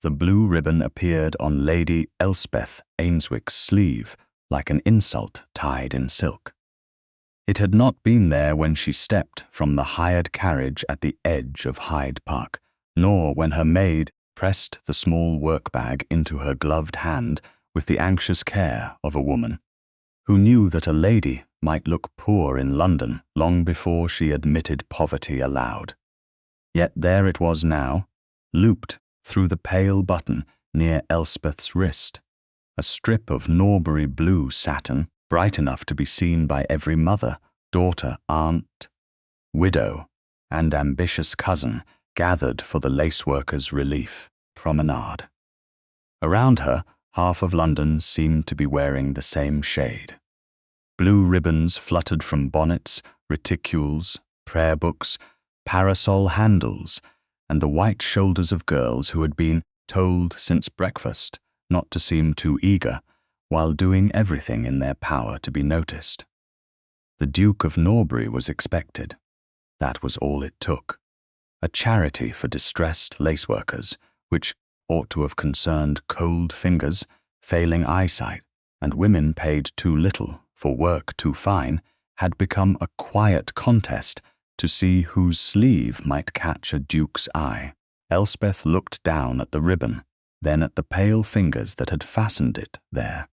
The blue ribbon appeared on Lady Elspeth Ainswick's sleeve like an insult tied in silk. It had not been there when she stepped from the hired carriage at the edge of Hyde Park, nor when her maid pressed the small work-bag into her gloved hand with the anxious care of a woman who knew that a lady might look poor in London long before she admitted poverty aloud. Yet there it was now, looped through the pale button near Elspeth's wrist, a strip of Norbury blue satin, bright enough to be seen by every mother, daughter, aunt, widow, and ambitious cousin gathered for the laceworkers' relief promenade. Around her, half of London seemed to be wearing the same shade. Blue ribbons fluttered from bonnets, reticules, prayer books, parasol handles, and the white shoulders of girls who had been told since breakfast not to seem too eager, while doing everything in their power to be noticed. The Duke of Norbury was expected. That was all it took. A charity for distressed laceworkers, which ought to have concerned cold fingers, failing eyesight, and women paid too little for work too fine, had become a quiet contest to see whose sleeve might catch a duke's eye. Elspeth looked down at the ribbon, then at the pale fingers that had fastened it there.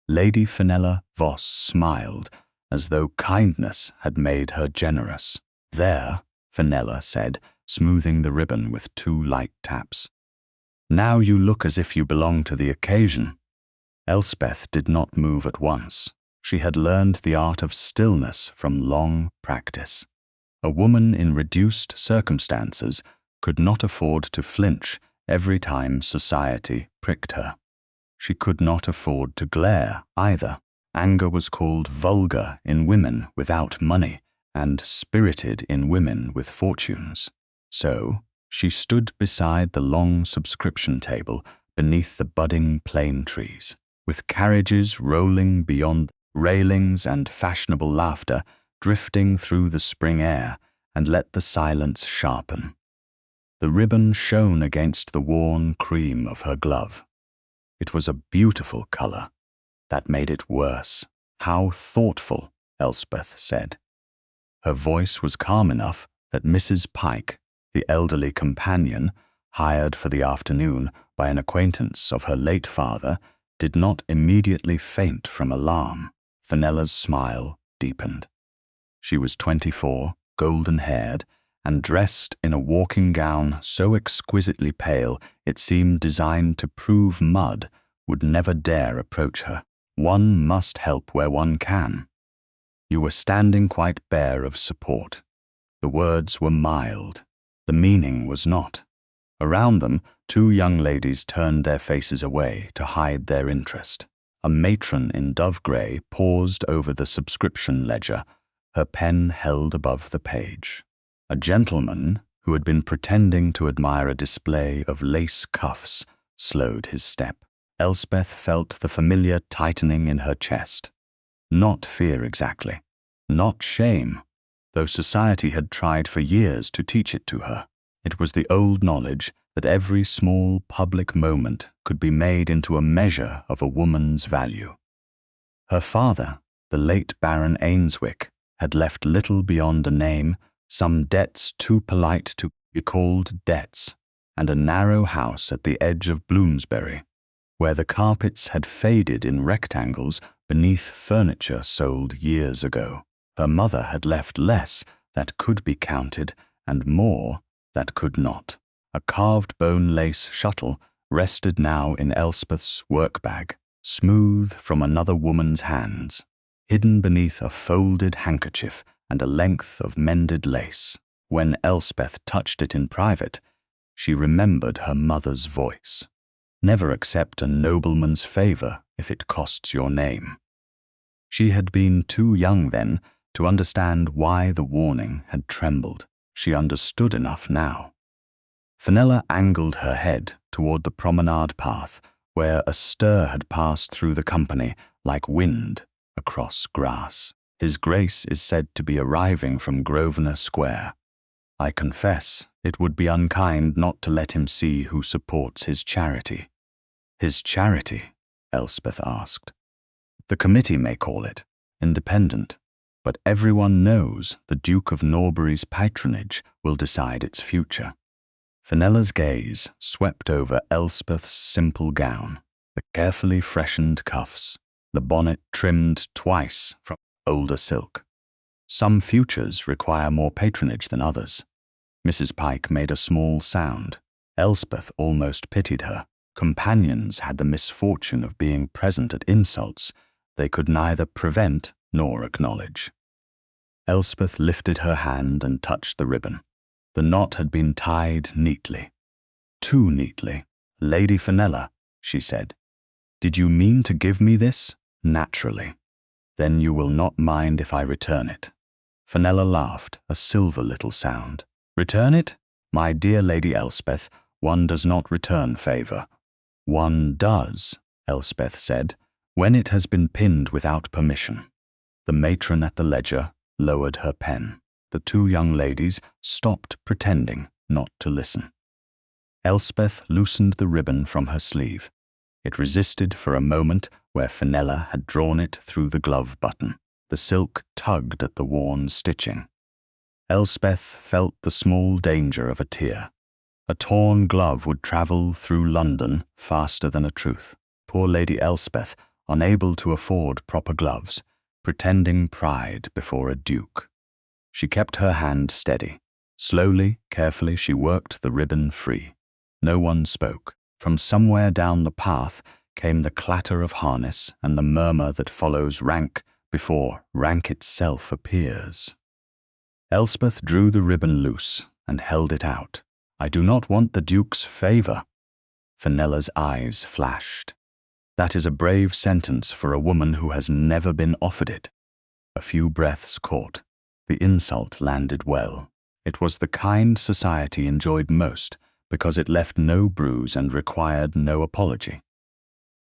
Lady Fenella Voss smiled, as though kindness had made her generous. "There," Fenella said, smoothing the ribbon with 2 light taps. "Now you look as if you belong to the occasion." Elspeth did not move at once. She had learned the art of stillness from long practice. A woman in reduced circumstances could not afford to flinch every time society pricked her. She could not afford to glare either. Anger was called vulgar in women without money and spirited in women with fortunes. So she stood beside the long subscription table beneath the budding plane trees, with carriages rolling beyond railings and fashionable laughter drifting through the spring air, and let the silence sharpen. The ribbon shone against the worn cream of her glove. It was a beautiful color. That made it worse. "How thoughtful," Elspeth said. Her voice was calm enough that Mrs. Pike, the elderly companion, hired for the afternoon by an acquaintance of her late father, did not immediately faint from alarm. Fenella's smile deepened. She was 24, golden-haired, and dressed in a walking gown so exquisitely pale it seemed designed to prove mud would never dare approach her. One must help where one can. You were standing quite bare of support. The words were mild. The meaning was not. Around them, 2 young ladies turned their faces away to hide their interest. A matron in dove grey paused over the subscription ledger, her pen held above the page. A gentleman, who had been pretending to admire a display of lace cuffs, slowed his step. Elspeth felt the familiar tightening in her chest. Not fear exactly, not shame, though society had tried for years to teach it to her. It was the old knowledge that every small public moment could be made into a measure of a woman's value. Her father, the late Baron Ainswick, had left little beyond a name, some debts too polite to be called debts, and a narrow house at the edge of Bloomsbury, where the carpets had faded in rectangles beneath furniture sold years ago. Her mother had left less that could be counted and more that could not. A carved bone lace shuttle rested now in Elspeth's work-bag, smooth from another woman's hands, hidden beneath a folded handkerchief and a length of mended lace. When Elspeth touched it in private, she remembered her mother's voice. Never accept a nobleman's favor if it costs your name. She had been too young then to understand why the warning had trembled. She understood enough now. Fenella angled her head toward the promenade path, where a stir had passed through the company like wind across grass. His Grace is said to be arriving from Grosvenor Square. I confess it would be unkind not to let him see who supports his charity. His charity? Elspeth asked. The committee may call it independent, but everyone knows the Duke of Norbury's patronage will decide its future. Fenella's gaze swept over Elspeth's simple gown, the carefully freshened cuffs, the bonnet trimmed twice from older silk. Some futures require more patronage than others. Mrs. Pike made a small sound. Elspeth almost pitied her. Companions had the misfortune of being present at insults they could neither prevent nor acknowledge. Elspeth lifted her hand and touched the ribbon. The knot had been tied neatly. Too neatly. Lady Fenella, she said. Did you mean to give me this? Naturally. Then you will not mind if I return it. Fenella laughed, a silver little sound. Return it? My dear Lady Elspeth, one does not return favor. One does, Elspeth said, when it has been pinned without permission. The matron at the ledger lowered her pen. The two young ladies stopped pretending not to listen. Elspeth loosened the ribbon from her sleeve. It resisted for a moment where Fenella had drawn it through the glove button. The silk tugged at the worn stitching. Elspeth felt the small danger of a tear. A torn glove would travel through London faster than a truth. Poor Lady Elspeth, unable to afford proper gloves, pretending pride before a duke. She kept her hand steady. Slowly, carefully, she worked the ribbon free. No one spoke. From somewhere down the path came the clatter of harness and the murmur that follows rank before rank itself appears. Elspeth drew the ribbon loose and held it out. I do not want the Duke's favor. Fenella's eyes flashed. That is a brave sentence for a woman who has never been offered it. A few breaths caught. The insult landed well. It was the kind society enjoyed most because it left no bruise and required no apology.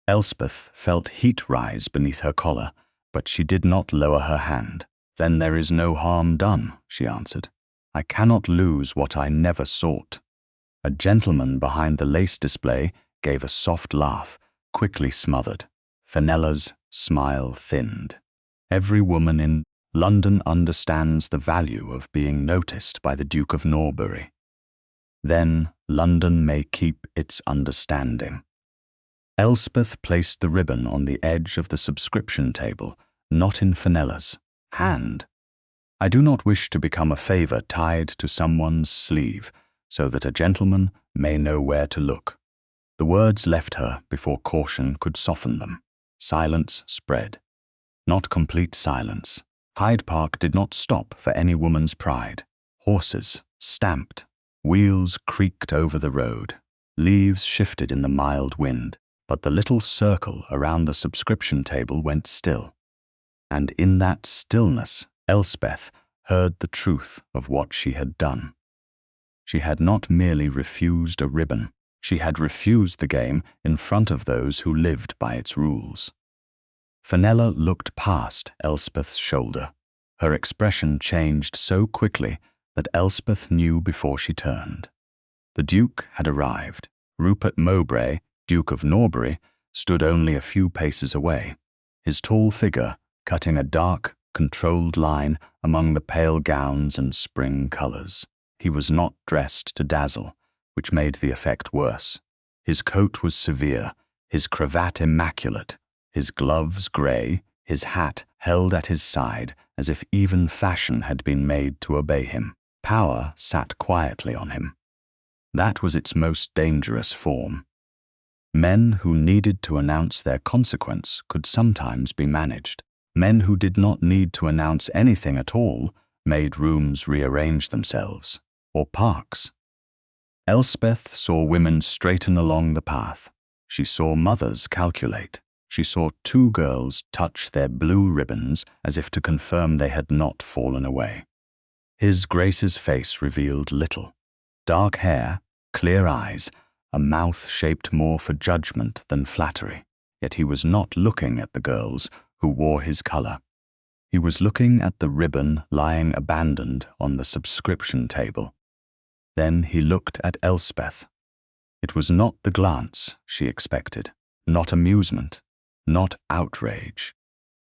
Elspeth felt heat rise beneath her collar, but she did not lower her hand. Then there is no harm done, she answered. I cannot lose what I never sought. A gentleman behind the lace display gave a soft laugh, quickly smothered. Fenella's smile thinned. Every woman in London understands the value of being noticed by the Duke of Norbury. Then London may keep its understanding. Elspeth placed the ribbon on the edge of the subscription table, not in Fenella's hand. I do not wish to become a favor tied to someone's sleeve, so that a gentleman may know where to look. The words left her before caution could soften them. Silence spread. Not complete silence. Hyde Park did not stop for any woman's pride. Horses stamped. Wheels creaked over the road. Leaves shifted in the mild wind. But the little circle around the subscription table went still. And in that stillness, Elspeth heard the truth of what she had done. She had not merely refused a ribbon. She had refused the game in front of those who lived by its rules. Fenella looked past Elspeth's shoulder. Her expression changed so quickly that Elspeth knew before she turned. The Duke had arrived. Rupert Mowbray, Duke of Norbury, stood only a few paces away, his tall figure cutting a dark, controlled line among the pale gowns and spring colors. He was not dressed to dazzle, which made the effect worse. His coat was severe, his cravat immaculate, his gloves gray, his hat held at his side as if even fashion had been made to obey him. Power sat quietly on him. That was its most dangerous form. Men who needed to announce their consequence could sometimes be managed. Men who did not need to announce anything at all made rooms rearrange themselves, or parks. Elspeth saw women straighten along the path. She saw mothers calculate. She saw two girls touch their blue ribbons as if to confirm they had not fallen away. His Grace's face revealed little. Dark hair, clear eyes, a mouth shaped more for judgment than flattery. Yet he was not looking at the girls who wore his color. He was looking at the ribbon lying abandoned on the subscription table. Then he looked at Elspeth. It was not the glance she expected, not amusement, not outrage,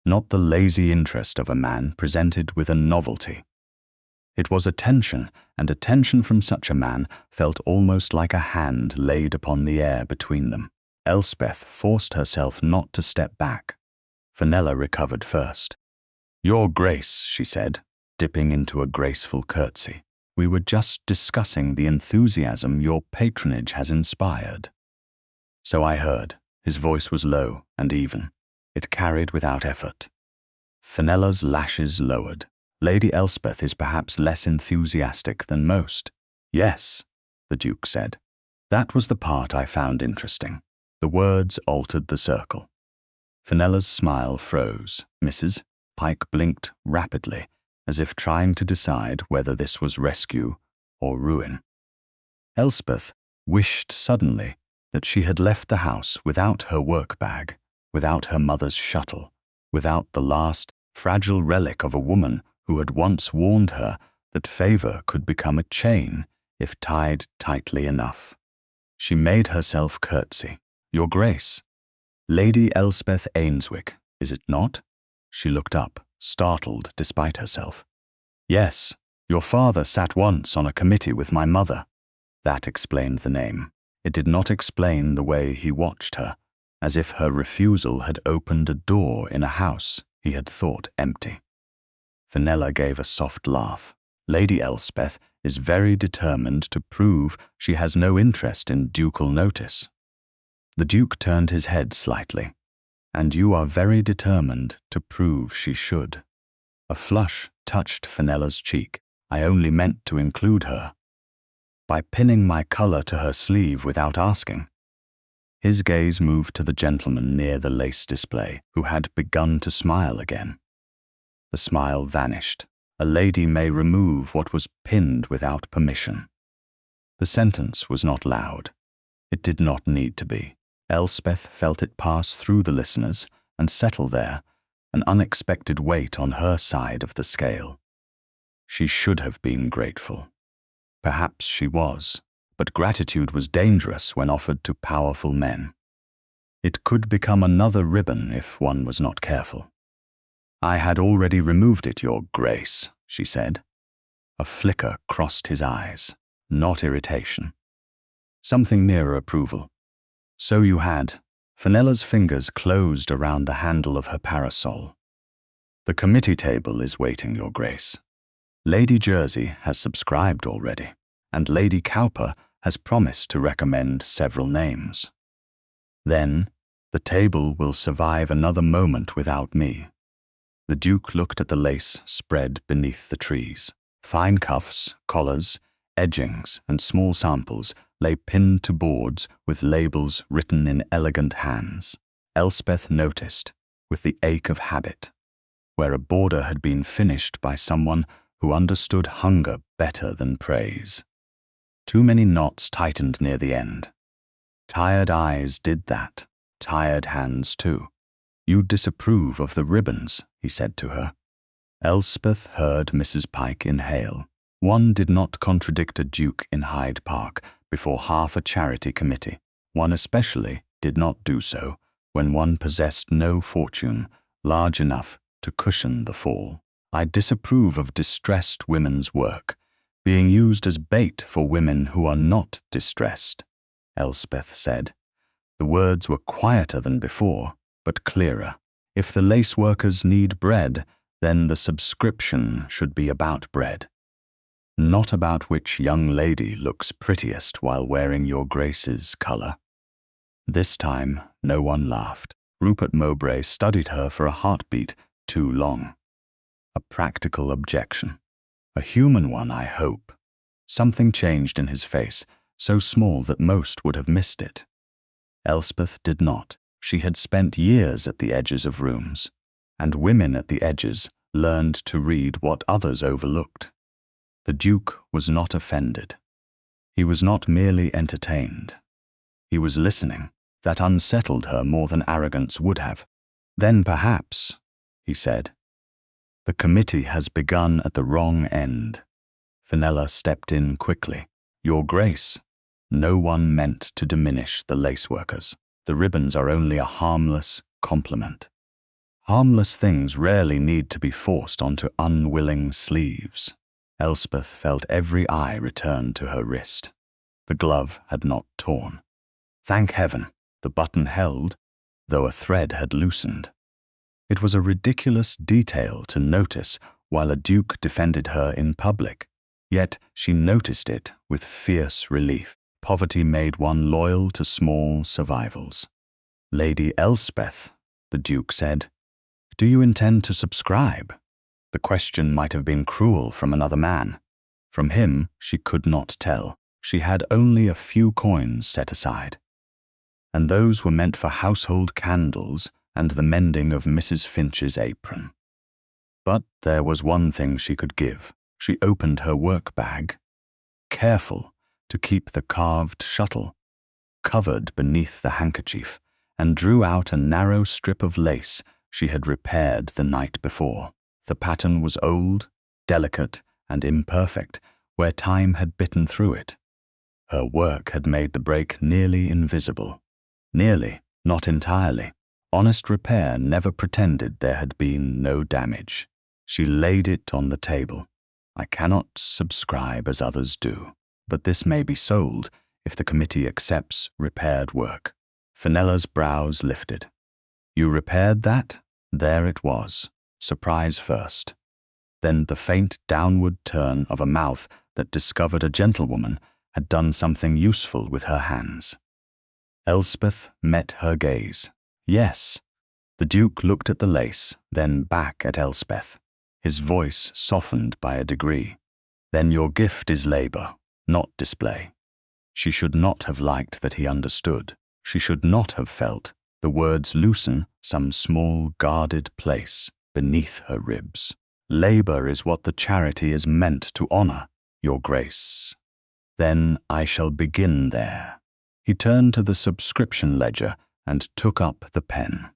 not the lazy interest of a man presented with a novelty. It was attention, and attention from such a man felt almost like a hand laid upon the air between them. Elspeth forced herself not to step back. Fenella recovered first. "Your Grace," she said, dipping into a graceful curtsy, "we were just discussing the enthusiasm your patronage has inspired." "So I heard." His voice was low and even. It carried without effort. Fenella's lashes lowered. "Lady Elspeth is perhaps less enthusiastic than most." "Yes," the Duke said. "That was the part I found interesting." The words altered the circle. Fenella's smile froze. Mrs. Pike blinked rapidly, as if trying to decide whether this was rescue or ruin. Elspeth wished suddenly that she had left the house without her work bag, without her mother's shuttle, without the last fragile relic of a woman who had once warned her that favor could become a chain if tied tightly enough. She made herself curtsy. "Your Grace." "Lady Elspeth Ainswick, is it not?" She looked up, startled despite herself. "Yes, your father sat once on a committee with my mother." That explained the name. It did not explain the way he watched her, as if her refusal had opened a door in a house he had thought empty. Fenella gave a soft laugh. "Lady Elspeth is very determined to prove she has no interest in ducal notice." The Duke turned his head slightly. "And you are very determined to prove she should." A flush touched Fenella's cheek. "I only meant to include her." "By pinning my collar to her sleeve without asking." His gaze moved to the gentleman near the lace display, who had begun to smile again. The smile vanished. "A lady may remove what was pinned without permission." The sentence was not loud. It did not need to be. Elspeth felt it pass through the listeners and settle there, an unexpected weight on her side of the scale. She should have been grateful. Perhaps she was, but gratitude was dangerous when offered to powerful men. It could become another ribbon if one was not careful. "I had already removed it, Your Grace," she said. A flicker crossed his eyes, not irritation. Something nearer approval. "So you had." Fenella's fingers closed around the handle of her parasol. "The committee table is waiting, Your Grace. Lady Jersey has subscribed already, and Lady Cowper has promised to recommend several names. Then, the table will survive another moment without me." The Duke looked at the lace spread beneath the trees. Fine cuffs, collars, edgings, and small samples lay pinned to boards with labels written in elegant hands. Elspeth noticed, with the ache of habit, where a border had been finished by someone who understood hunger better than praise. Too many knots tightened near the end. Tired eyes did that, tired hands too. "You disapprove of the ribbons," he said to her. Elspeth heard Mrs. Pike inhale. One did not contradict a duke in Hyde Park before half a charity committee. One especially did not do so when one possessed no fortune large enough to cushion the fall. "I disapprove of distressed women's work, being used as bait for women who are not distressed," Elspeth said. The words were quieter than before, but clearer. "If the lace workers need bread, then the subscription should be about bread, not about which young lady looks prettiest while wearing Your Grace's colour." This time, no one laughed. Rupert Mowbray studied her for a heartbeat too long. A practical objection. A human one, I hope. Something changed in his face, so small that most would have missed it. Elspeth did not. She had spent years at the edges of rooms, and women at the edges learned to read what others overlooked. The Duke was not offended. He was not merely entertained. He was listening. That unsettled her more than arrogance would have. "Then perhaps," he said, "the committee has begun at the wrong end." Fenella stepped in quickly. Your Grace, no one meant to diminish the lace workers. The ribbons are only a harmless compliment. Harmless things rarely need to be forced onto unwilling sleeves. Elspeth felt every eye return to her wrist. The glove had not torn. Thank heaven, the button held, though a thread had loosened. It was a ridiculous detail to notice while a duke defended her in public, yet she noticed it with fierce relief. Poverty made one loyal to small survivals. Lady Elspeth, the duke said, do you intend to subscribe? The question might have been cruel from another man. From him, she could not tell. She had only a few coins set aside, and those were meant for household candles and the mending of Mrs. Finch's apron. But there was one thing she could give. She opened her work bag, careful to keep the carved shuttle covered beneath the handkerchief, and drew out a narrow strip of lace she had repaired the night before. The pattern was old, delicate, and imperfect, where time had bitten through it. Her work had made the break nearly invisible. Nearly, not entirely. Honest repair never pretended there had been no damage. She laid it on the table. I cannot subscribe as others do, but this may be sold if the committee accepts repaired work. Fenella's brows lifted. You repaired that? There it was, surprise first. Then the faint downward turn of a mouth that discovered a gentlewoman had done something useful with her hands. Elspeth met her gaze. Yes. The Duke looked at the lace, then back at Elspeth. His voice softened by a degree. Then your gift is labor, not display. She should not have liked that he understood. She should not have felt the words loosen some small guarded place beneath her ribs. Labor is what the charity is meant to honor, Your Grace. Then I shall begin there. He turned to the subscription ledger and took up the pen.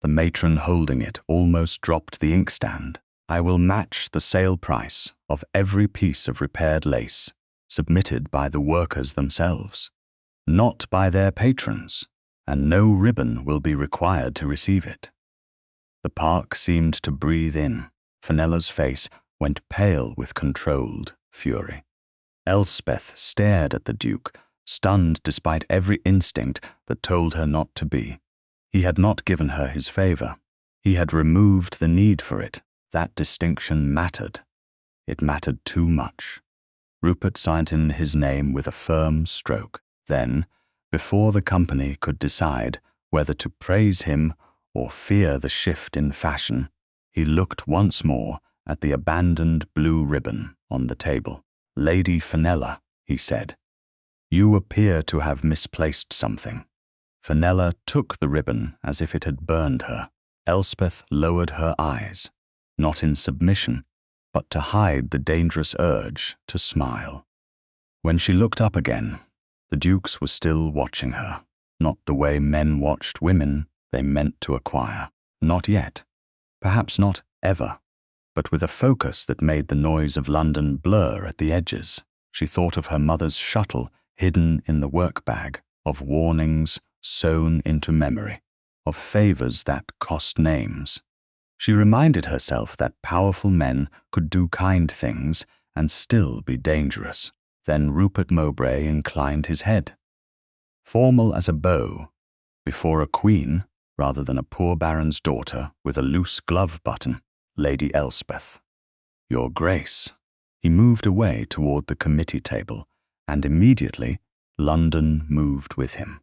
The matron holding it almost dropped the inkstand. I will match the sale price of every piece of repaired lace submitted by the workers themselves, not by their patrons, and no ribbon will be required to receive it. The park seemed to breathe in. Fenella's face went pale with controlled fury. Elspeth stared at the Duke, stunned despite every instinct that told her not to be. He had not given her his favor. He had removed the need for it. That distinction mattered. It mattered too much. Rupert signed in his name with a firm stroke. Then, before the company could decide whether to praise him or fear the shift in fashion, he looked once more at the abandoned blue ribbon on the table. Lady Fenella, he said, you appear to have misplaced something. Fenella took the ribbon as if it had burned her. Elspeth lowered her eyes, not in submission, but to hide the dangerous urge to smile. When she looked up again, the Dukes were still watching her, not the way men watched women they meant to acquire. Not yet, perhaps not ever, but with a focus that made the noise of London blur at the edges. She thought of her mother's shuttle hidden in the work bag, of warnings sewn into memory, of favors that cost names. She reminded herself that powerful men could do kind things and still be dangerous. Then Rupert Mowbray inclined his head. Formal as a beau, before a queen rather than a poor baron's daughter with a loose glove button, Lady Elspeth. Your Grace. He moved away toward the committee table, and immediately London moved with him.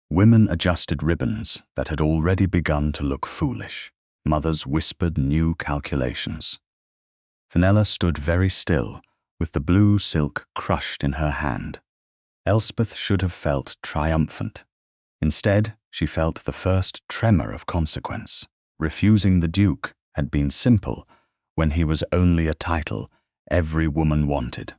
Women adjusted ribbons that had already begun to look foolish. Mothers whispered new calculations. Fenella stood very still, with the blue silk crushed in her hand. Elspeth should have felt triumphant. Instead, she felt the first tremor of consequence. Refusing the Duke had been simple when he was only a title every woman wanted.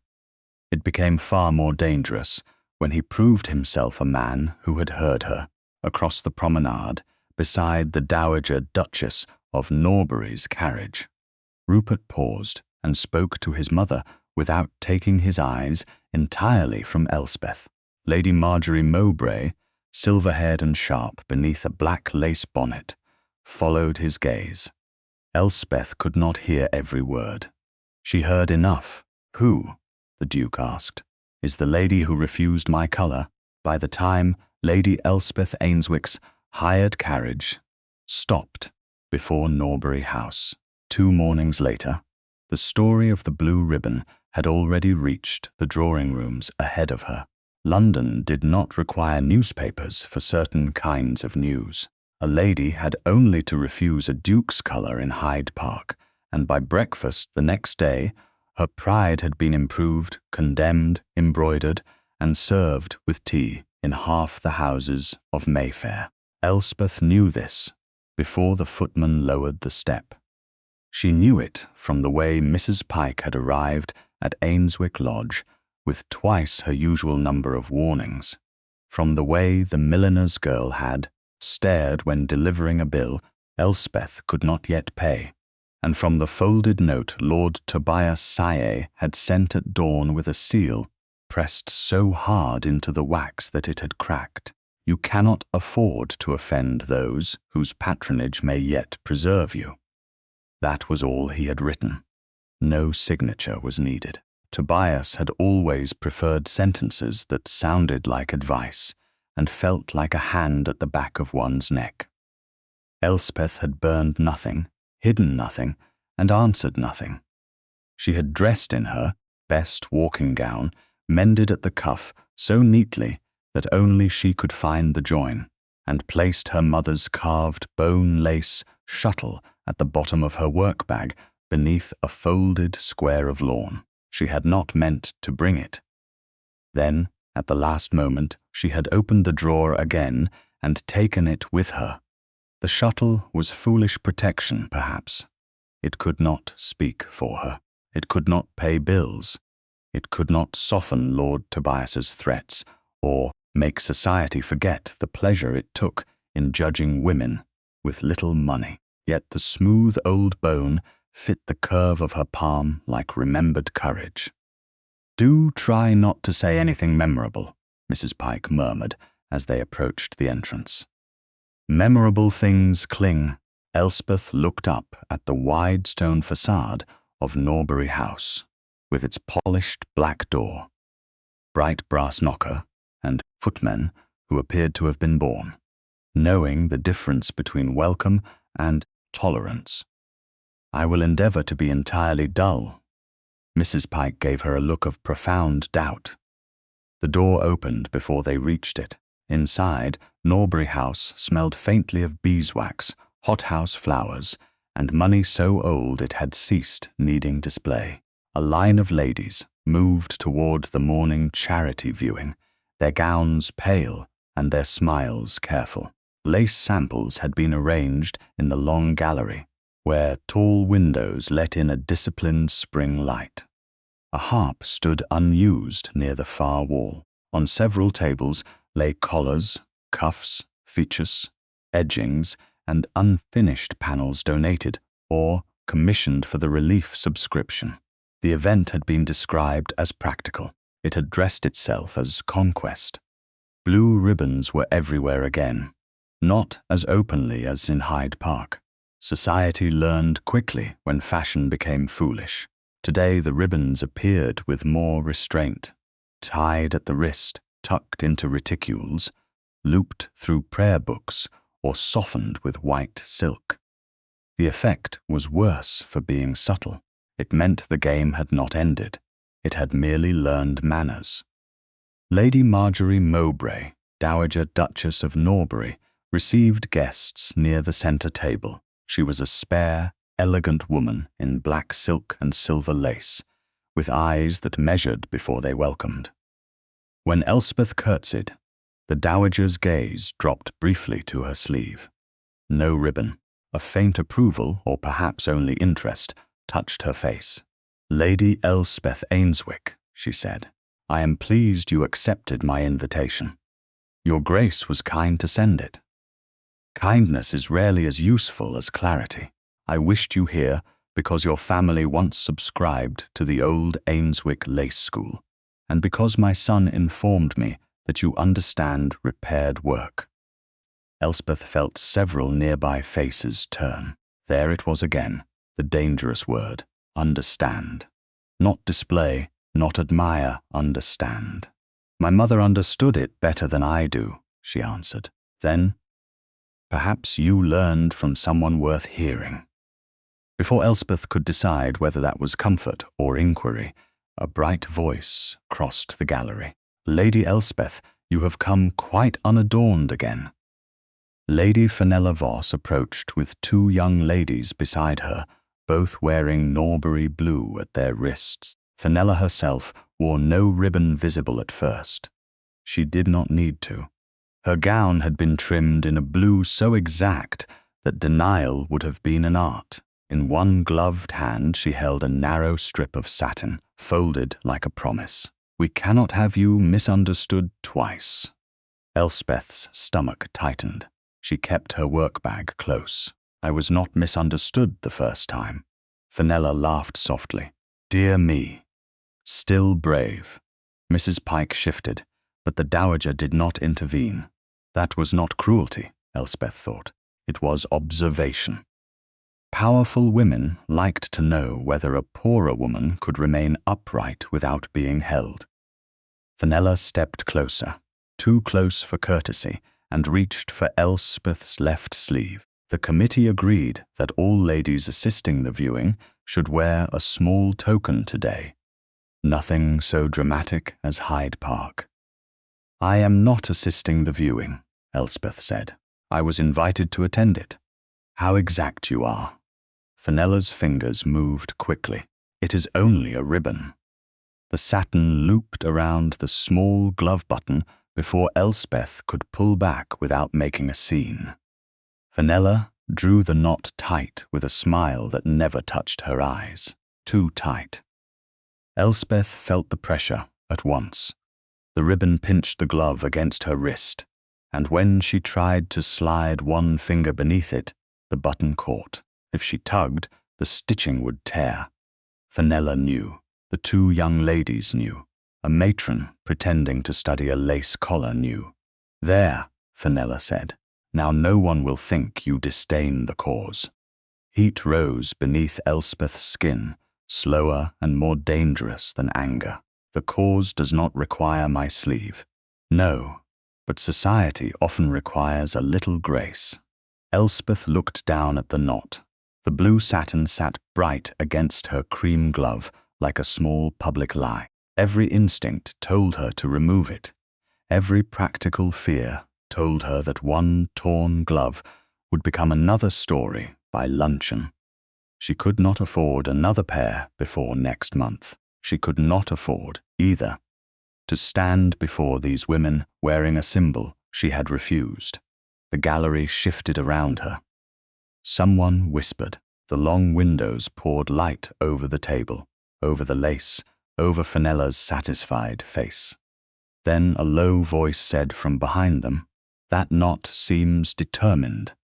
It became far more dangerous when he proved himself a man who had heard her across the promenade beside the Dowager Duchess of Norbury's carriage. Rupert paused and spoke to his mother without taking his eyes entirely from Elspeth. Lady Marjorie Mowbray, silver-haired and sharp beneath a black lace bonnet, followed his gaze. Elspeth could not hear every word. She heard enough. "Who?" the Duke asked. "Is the lady who refused my colour?" By the time Lady Elspeth Ainswick's hired carriage stopped before Norbury House 2 mornings later, the story of the blue ribbon had already reached the drawing rooms ahead of her. London did not require newspapers for certain kinds of news. A lady had only to refuse a duke's colour in Hyde Park, and by breakfast the next day her pride had been improved, condemned, embroidered, and served with tea in half the houses of Mayfair. Elspeth knew this before the footman lowered the step. She knew it from the way Mrs. Pike had arrived at Ainswick Lodge with twice her usual number of warnings, from the way the milliner's girl had stared when delivering a bill Elspeth could not yet pay, and from the folded note Lord Tobias Saye had sent at dawn with a seal pressed so hard into the wax that it had cracked. You cannot afford to offend those whose patronage may yet preserve you. That was all he had written. No signature was needed. Tobias had always preferred sentences that sounded like advice and felt like a hand at the back of one's neck. Elspeth had burned nothing, hidden nothing, and answered nothing. She had dressed in her best walking gown, mended at the cuff so neatly that only she could find the join, and placed her mother's carved bone lace shuttle at the bottom of her work-bag beneath a folded square of lawn. She had not meant to bring it. Then, at the last moment, she had opened the drawer again and taken it with her. The shuttle was foolish protection, perhaps. It could not speak for her. It could not pay bills. It could not soften Lord Tobias's threats or make society forget the pleasure it took in judging women with little money. Yet the smooth old bone fit the curve of her palm like remembered courage. "Do try not to say anything memorable," Mrs. Pike murmured as they approached the entrance. Memorable things cling. Elspeth looked up at the wide stone facade of Norbury House, with its polished black door, bright brass knocker, and footmen who appeared to have been born, knowing the difference between welcome and tolerance. "I will endeavour to be entirely dull." Mrs. Pike gave her a look of profound doubt. The door opened before they reached it. Inside, Norbury House smelled faintly of beeswax, hothouse flowers, and money so old it had ceased needing display. A line of ladies moved toward the morning charity viewing, their gowns pale and their smiles careful. Lace samples had been arranged in the long gallery, where tall windows let in a disciplined spring light. A harp stood unused near the far wall. On several tables lay collars, cuffs, features, edgings, and unfinished panels donated or commissioned for the relief subscription. The event had been described as practical. It had dressed itself as conquest. Blue ribbons were everywhere again, not as openly as in Hyde Park. Society learned quickly when fashion became foolish. Today the ribbons appeared with more restraint, tied at the wrist, tucked into reticules, looped through prayer books, or softened with white silk. The effect was worse for being subtle. It meant the game had not ended. It had merely learned manners. Lady Marjorie Mowbray, Dowager Duchess of Norbury, received guests near the centre table. She was a spare, elegant woman in black silk and silver lace, with eyes that measured before they welcomed. When Elspeth curtsied, the dowager's gaze dropped briefly to her sleeve. No ribbon, a faint approval, or perhaps only interest, touched her face. "Lady Elspeth Ainswick," she said, "I am pleased you accepted my invitation. Your Grace was kind to send it. Kindness is rarely as useful as clarity. I wished you here because your family once subscribed to the old Ainswick Lace School, and because my son informed me that you understand repaired work." Elspeth felt several nearby faces turn. There it was again, the dangerous word, understand. Not display, not admire, understand. "My mother understood it better than I do," she answered. "Then, perhaps you learned from someone worth hearing." Before Elspeth could decide whether that was comfort or inquiry, a bright voice crossed the gallery. "Lady Elspeth, you have come quite unadorned again." Lady Fenella Voss approached with two young ladies beside her, both wearing Norbury blue at their wrists. Fenella herself wore no ribbon visible at first. She did not need to. Her gown had been trimmed in a blue so exact that denial would have been an art. In one gloved hand she held a narrow strip of satin, folded like a promise. "We cannot have you misunderstood twice." Elspeth's stomach tightened. She kept her work-bag close. "I was not misunderstood the first time." Fenella laughed softly. "Dear me." Still brave. Mrs. Pike shifted, but the dowager did not intervene. That was not cruelty, Elspeth thought. It was observation. Powerful women liked to know whether a poorer woman could remain upright without being held. Fenella stepped closer, too close for courtesy, and reached for Elspeth's left sleeve. The committee agreed that all ladies assisting the viewing should wear a small token today. Nothing so dramatic as Hyde Park. "I am not assisting the viewing," Elspeth said. "I was invited to attend it." "How exact you are." Fenella's fingers moved quickly. "It is only a ribbon." The satin looped around the small glove button before Elspeth could pull back without making a scene. Fenella drew the knot tight with a smile that never touched her eyes. Too tight. Elspeth felt the pressure at once. The ribbon pinched the glove against her wrist, and when she tried to slide one finger beneath it, the button caught. If she tugged, the stitching would tear. Fenella knew. The two young ladies knew. A matron pretending to study a lace collar knew. "There," Fenella said. "Now no one will think you disdain the cause." Heat rose beneath Elspeth's skin, slower and more dangerous than anger. "The cause does not require my sleeve." "No, but society often requires a little grace." Elspeth looked down at the knot. The blue satin sat bright against her cream glove like a small public lie. Every instinct told her to remove it. Every practical fear told her that one torn glove would become another story by luncheon. She could not afford another pair before next month. She could not afford, either, to stand before these women wearing a symbol she had refused. The gallery shifted around her. Someone whispered. The long windows poured light over the table, over the lace, over Fenella's satisfied face. Then a low voice said from behind them, "That knot seems determined."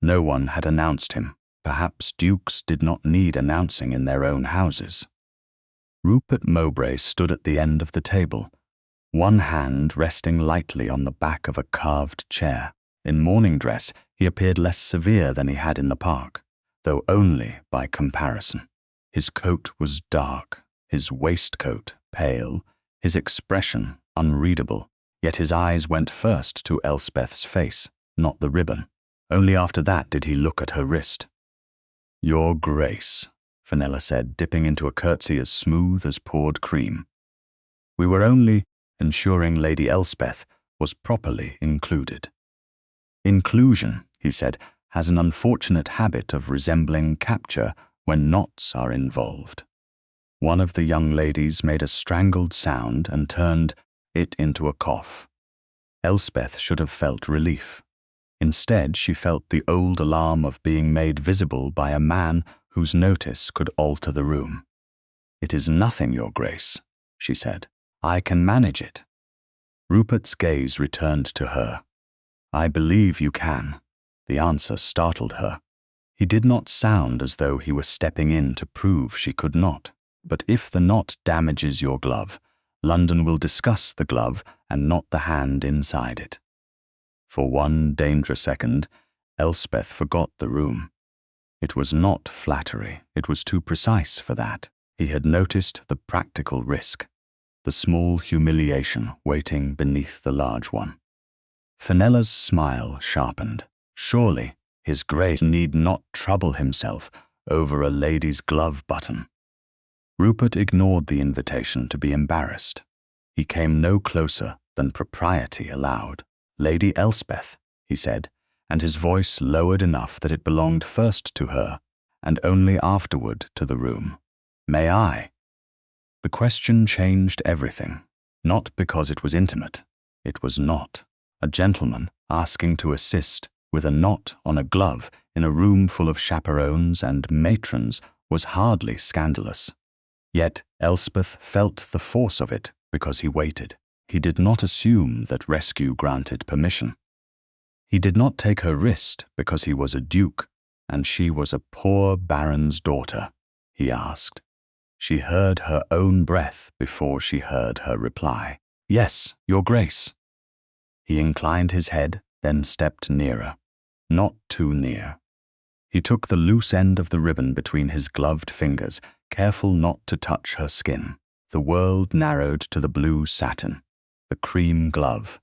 No one had announced him. Perhaps dukes did not need announcing in their own houses. Rupert Mowbray stood at the end of the table, one hand resting lightly on the back of a carved chair. In morning dress, he appeared less severe than he had in the park, though only by comparison. His coat was dark, his waistcoat pale, his expression unreadable, yet his eyes went first to Elspeth's face, not the ribbon. Only after that did he look at her wrist. "Your Grace," Fenella said, dipping into a curtsy as smooth as poured cream. "We were only ensuring Lady Elspeth was properly included." "Inclusion," he said, "has an unfortunate habit of resembling capture when knots are involved." One of the young ladies made a strangled sound and turned it into a cough. Elspeth should have felt relief. Instead, she felt the old alarm of being made visible by a man whose notice could alter the room. "It is nothing, Your Grace," she said. "I can manage it." Rupert's gaze returned to her. "I believe you can." The answer startled her. He did not sound as though he were stepping in to prove she could not. But if the knot damages your glove, London will discuss the glove and not the hand inside it. For one dangerous second, Elspeth forgot the room. It was not flattery, it was too precise for that. He had noticed the practical risk, the small humiliation waiting beneath the large one. Fenella's smile sharpened. Surely his Grace need not trouble himself over a lady's glove button. Rupert ignored the invitation to be embarrassed. He came no closer than propriety allowed. "Lady Elspeth," he said, and his voice lowered enough that it belonged first to her and only afterward to the room. "May I?" The question changed everything, not because it was intimate. It was not. A gentleman asking to assist with a knot on a glove in a room full of chaperones and matrons was hardly scandalous. Yet Elspeth felt the force of it because he waited. He did not assume that rescue granted permission. He did not take her wrist because he was a duke and she was a poor baron's daughter, he asked. She heard her own breath before she heard her reply. "Yes, Your Grace." He inclined his head, then stepped nearer. Not too near. He took the loose end of the ribbon between his gloved fingers, careful not to touch her skin. The world narrowed to the blue satin, the cream glove,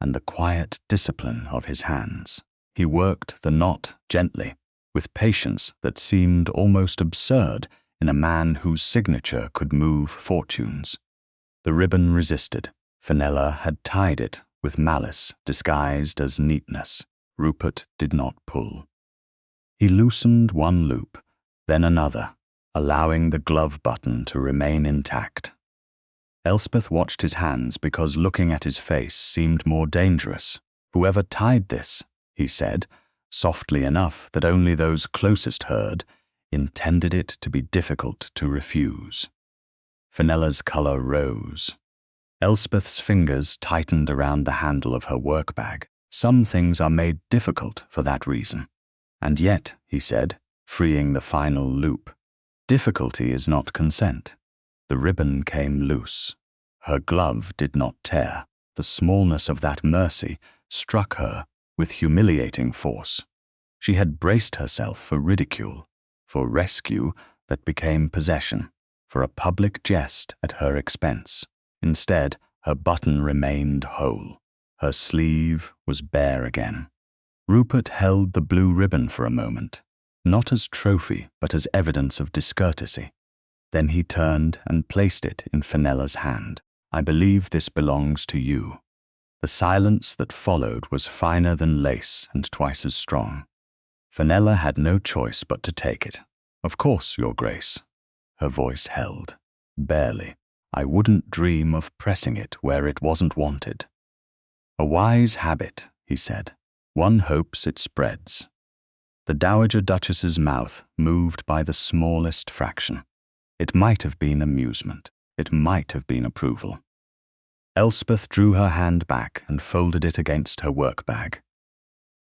and the quiet discipline of his hands. He worked the knot gently, with patience that seemed almost absurd in a man whose signature could move fortunes. The ribbon resisted. Fenella had tied it with malice disguised as neatness. Rupert did not pull. He loosened one loop, then another, allowing the glove button to remain intact. Elspeth watched his hands because looking at his face seemed more dangerous. "Whoever tied this," he said, softly enough that only those closest heard, intended it to be difficult to refuse. Fenella's color rose. Elspeth's fingers tightened around the handle of her workbag. "Some things are made difficult for that reason. And yet," he said, freeing the final loop, "difficulty is not consent." The ribbon came loose. Her glove did not tear. The smallness of that mercy struck her with humiliating force. She had braced herself for ridicule, for rescue that became possession, for a public jest at her expense. Instead, her button remained whole. Her sleeve was bare again. Rupert held the blue ribbon for a moment, not as trophy but as evidence of discourtesy. Then he turned and placed it in Fenella's hand. "I believe this belongs to you." The silence that followed was finer than lace and twice as strong. Fenella had no choice but to take it. "Of course, Your Grace." Her voice held. "Barely. I wouldn't dream of pressing it where it wasn't wanted." "A wise habit," he said. "One hopes it spreads." The Dowager Duchess's mouth moved by the smallest fraction. It might have been amusement. It might have been approval. Elspeth drew her hand back and folded it against her workbag.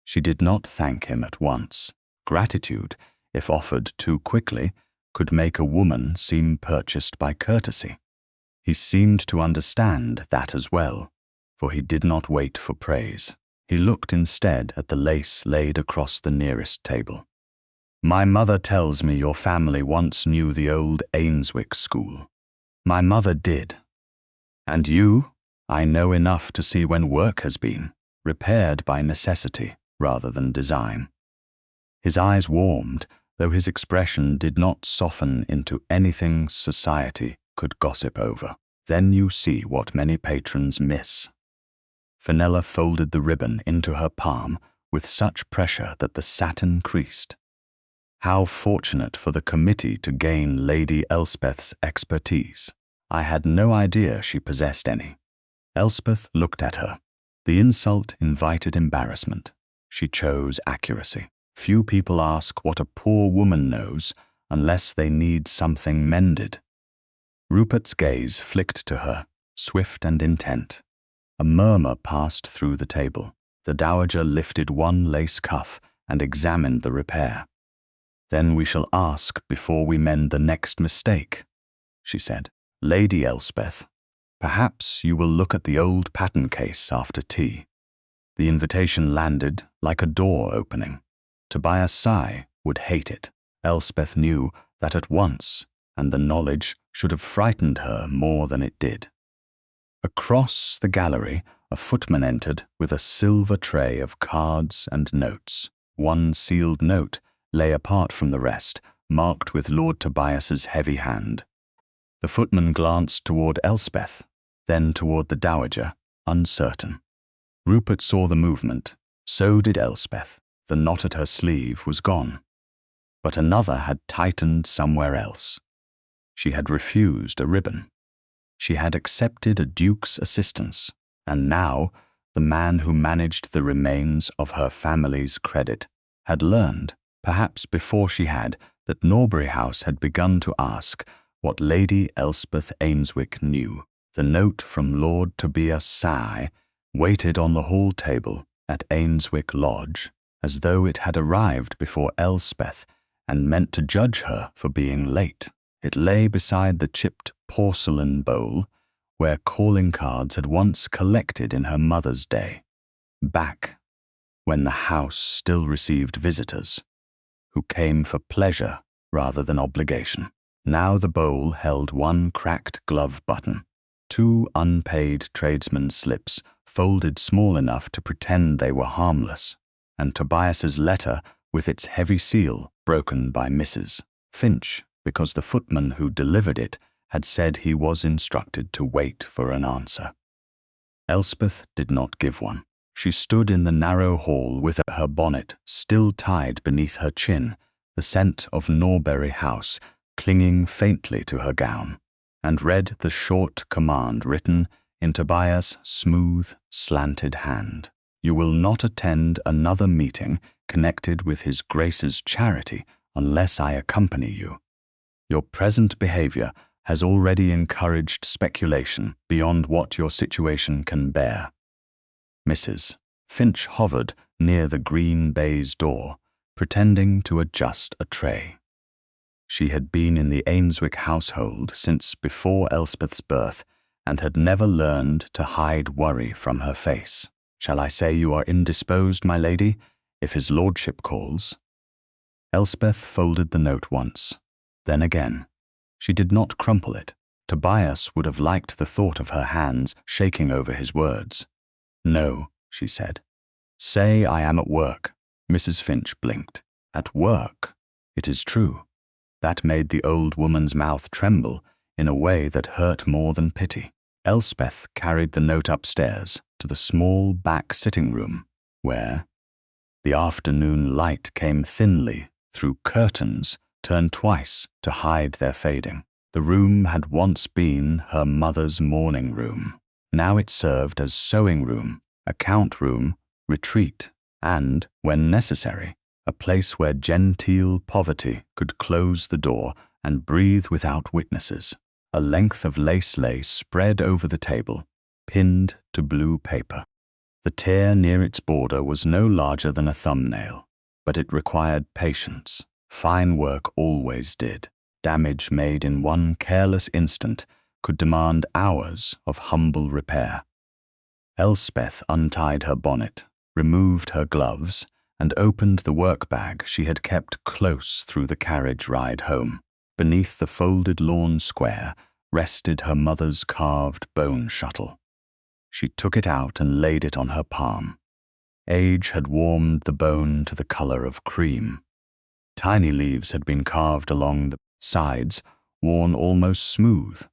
She did not thank him at once. Gratitude, if offered too quickly, could make a woman seem purchased by courtesy. He seemed to understand that as well, for he did not wait for praise. He looked instead at the lace laid across the nearest table. "My mother tells me your family once knew the old Ainswick school." "My mother did." "And you? I know enough to see when work has been, repaired by necessity rather than design." His eyes warmed, though his expression did not soften into anything society could gossip over. "Then you see what many patrons miss." Fenella folded the ribbon into her palm with such pressure that the satin creased. How fortunate for the committee to gain Lady Elspeth's expertise. I had no idea she possessed any. Elspeth looked at her. The insult invited embarrassment. She chose accuracy. Few people ask what a poor woman knows unless they need something mended. Rupert's gaze flicked to her, swift and intent. A murmur passed through the table. The Dowager lifted one lace cuff and examined the repair. Then we shall ask before we mend the next mistake, she said. Lady Elspeth, perhaps you will look at the old pattern case after tea. The invitation landed like a door opening. Tobias Sigh would hate it. Elspeth knew that at once, and the knowledge should have frightened her more than it did. Across the gallery, a footman entered with a silver tray of cards and notes. One sealed note lay apart from the rest, marked with Lord Tobias's heavy hand. The footman glanced toward Elspeth, then toward the dowager, uncertain. Rupert saw the movement. So did Elspeth. The knot at her sleeve was gone. But another had tightened somewhere else. She had refused a ribbon. She had accepted a duke's assistance, and now the man who managed the remains of her family's credit had learned, perhaps before she had, that Norbury House had begun to ask what Lady Elspeth Ainswick knew. The note from Lord Tobias Sigh waited on the hall table at Ainswick Lodge, as though it had arrived before Elspeth and meant to judge her for being late. It lay beside the chipped porcelain bowl where calling cards had once collected in her mother's day, back when the house still received visitors, who came for pleasure rather than obligation. Now the bowl held one cracked glove button, two unpaid tradesmen's slips folded small enough to pretend they were harmless, and Tobias's letter with its heavy seal broken by Mrs. Finch, because the footman who delivered it had said he was instructed to wait for an answer. Elspeth did not give one. She stood in the narrow hall with her bonnet still tied beneath her chin, the scent of Norbury House clinging faintly to her gown, and read the short command written in Tobias' smooth, slanted hand. You will not attend another meeting connected with His Grace's charity unless I accompany you. Your present behavior has already encouraged speculation beyond what your situation can bear. Mrs. Finch hovered near the green baize door, pretending to adjust a tray. She had been in the Ainswick household since before Elspeth's birth and had never learned to hide worry from her face. Shall I say you are indisposed, my lady, if his lordship calls? Elspeth folded the note once, then again. She did not crumple it. Tobias would have liked the thought of her hands shaking over his words. No, she said. Say I am at work. Mrs. Finch blinked. At work? It is true. That made the old woman's mouth tremble in a way that hurt more than pity. Elspeth carried the note upstairs to the small back sitting room, where the afternoon light came thinly through curtains turned twice to hide their fading. The room had once been her mother's morning room. Now it served as sewing room, account room, retreat, and, when necessary, a place where genteel poverty could close the door and breathe without witnesses. A length of lace lay spread over the table, pinned to blue paper. The tear near its border was no larger than a thumbnail, but it required patience. Fine work always did. Damage made in one careless instant could demand hours of humble repair. Elspeth untied her bonnet, removed her gloves, and opened the work-bag she had kept close through the carriage ride home. Beneath the folded lawn square rested her mother's carved bone shuttle. She took it out and laid it on her palm. Age had warmed the bone to the color of cream. Tiny leaves had been carved along the sides, worn almost smooth,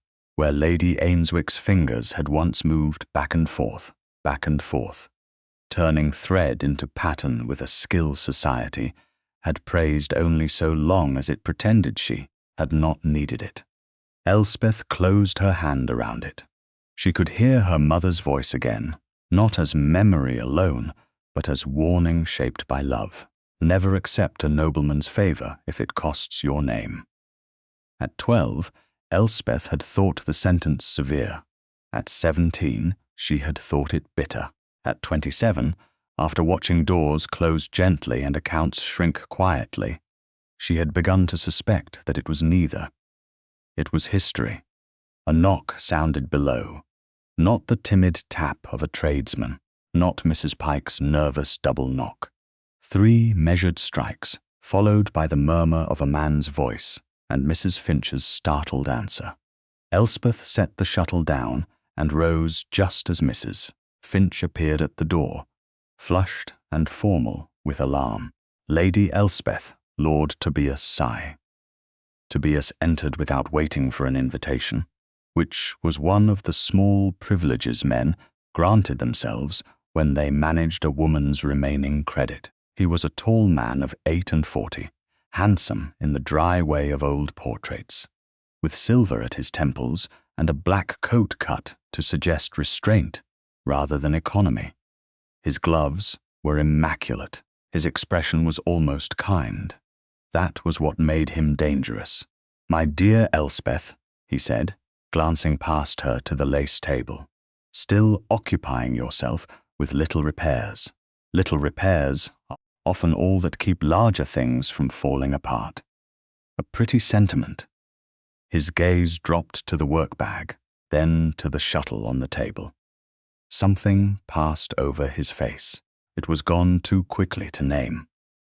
where Lady Ainswick's fingers had once moved back and forth, turning thread into pattern with a skill society had praised only so long as it pretended she had not needed it. Elspeth closed her hand around it. She could hear her mother's voice again, not as memory alone, but as warning shaped by love. Never accept a nobleman's favor if it costs your name. At 12, Elspeth had thought the sentence severe. At 17, she had thought it bitter. At 27, after watching doors close gently and accounts shrink quietly, She had begun to suspect that it was neither. It was history. A knock sounded below. Not the timid tap of a tradesman, not Mrs. Pike's nervous double knock. 3 measured strikes, followed by the murmur of a man's voice and Mrs. Finch's startled answer. Elspeth set the shuttle down and rose just as Mrs. Finch appeared at the door, flushed and formal with alarm. Lady Elspeth, Lord Tobias sigh. Tobias entered without waiting for an invitation, which was one of the small privileges men granted themselves when they managed a woman's remaining credit. He was a tall man of 48, handsome in the dry way of old portraits, with silver at his temples and a black coat cut to suggest restraint rather than economy. His gloves were immaculate. His expression was almost kind. That was what made him dangerous. "My dear Elspeth," he said, glancing past her to the lace table, "still occupying yourself with little repairs. Little repairs are often all that keep larger things from falling apart. A pretty sentiment." His gaze dropped to the work-bag, then to the shuttle on the table. Something passed over his face. It was gone too quickly to name,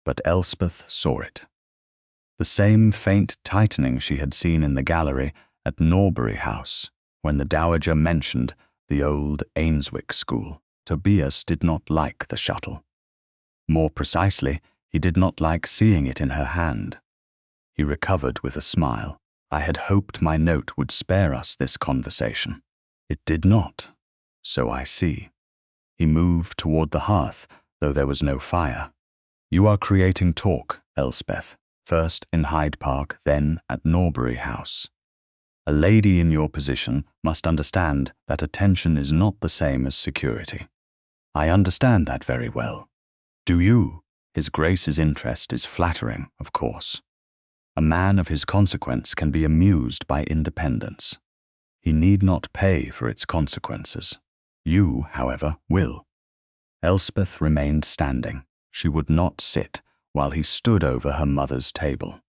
but Elspeth saw it. The same faint tightening she had seen in the gallery at Norbury House when the Dowager mentioned the old Ainswick school. Tobias did not like the shuttle. More precisely, he did not like seeing it in her hand. He recovered with a smile. "I had hoped my note would spare us this conversation. It did not, so I see." He moved toward the hearth, though there was no fire. "You are creating talk, Elspeth, first in Hyde Park, then at Norbury House. A lady in your position must understand that attention is not the same as security." "I understand that very well." "Do you?" His Grace's interest is flattering, of course. A man of his consequence can be amused by independence. He need not pay for its consequences. You, however, will. Elspeth remained standing. She would not sit while he stood over her mother's table.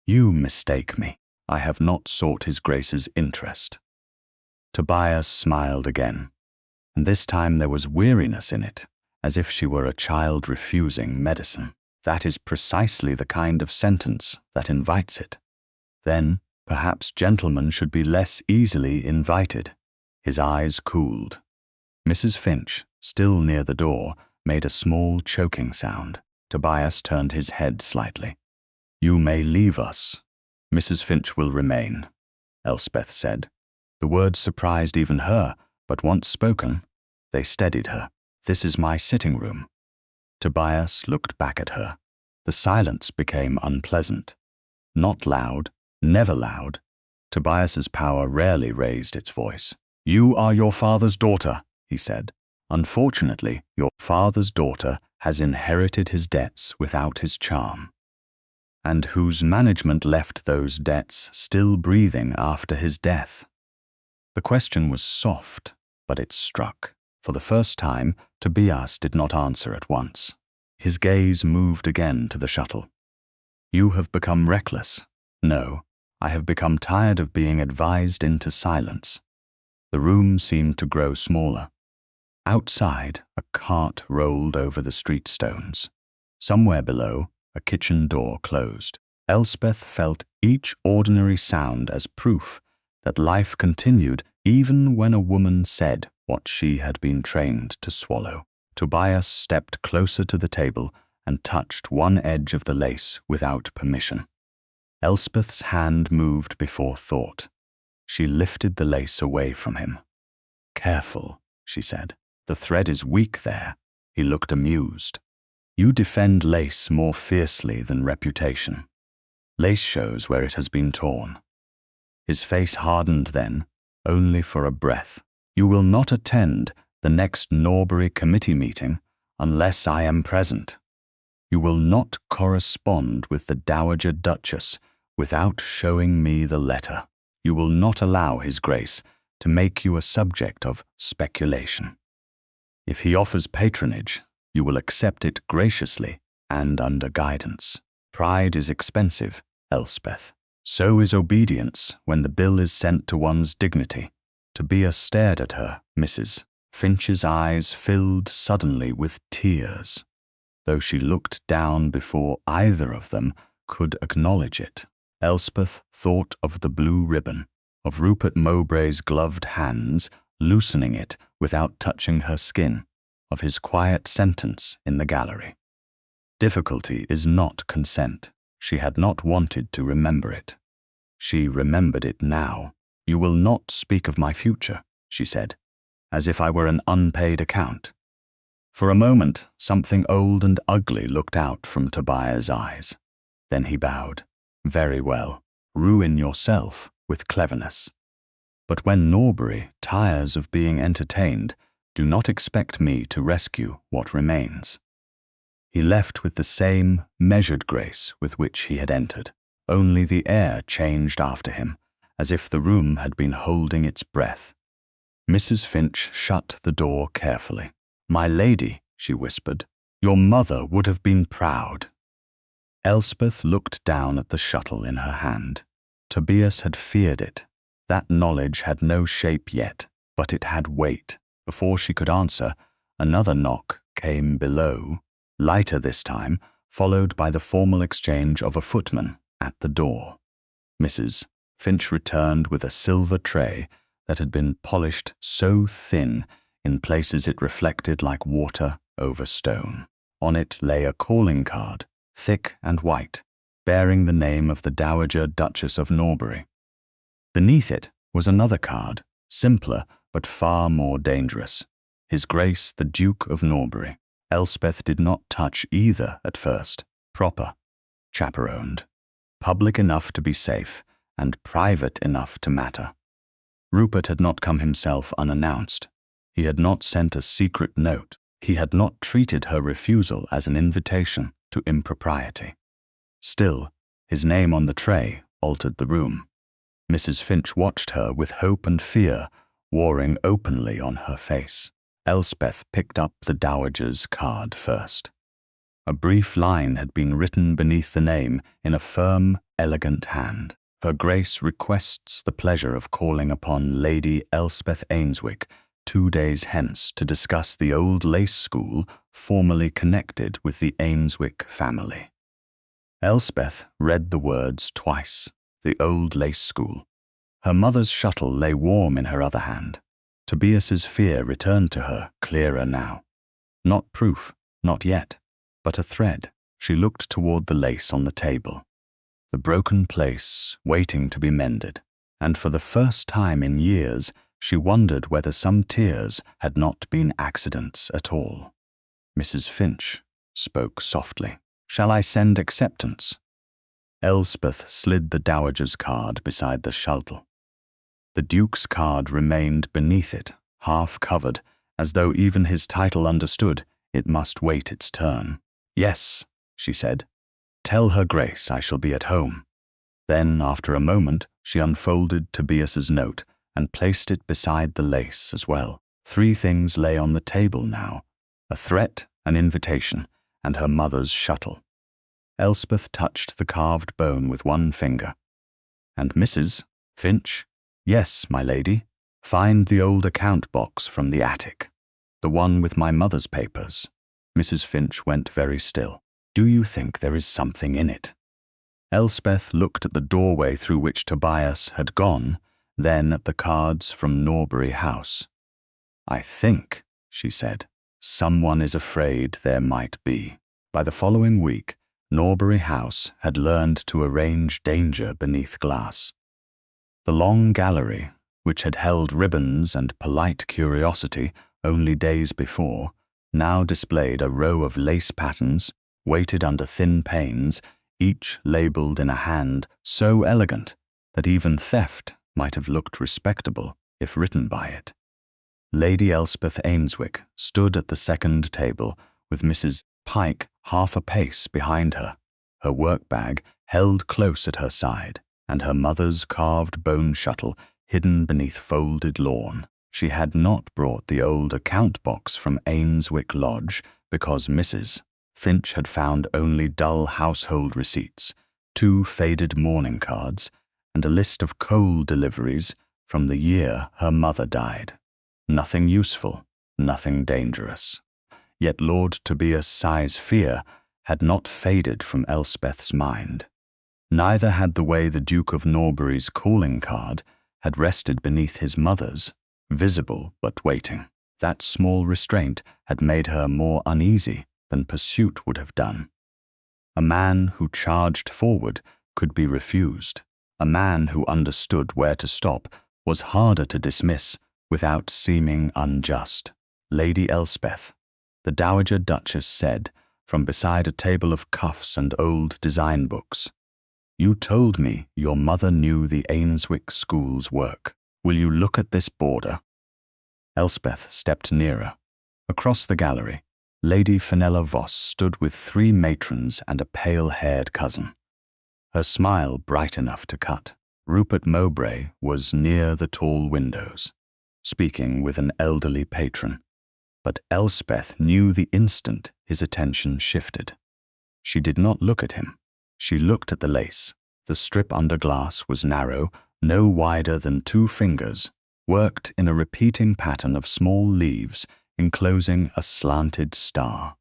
"You mistake me. I have not sought his Grace's interest." Tobias smiled again, and this time there was weariness in it, as if she were a child refusing medicine. "That is precisely the kind of sentence that invites it. Then, perhaps gentlemen should be less easily invited." His eyes cooled. Mrs. Finch, still near the door, made a small choking sound. Tobias turned his head slightly. "You may leave us. Mrs. Finch will remain," Elspeth said. The words surprised even her, but once spoken, they steadied her. "This is my sitting room." Tobias looked back at her. The silence became unpleasant. Not loud, never loud. Tobias's power rarely raised its voice. "You are your father's daughter," he said. "Unfortunately, your father's daughter has inherited his debts without his charm, and whose management left those debts still breathing after his death." The question was soft, but it struck. For the first time, Tobias did not answer at once. His gaze moved again to the shuttle. "You have become reckless." "No, I have become tired of being advised into silence." The room seemed to grow smaller. Outside, a cart rolled over the street stones. Somewhere below, a kitchen door closed. Elspeth felt each ordinary sound as proof that life continued even when a woman said what she had been trained to swallow. Tobias stepped closer to the table and touched one edge of the lace without permission. Elspeth's hand moved before thought. She lifted the lace away from him. "Careful," she said. "The thread is weak there." He looked amused. "You defend lace more fiercely than reputation. Lace shows where it has been torn." His face hardened then, only for a breath. "You will not attend the next Norbury committee meeting unless I am present. You will not correspond with the Dowager Duchess without showing me the letter. You will not allow His Grace to make you a subject of speculation. If he offers patronage, you will accept it graciously and under guidance. Pride is expensive, Elspeth. So is obedience when the bill is sent to one's dignity. Tobias stared at her, Mrs. Finch's eyes filled suddenly with tears, though she looked down before either of them could acknowledge it. Elspeth thought of the blue ribbon, of Rupert Mowbray's gloved hands loosening it without touching her skin, of his quiet sentence in the gallery. Difficulty is not consent. She had not wanted to remember it. She remembered it now. "You will not speak of my future," she said, as if I were an unpaid account. For a moment, something old and ugly looked out from Tobias's eyes. Then he bowed. "Very well. Ruin yourself with cleverness. But when Norbury tires of being entertained, do not expect me to rescue what remains." He left with the same measured grace with which he had entered. Only the air changed after him, as if the room had been holding its breath. Mrs. Finch shut the door carefully. "My lady," she whispered, "your mother would have been proud." Elspeth looked down at the shuttle in her hand. Tobias had feared it. That knowledge had no shape yet, but it had weight. Before she could answer, another knock came below, lighter this time, followed by the formal exchange of a footman at the door. Mrs. Finch returned with a silver tray that had been polished so thin in places it reflected like water over stone. On it lay a calling card, thick and white, bearing the name of the Dowager Duchess of Norbury. Beneath it was another card, simpler but far more dangerous. His Grace the Duke of Norbury. Elspeth did not touch either at first. Proper, chaperoned, public enough to be safe, and private enough to matter. Rupert had not come himself unannounced. He had not sent a secret note. He had not treated her refusal as an invitation to impropriety. Still, his name on the tray altered the room. Mrs. Finch watched her with hope and fear warring openly on her face. Elspeth picked up the Dowager's card first. A brief line had been written beneath the name in a firm, elegant hand. "Her Grace requests the pleasure of calling upon Lady Elspeth Ainswick 2 days hence to discuss the old lace school formerly connected with the Ainswick family." Elspeth read the words twice. The old lace school. Her mother's shuttle lay warm in her other hand. Tobias's fear returned to her, clearer now. Not proof, not yet, but a thread. She looked toward the lace on the table. The broken place waiting to be mended, and for the first time in years she wondered whether some tears had not been accidents at all. Mrs. Finch spoke softly. "Shall I send acceptance?" Elspeth slid the Dowager's card beside the shuttle. The Duke's card remained beneath it, half covered, as though even his title understood it must wait its turn. "Yes," she said. "Tell her Grace I shall be at home." Then, after a moment, she unfolded Tobias's note and placed it beside the lace as well. 3 things lay on the table now: a threat, an invitation, and her mother's shuttle. Elspeth touched the carved bone with one finger. "And Mrs. Finch?" "Yes, my lady. Find the old account box from the attic. The one with my mother's papers." Mrs. Finch went very still. "Do you think there is something in it?" Elspeth looked at the doorway through which Tobias had gone, then at the cards from Norbury House. "I think," she said, "someone is afraid there might be." By the following week, Norbury House had learned to arrange danger beneath glass. The long gallery, which had held ribbons and polite curiosity only days before, now displayed a row of lace patterns, weighted under thin panes, each labelled in a hand so elegant that even theft might have looked respectable if written by it. Lady Elspeth Ainswick stood at the second table with Mrs. Pike half a pace behind her, her work-bag held close at her side, and her mother's carved bone shuttle hidden beneath folded lawn. She had not brought the old account box from Ainswick Lodge because Mrs. Finch had found only dull household receipts, 2 faded mourning cards, and a list of coal deliveries from the year her mother died. Nothing useful, nothing dangerous. Yet Lord Tobias Sigh's fear had not faded from Elspeth's mind. Neither had the way the Duke of Norbury's calling card had rested beneath his mother's, visible but waiting. That small restraint had made her more uneasy than pursuit would have done. A man who charged forward could be refused. A man who understood where to stop was harder to dismiss without seeming unjust. Lady Elspeth, the Dowager Duchess said, from beside a table of cuffs and old design books, "You told me your mother knew the Ainswick school's work. Will you look at this border?" Elspeth stepped nearer. Across the gallery, Lady Fenella Voss stood with 3 matrons and a pale-haired cousin. Her smile bright enough to cut. Rupert Mowbray was near the tall windows, speaking with an elderly patron. But Elspeth knew the instant his attention shifted. She did not look at him. She looked at the lace. The strip under glass was narrow, no wider than 2 fingers, worked in a repeating pattern of small leaves enclosing a slanted star.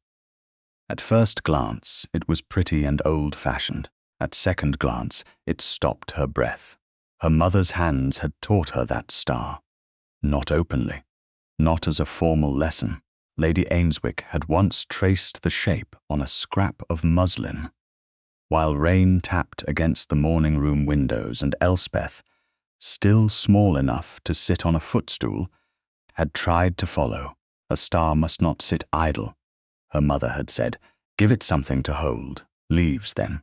At first glance, it was pretty and old-fashioned. At second glance, it stopped her breath. Her mother's hands had taught her that star. Not openly, not as a formal lesson. Lady Ainswick had once traced the shape on a scrap of muslin. While rain tapped against the morning-room windows and Elspeth, still small enough to sit on a footstool, had tried to follow. A star must not sit idle. Her mother had said, "Give it something to hold. Leaves, then."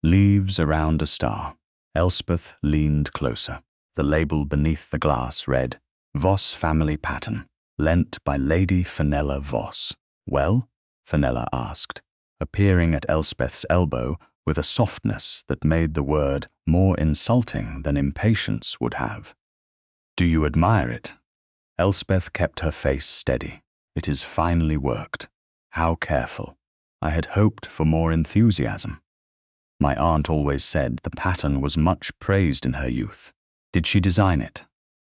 Leaves around a star. Elspeth leaned closer. The label beneath the glass read, "Voss Family Pattern, lent by Lady Fenella Voss." "Well?" Fenella asked, appearing at Elspeth's elbow with a softness that made the word more insulting than impatience would have. "Do you admire it?" Elspeth kept her face steady. "It is finely worked. How careful. I had hoped for more enthusiasm. My aunt always said the pattern was much praised in her youth. Did she design it?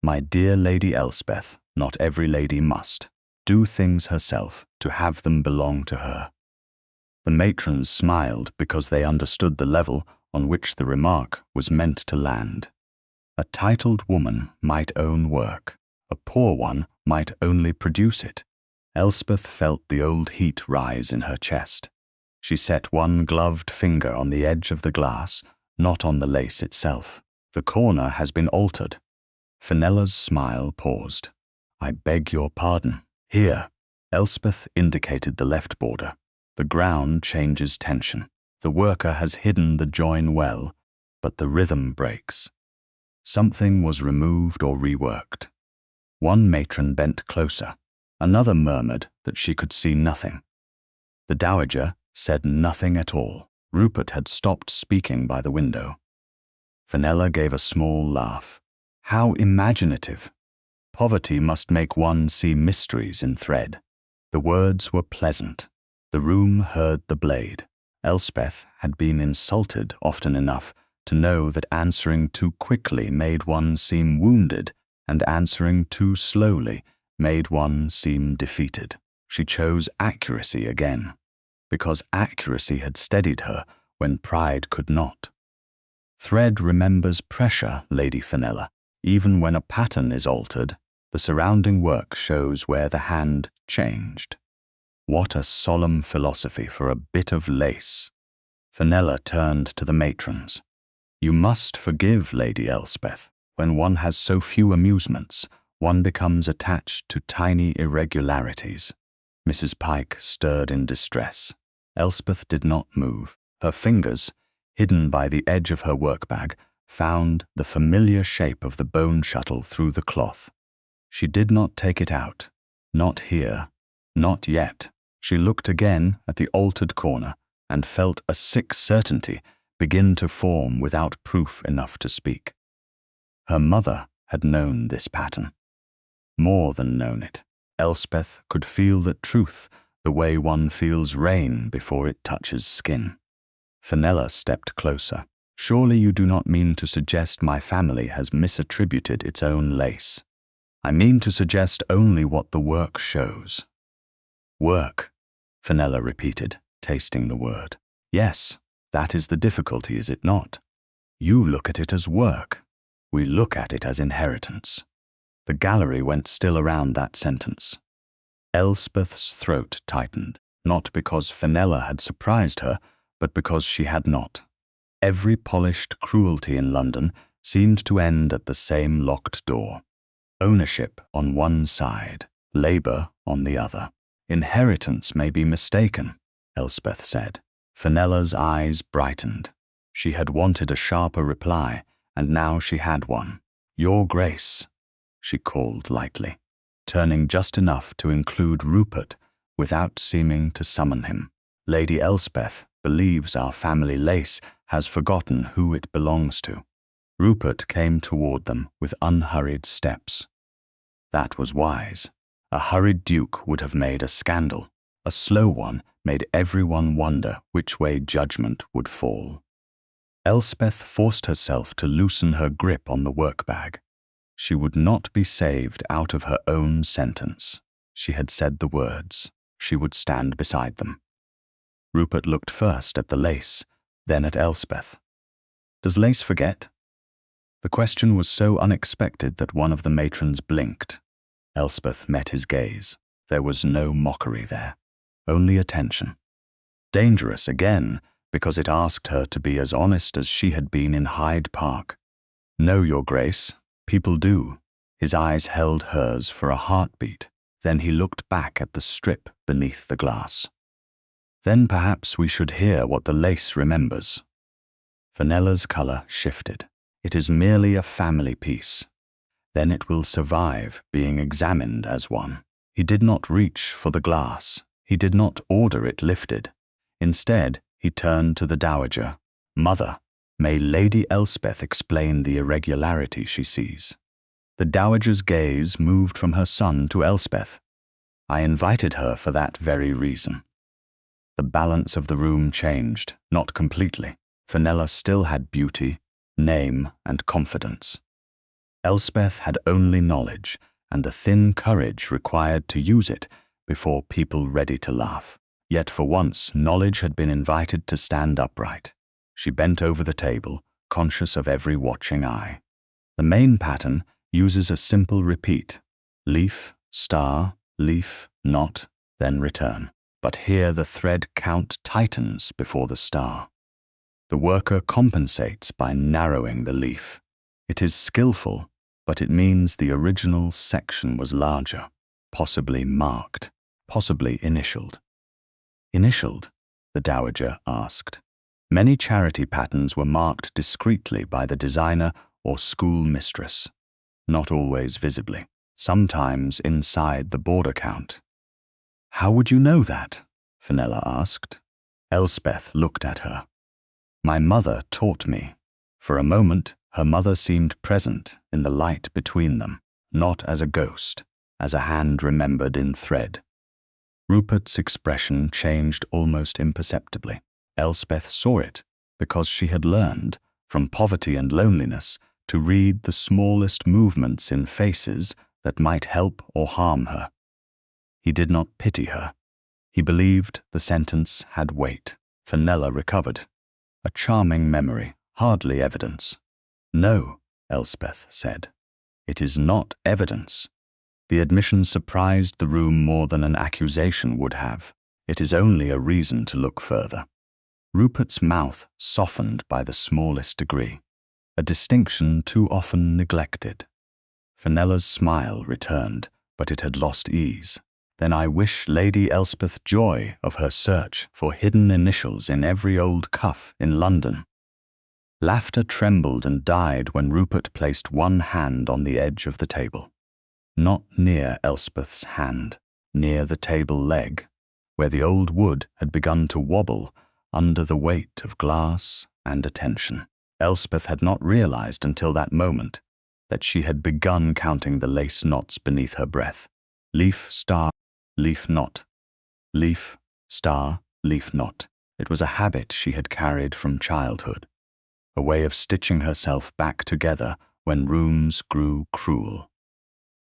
My dear Lady Elspeth, not every lady must do things herself to have them belong to her." The matrons smiled because they understood the level on which the remark was meant to land. A titled woman might own work. A poor one might only produce it. Elspeth felt the old heat rise in her chest. She set one gloved finger on the edge of the glass, not on the lace itself. "The corner has been altered." Fenella's smile paused. "I beg your pardon. Here." Elspeth indicated the left border. "The ground changes tension. The worker has hidden the join well, but the rhythm breaks." Something was removed or reworked. One matron bent closer. Another murmured that she could see nothing. The Dowager said nothing at all. Rupert had stopped speaking by the window. Fenella gave a small laugh. How imaginative! Poverty must make one see mysteries in thread. The words were pleasant. The room heard the blade. Elspeth had been insulted often enough to know that answering too quickly made one seem wounded, and answering too slowly made one seem defeated. She chose accuracy again, because accuracy had steadied her when pride could not. Thread remembers pressure, Lady Fenella. Even when a pattern is altered, the surrounding work shows where the hand changed. What a solemn philosophy for a bit of lace. Fenella turned to the matrons. You must forgive, Lady Elspeth. When one has so few amusements, one becomes attached to tiny irregularities. Mrs. Pike stirred in distress. Elspeth did not move. Her fingers, hidden by the edge of her workbag, found the familiar shape of the bone shuttle through the cloth. She did not take it out. Not here. Not yet. She looked again at the altered corner and felt a sick certainty begin to form without proof enough to speak. Her mother had known this pattern. More than known it. Elspeth could feel that truth the way one feels rain before it touches skin. Fenella stepped closer. Surely you do not mean to suggest my family has misattributed its own lace. I mean to suggest only what the work shows. Work, Fenella repeated, tasting the word. Yes, that is the difficulty, is it not? You look at it as work. We look at it as inheritance. The gallery went still around that sentence. Elspeth's throat tightened, not because Fenella had surprised her, but because she had not. Every polished cruelty in London seemed to end at the same locked door. Ownership on one side, labour on the other. Inheritance may be mistaken, Elspeth said. Fenella's eyes brightened. She had wanted a sharper reply, and now she had one. Your Grace, she called lightly, turning just enough to include Rupert without seeming to summon him. Lady Elspeth believes our family lace has forgotten who it belongs to. Rupert came toward them with unhurried steps. That was wise. A hurried duke would have made a scandal. A slow one made everyone wonder which way judgment would fall. Elspeth forced herself to loosen her grip on the workbag. She would not be saved out of her own sentence. She had said the words. She would stand beside them. Rupert looked first at the lace, then at Elspeth. Does lace forget? The question was so unexpected that one of the matrons blinked. Elspeth met his gaze. There was no mockery there, only attention. Dangerous again, because it asked her to be as honest as she had been in Hyde Park. No, Your Grace, people do. His eyes held hers for a heartbeat. Then he looked back at the strip beneath the glass. Then perhaps we should hear what the lace remembers. Fenella's colour shifted. It is merely a family piece. Then it will survive being examined as one. He did not reach for the glass. He did not order it lifted. Instead, he turned to the dowager. Mother, may Lady Elspeth explain the irregularity she sees. The dowager's gaze moved from her son to Elspeth. I invited her for that very reason. The balance of the room changed, not completely. Fenella still had beauty, name, and confidence. Elspeth had only knowledge, and the thin courage required to use it before people ready to laugh. Yet for once, knowledge had been invited to stand upright. She bent over the table, conscious of every watching eye. The main pattern uses a simple repeat: leaf, star, leaf, knot, then return. But here the thread count tightens before the star. The worker compensates by narrowing the leaf. It is skillful, but it means the original section was larger, possibly marked, possibly initialed. Initialed? The dowager asked. Many charity patterns were marked discreetly by the designer or school mistress, not always visibly, sometimes inside the border count. How would you know that? Fenella asked. Elspeth looked at her. My mother taught me. For a moment, her mother seemed present in the light between them, not as a ghost, as a hand remembered in thread. Rupert's expression changed almost imperceptibly. Elspeth saw it because she had learned, from poverty and loneliness, to read the smallest movements in faces that might help or harm her. He did not pity her. He believed the sentence had weight. Fenella recovered. A charming memory, hardly evidence. No, Elspeth said. It is not evidence. The admission surprised the room more than an accusation would have. It is only a reason to look further. Rupert's mouth softened by the smallest degree, a distinction too often neglected. Fenella's smile returned, but it had lost ease. Then I wish Lady Elspeth joy of her search for hidden initials in every old cuff in London. Laughter trembled and died when Rupert placed one hand on the edge of the table. Not near Elspeth's hand, near the table leg, where the old wood had begun to wobble under the weight of glass and attention. Elspeth had not realized until that moment that she had begun counting the lace knots beneath her breath. Leaf, star, leaf, knot. Leaf, star, leaf not. It was a habit she had carried from childhood, a way of stitching herself back together when rooms grew cruel.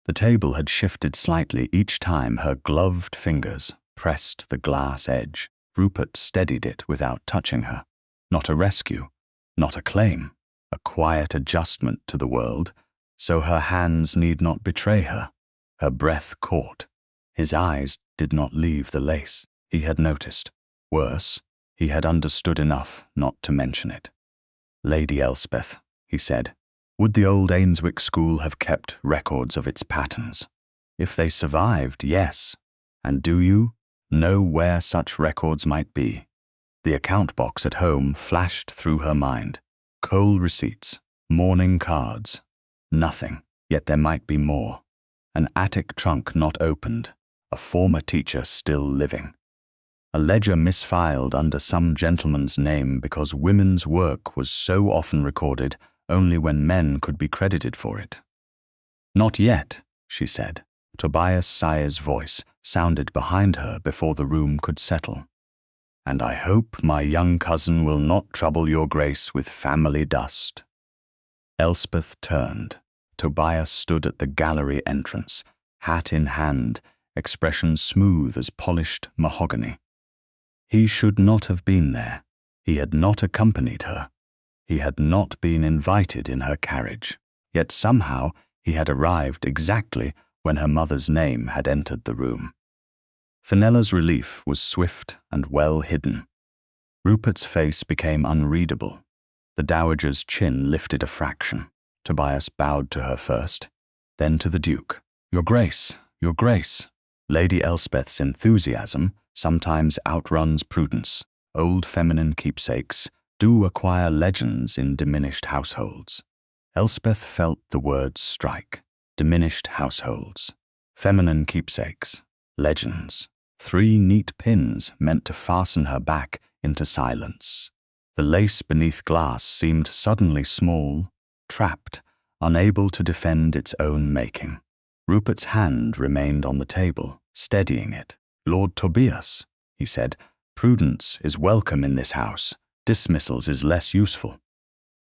The table had shifted slightly each time her gloved fingers pressed the glass edge. Rupert steadied it without touching her. Not a rescue, not a claim, a quiet adjustment to the world, so her hands need not betray her. Her breath caught. His eyes did not leave the lace. He had noticed. Worse, he had understood enough not to mention it. "Lady Elspeth," he said, "would the old Ainswick school have kept records of its patterns? If they survived, yes. And do you know where such records might be?" The account box at home flashed through her mind. Coal receipts, mourning cards. Nothing, yet there might be more. An attic trunk not opened, a former teacher still living. A ledger misfiled under some gentleman's name because women's work was so often recorded only when men could be credited for it. "Not yet," she said. Tobias Sire's voice sounded behind her before the room could settle. "And I hope my young cousin will not trouble your grace with family dust." Elspeth turned. Tobias stood at the gallery entrance, hat in hand, expression smooth as polished mahogany. He should not have been there. He had not accompanied her. He had not been invited in her carriage. Yet somehow he had arrived exactly when her mother's name had entered the room. Fenella's relief was swift and well hidden. Rupert's face became unreadable. The dowager's chin lifted a fraction. Tobias bowed to her first, then to the Duke. "Your Grace, your Grace." Lady Elspeth's enthusiasm sometimes outruns prudence. Old feminine keepsakes do acquire legends in diminished households. Elspeth felt the words strike. Diminished households. Feminine keepsakes. Legends. 3 neat pins meant to fasten her back into silence. The lace beneath glass seemed suddenly small, trapped, unable to defend its own making. Rupert's hand remained on the table, steadying it. "Lord Tobias," he said, "prudence is welcome in this house. Dismissals is less useful."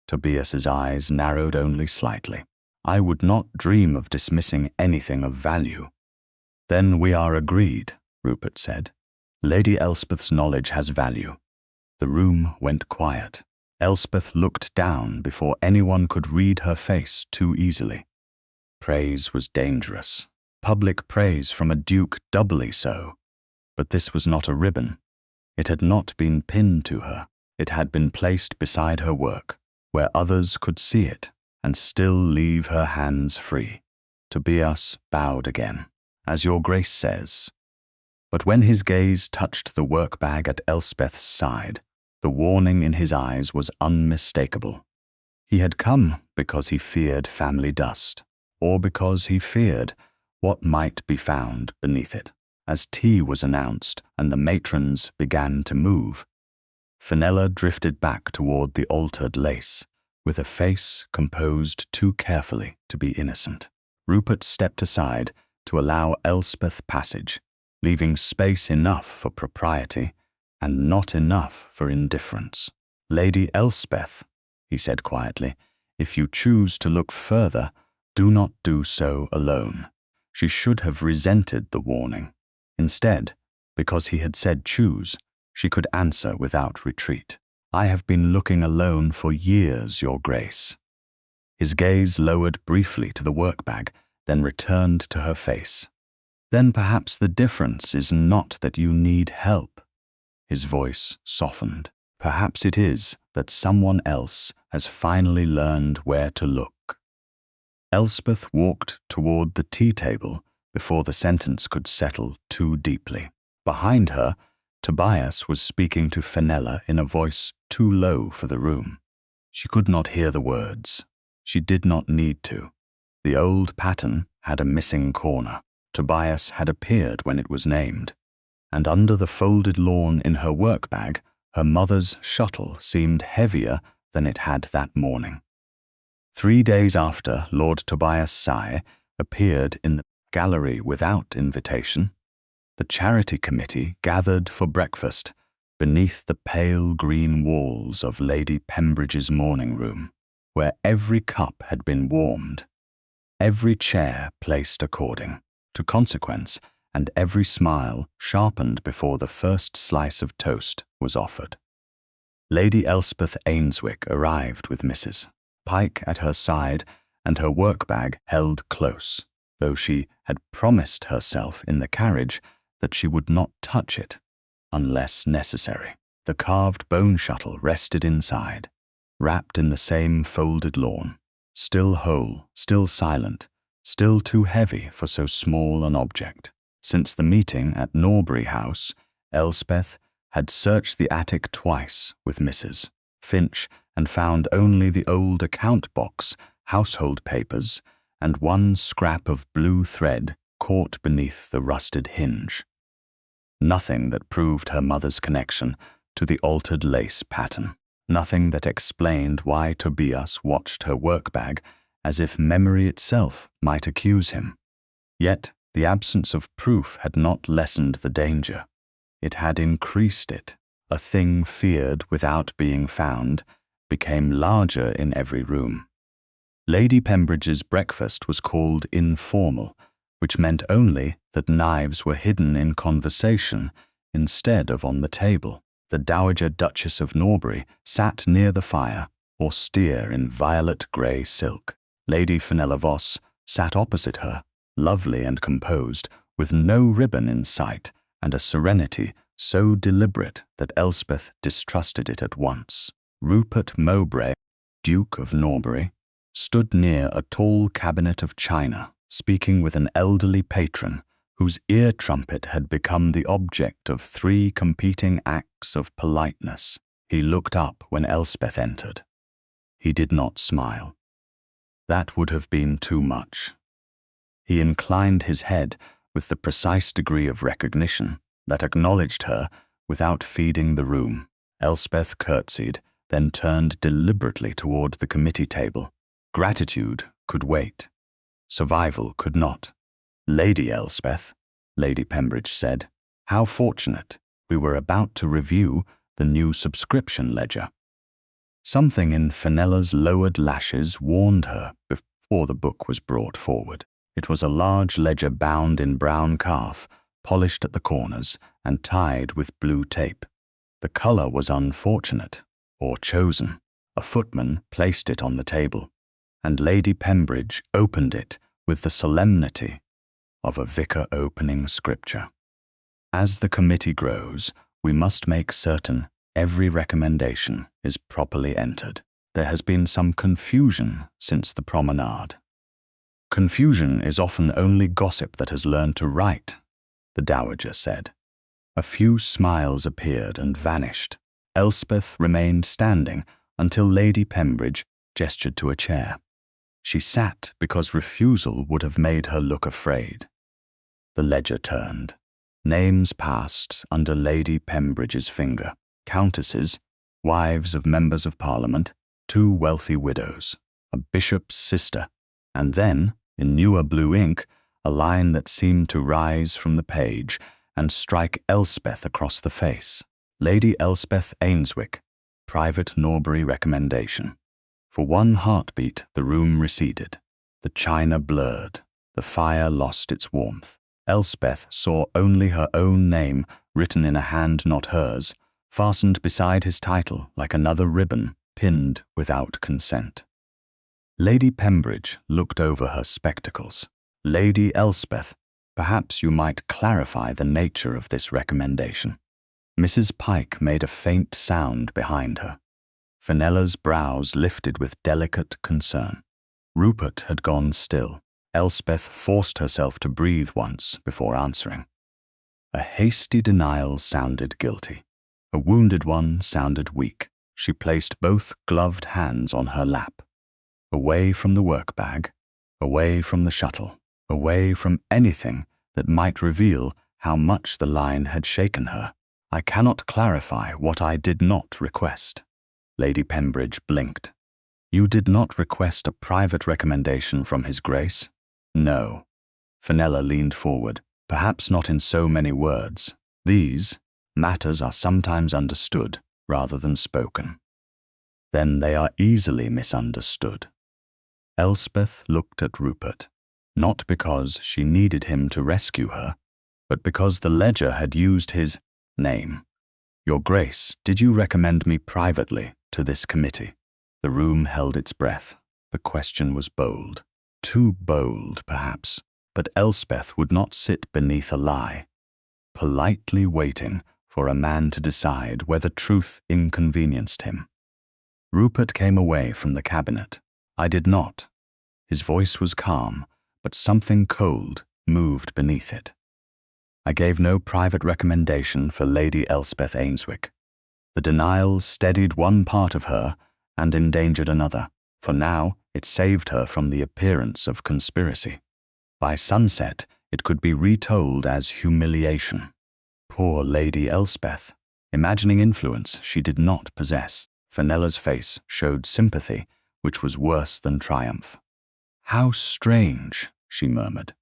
Tobias's eyes narrowed only slightly. "I would not dream of dismissing anything of value." "Then we are agreed," Rupert said. "Lady Elspeth's knowledge has value." The room went quiet. Elspeth looked down before anyone could read her face too easily. Praise was dangerous. Public praise from a duke doubly so. But this was not a ribbon. It had not been pinned to her. It had been placed beside her work, where others could see it and still leave her hands free. Tobias bowed again. "As your Grace says." But when his gaze touched the work-bag at Elspeth's side, the warning in his eyes was unmistakable. He had come because he feared family dust, or because he feared what might be found beneath it. As tea was announced and the matrons began to move, Fenella drifted back toward the altered lace, with a face composed too carefully to be innocent. Rupert stepped aside to allow Elspeth passage, leaving space enough for propriety and not enough for indifference. "Lady Elspeth," he said quietly, "if you choose to look further, do not do so alone." She should have resented the warning. Instead, because he had said choose, she could answer without retreat. "I have been looking alone for years, Your Grace." His gaze lowered briefly to the work-bag, then returned to her face. "Then perhaps the difference is not that you need help." His voice softened. "Perhaps it is that someone else has finally learned where to look." Elspeth walked toward the tea table before the sentence could settle too deeply. Behind her, Tobias was speaking to Fenella in a voice too low for the room. She could not hear the words. She did not need to. The old pattern had a missing corner. Tobias had appeared when it was named, and under the folded lawn in her work-bag, her mother's shuttle seemed heavier than it had that morning. 3 days after Lord Tobias Sire appeared in the gallery without invitation, The charity committee gathered for breakfast beneath the pale green walls of Lady Pembridge's morning room, where every cup had been warmed, every chair placed according to consequence, and every smile sharpened before the first slice of toast was offered. Lady Elspeth Ainswick arrived with Mrs. Pike at her side and her work-bag held close, though she had promised herself in the carriage that she would not touch it unless necessary. The carved bone shuttle rested inside, wrapped in the same folded lawn, still whole, still silent, still too heavy for so small an object. Since the meeting at Norbury House, Elspeth had searched the attic twice with Mrs. Finch and found only the old account box, household papers, and one scrap of blue thread caught beneath the rusted hinge. Nothing that proved her mother's connection to the altered lace pattern. Nothing that explained why Tobias watched her work-bag as if memory itself might accuse him. Yet the absence of proof had not lessened the danger. It had increased it. A thing feared without being found became larger in every room. Lady Pembridge's breakfast was called informal, which meant only that knives were hidden in conversation instead of on the table. The Dowager Duchess of Norbury sat near the fire, austere in violet-grey silk. Lady Fenella Voss sat opposite her, lovely and composed, with no ribbon in sight and a serenity so deliberate that Elspeth distrusted it at once. Rupert Mowbray, Duke of Norbury, stood near a tall cabinet of china, speaking with an elderly patron whose ear trumpet had become the object of 3 competing acts of politeness. He looked up when Elspeth entered. He did not smile. That would have been too much. He inclined his head with the precise degree of recognition that acknowledged her without feeding the room. Elspeth curtsied, then turned deliberately toward the committee table. Gratitude could wait. Survival could not. Lady Elspeth, Lady Pembridge said, how fortunate. We were about to review the new subscription ledger. Something in Fenella's lowered lashes warned her before the book was brought forward. It was a large ledger bound in brown calf, polished at the corners and tied with blue tape. The color was unfortunate, or chosen. A footman placed it on the table, and Lady Pembridge opened it with the solemnity of a vicar opening scripture. As the committee grows, we must make certain every recommendation is properly entered. There has been some confusion since the promenade. Confusion is often only gossip that has learned to write, the Dowager said. A few smiles appeared and vanished. Elspeth remained standing until Lady Pembridge gestured to a chair. She sat because refusal would have made her look afraid. The ledger turned. Names passed under Lady Pembridge's finger. Countesses, wives of members of Parliament, 2 wealthy widows, a bishop's sister, and then, in newer blue ink, a line that seemed to rise from the page and strike Elspeth across the face. Lady Elspeth Ainswick, private Norbury recommendation. For one heartbeat, the room receded. The china blurred. The fire lost its warmth. Elspeth saw only her own name written in a hand not hers, fastened beside his title like another ribbon, pinned without consent. Lady Pembridge looked over her spectacles. Lady Elspeth, perhaps you might clarify the nature of this recommendation. Mrs. Pike made a faint sound behind her. Fenella's brows lifted with delicate concern. Rupert had gone still. Elspeth forced herself to breathe once before answering. A hasty denial sounded guilty. A wounded one sounded weak. She placed both gloved hands on her lap. Away from the work-bag, away from the shuttle, away from anything that might reveal how much the line had shaken her. I cannot clarify what I did not request. Lady Pembridge blinked. You did not request a private recommendation from His Grace? No. Fenella leaned forward. Perhaps not in so many words. These matters are sometimes understood rather than spoken. Then they are easily misunderstood. Elspeth looked at Rupert, not because she needed him to rescue her, but because the ledger had used his name. Your Grace, did you recommend me privately to this committee? The room held its breath. The question was bold. Too bold, perhaps, but Elspeth would not sit beneath a lie, politely waiting for a man to decide whether truth inconvenienced him. Rupert came away from the cabinet. I did not. His voice was calm, but something cold moved beneath it. I gave no private recommendation for Lady Elspeth Ainswick. The denial steadied one part of her and endangered another, for now it saved her from the appearance of conspiracy. By sunset, it could be retold as humiliation. Poor Lady Elspeth, imagining influence she did not possess. Fenella's face showed sympathy, which was worse than triumph. How strange, she murmured.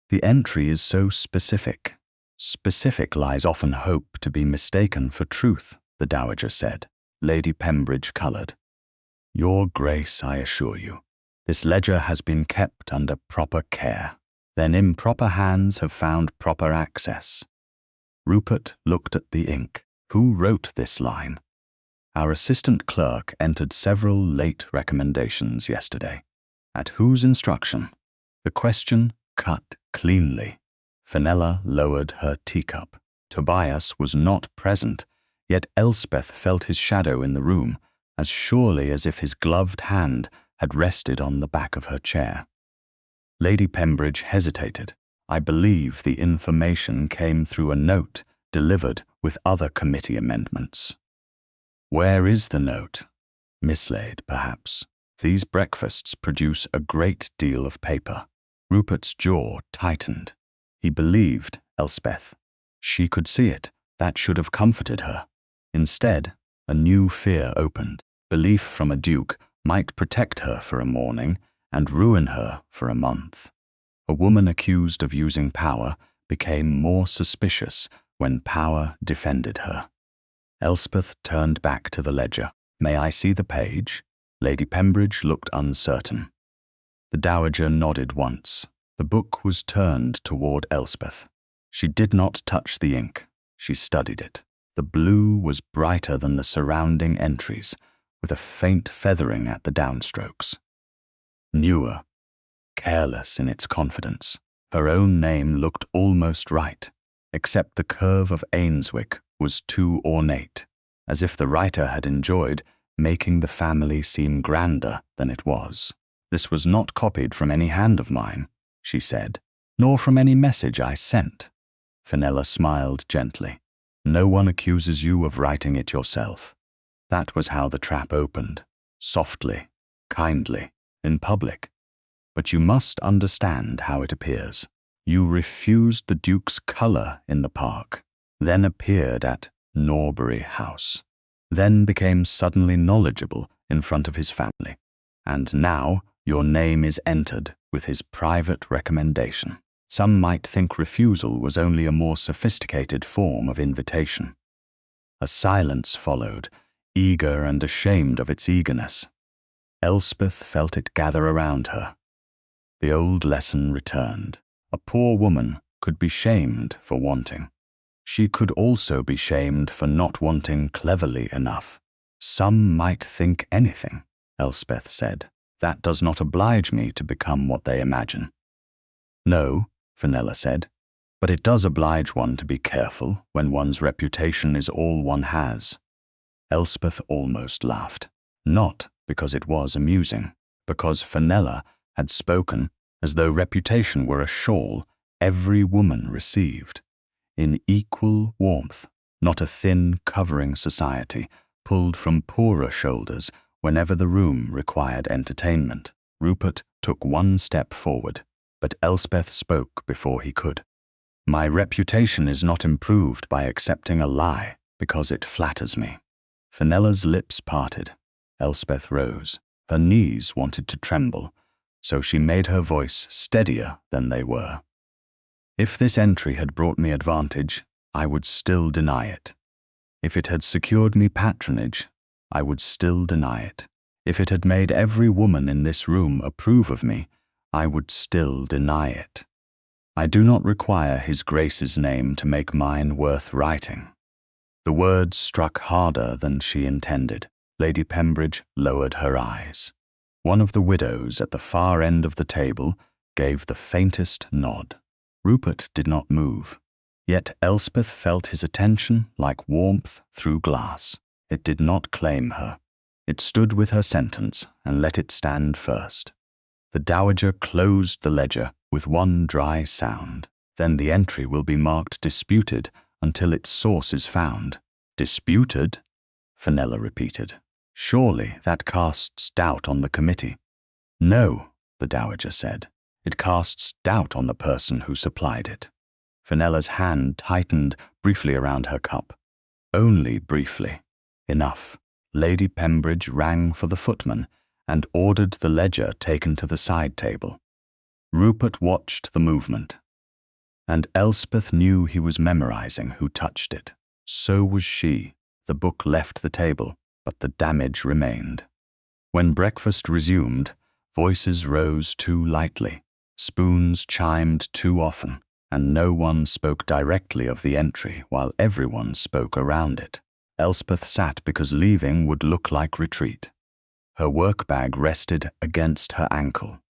The entry is so specific. Specific lies often hope to be mistaken for truth, the Dowager said. Lady Pembridge coloured. Your Grace, I assure you, this ledger has been kept under proper care. Then improper hands have found proper access. Rupert looked at the ink. Who wrote this line? Our assistant clerk entered several late recommendations yesterday. At whose instruction? The question cut cleanly. Fenella lowered her teacup. Tobias was not present, yet Elspeth felt his shadow in the room, as surely as if his gloved hand had rested on the back of her chair. Lady Pembridge hesitated. I believe the information came through a note delivered with other committee amendments. Where is the note? Mislaid, perhaps. These breakfasts produce a great deal of paper. Rupert's jaw tightened. He believed Elspeth. She could see it. That should have comforted her. Instead, a new fear opened. Belief from a duke might protect her for a morning and ruin her for a month. A woman accused of using power became more suspicious when power defended her. Elspeth turned back to the ledger. May I see the page? Lady Pembridge looked uncertain. The Dowager nodded once. The book was turned toward Elspeth. She did not touch the ink. She studied it. The blue was brighter than the surrounding entries, with a faint feathering at the downstrokes. Newer, careless in its confidence. Her own name looked almost right, except the curve of Ainswick was too ornate, as if the writer had enjoyed making the family seem grander than it was. This was not copied from any hand of mine, she said, nor from any message I sent. Fenella smiled gently. No one accuses you of writing it yourself. That was how the trap opened, softly, kindly, in public. But you must understand how it appears. You refused the Duke's colour in the park, then appeared at Norbury House, then became suddenly knowledgeable in front of his family, and now your name is entered with his private recommendation. Some might think refusal was only a more sophisticated form of invitation. A silence followed, eager and ashamed of its eagerness. Elspeth felt it gather around her. The old lesson returned. A poor woman could be shamed for wanting. She could also be shamed for not wanting cleverly enough. Some might think anything, Elspeth said. That does not oblige me to become what they imagine. No, Fenella said, but it does oblige one to be careful when one's reputation is all one has. Elspeth almost laughed, not because it was amusing, because Fenella had spoken as though reputation were a shawl every woman received, in equal warmth, not a thin covering society pulled from poorer shoulders whenever the room required entertainment. Rupert took one step forward, but Elspeth spoke before he could. My reputation is not improved by accepting a lie because it flatters me. Fenella's lips parted. Elspeth rose. Her knees wanted to tremble, so she made her voice steadier than they were. If this entry had brought me advantage, I would still deny it. If it had secured me patronage, I would still deny it. If it had made every woman in this room approve of me, I would still deny it. I do not require His Grace's name to make mine worth writing." The words struck harder than she intended. Lady Pembridge lowered her eyes. One of the widows at the far end of the table gave the faintest nod. Rupert did not move. Yet Elspeth felt his attention like warmth through glass. It did not claim her. It stood with her sentence and let it stand first. The dowager closed the ledger with one dry sound. "Then the entry will be marked disputed until its source is found." "Disputed?" Fenella repeated. "Surely that casts doubt on the committee." "No," the dowager said. "It casts doubt on the person who supplied it." Fenella's hand tightened briefly around her cup. Only briefly. Enough. Lady Pembridge rang for the footman and ordered the ledger taken to the side table. Rupert watched the movement, and Elspeth knew he was memorizing who touched it. So was she. The book left the table, but the damage remained. When breakfast resumed, voices rose too lightly, spoons chimed too often, and no one spoke directly of the entry while everyone spoke around it. Elspeth sat because leaving would look like retreat. Her work-bag rested against her ankle.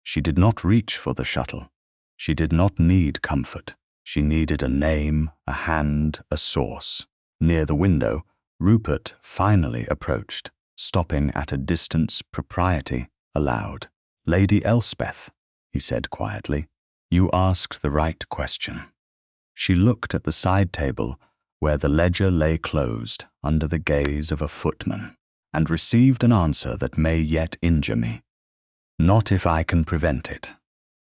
She did not reach for the shuttle. She did not need comfort. She needed a name, a hand, a source. Near the window, Rupert finally approached, stopping at a distance propriety allowed. "Lady Elspeth," he said quietly, "you asked the right question." She looked at the side table where the ledger lay closed under the gaze of a footman, and received an answer that may yet injure me. "Not if I can prevent it."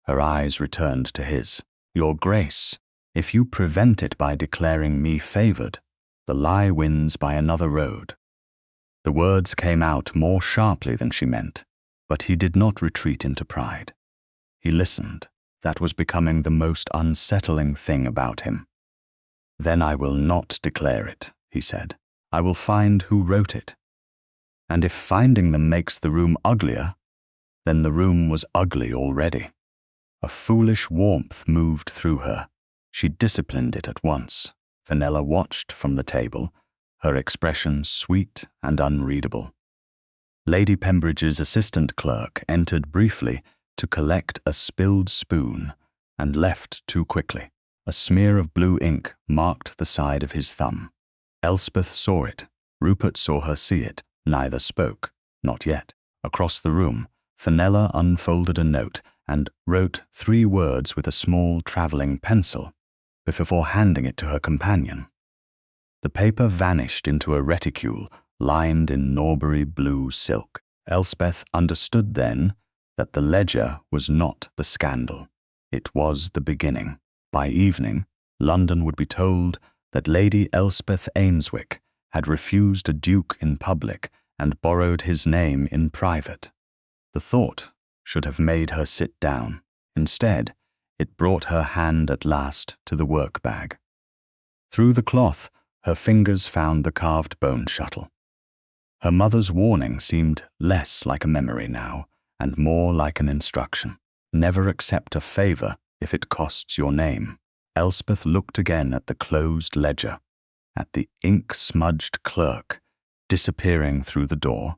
Her eyes returned to his. "Your Grace, if you prevent it by declaring me favored, the lie wins by another road." The words came out more sharply than she meant, but he did not retreat into pride. He listened. That was becoming the most unsettling thing about him. "Then I will not declare it," he said. "I will find who wrote it. And if finding them makes the room uglier, then the room was ugly already." A foolish warmth moved through her. She disciplined it at once. Fenella watched from the table, her expression sweet and unreadable. Lady Pembridge's assistant clerk entered briefly to collect a spilled spoon and left too quickly. A smear of blue ink marked the side of his thumb. Elspeth saw it. Rupert saw her see it. Neither spoke. Not yet. Across the room, Fenella unfolded a note and wrote 3 words with a small travelling pencil before handing it to her companion. The paper vanished into a reticule lined in Norbury blue silk. Elspeth understood then that the ledger was not the scandal. It was the beginning. By evening, London would be told that Lady Elspeth Ainswick had refused a duke in public and borrowed his name in private. The thought should have made her sit down. Instead, it brought her hand at last to the work-bag. Through the cloth, her fingers found the carved bone shuttle. Her mother's warning seemed less like a memory now, and more like an instruction. Never accept a favor if it costs your name. Elspeth looked again at the closed ledger, at the ink-smudged clerk disappearing through the door,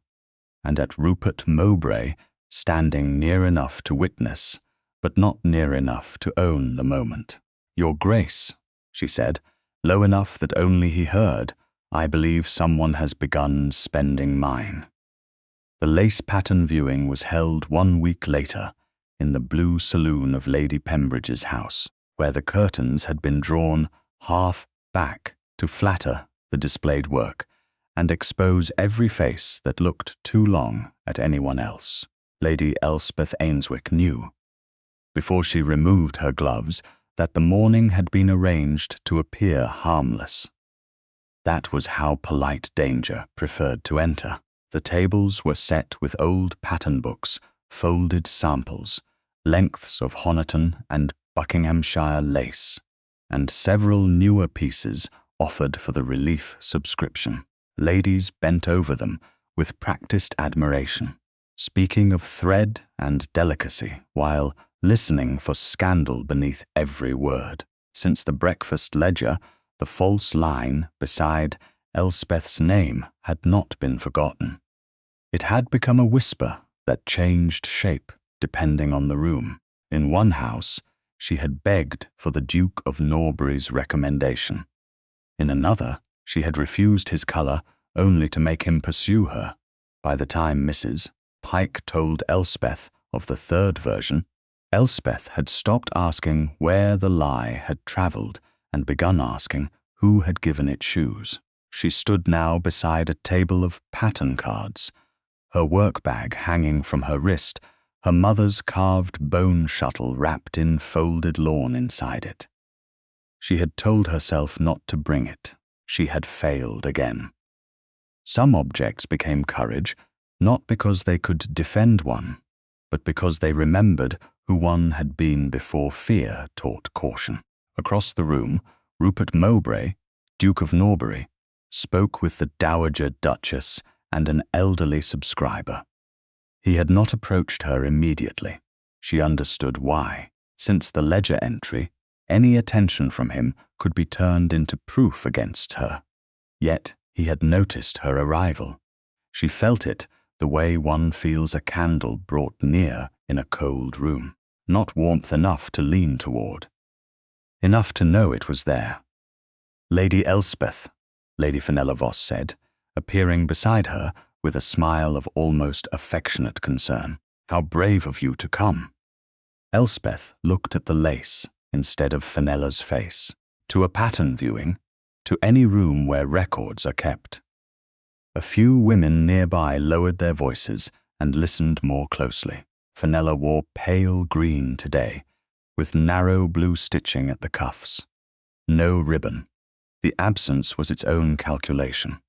and at Rupert Mowbray standing near enough to witness, but not near enough to own the moment. "Your Grace," she said, low enough that only he heard, "I believe someone has begun spending mine." The lace pattern viewing was held 1 week later in the blue saloon of Lady Pembridge's house, where the curtains had been drawn half back to flatter the displayed work and expose every face that looked too long at anyone else. Lady Elspeth Ainswick knew, before she removed her gloves, that the morning had been arranged to appear harmless. That was how polite danger preferred to enter. The tables were set with old pattern books, folded samples, lengths of Honiton and Buckinghamshire lace, and several newer pieces offered for the relief subscription. Ladies bent over them with practiced admiration, speaking of thread and delicacy while listening for scandal beneath every word. Since the breakfast ledger, the false line beside Elspeth's name had not been forgotten. It had become a whisper that changed shape depending on the room. In one house, she had begged for the Duke of Norbury's recommendation. In another, she had refused his colour only to make him pursue her. By the time Mrs. Pike told Elspeth of the third version, Elspeth had stopped asking where the lie had travelled and begun asking who had given it shoes. She stood now beside a table of pattern cards, her work-bag hanging from her wrist, her mother's carved bone shuttle wrapped in folded lawn inside it. She had told herself not to bring it. She had failed again. Some objects became courage, not because they could defend one, but because they remembered who one had been before fear taught caution. Across the room, Rupert Mowbray, Duke of Norbury, spoke with the Dowager Duchess and an elderly subscriber. He had not approached her immediately. She understood why. Since the ledger entry, any attention from him could be turned into proof against her. Yet he had noticed her arrival. She felt it the way one feels a candle brought near in a cold room, not warmth enough to lean toward, enough to know it was there. "Lady Elspeth," Lady Fenella Voss said, appearing beside her with a smile of almost affectionate concern. "How brave of you to come." Elspeth looked at the lace instead of Fenella's face, to a pattern viewing, to any room where records are kept. A few women nearby lowered their voices and listened more closely. Fenella wore pale green today, with narrow blue stitching at the cuffs. No ribbon. The absence was its own calculation.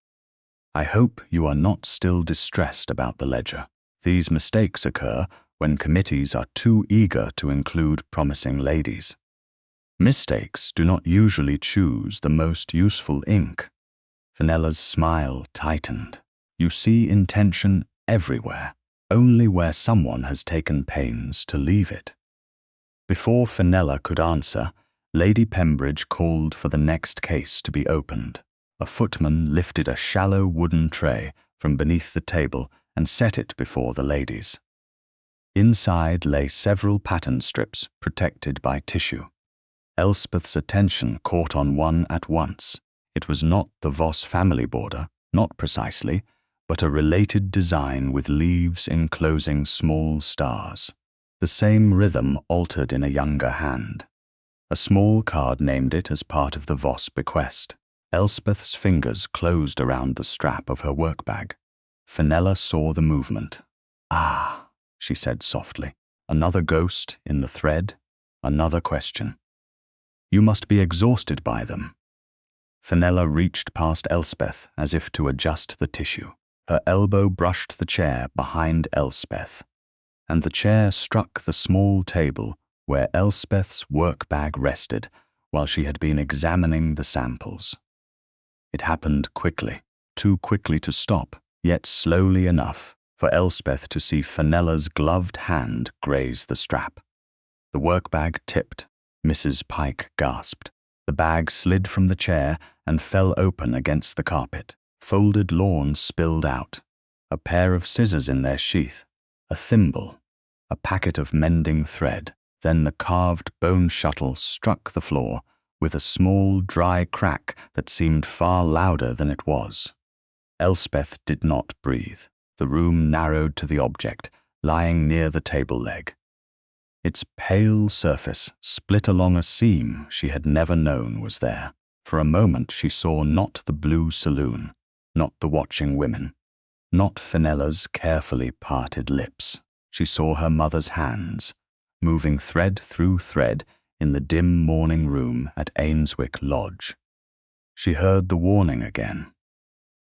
"I hope you are not still distressed about the ledger. These mistakes occur when committees are too eager to include promising ladies. Mistakes do not usually choose the most useful ink." Fenella's smile tightened. "You see intention everywhere, only where someone has taken pains to leave it." Before Fenella could answer, Lady Pembridge called for the next case to be opened. A footman lifted a shallow wooden tray from beneath the table and set it before the ladies. Inside lay several pattern strips protected by tissue. Elspeth's attention caught on one at once. It was not the Voss family border, not precisely, but a related design with leaves enclosing small stars. The same rhythm altered in a younger hand. A small card named it as part of the Voss bequest. Elspeth's fingers closed around the strap of her work-bag. Fenella saw the movement. "Ah," she said softly. "Another ghost in the thread, another question. You must be exhausted by them." Fenella reached past Elspeth as if to adjust the tissue. Her elbow brushed the chair behind Elspeth, and the chair struck the small table where Elspeth's work-bag rested while she had been examining the samples. It happened quickly, too quickly to stop, yet slowly enough for Elspeth to see Fenella's gloved hand graze the strap. The work-bag tipped. Mrs. Pike gasped. The bag slid from the chair and fell open against the carpet. Folded lawn spilled out, a pair of scissors in their sheath, a thimble, a packet of mending thread. Then the carved bone shuttle struck the floor with a small, dry crack that seemed far louder than it was. Elspeth did not breathe. The room narrowed to the object, lying near the table leg. Its pale surface split along a seam she had never known was there. For a moment she saw not the blue saloon, not the watching women, not Fenella's carefully parted lips. She saw her mother's hands, moving thread through thread in the dim morning room at Ainswick Lodge. She heard the warning again.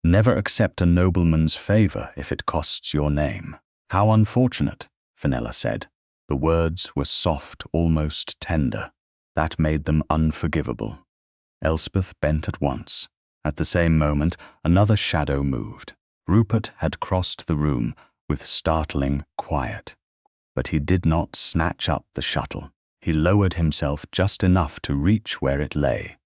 "Never accept a nobleman's favour if it costs your name." "How unfortunate," Fenella said. The words were soft, almost tender. That made them unforgivable. Elspeth bent at once. At the same moment, another shadow moved. Rupert had crossed the room with startling quiet. But he did not snatch up the shuttle. He lowered himself just enough to reach where it lay.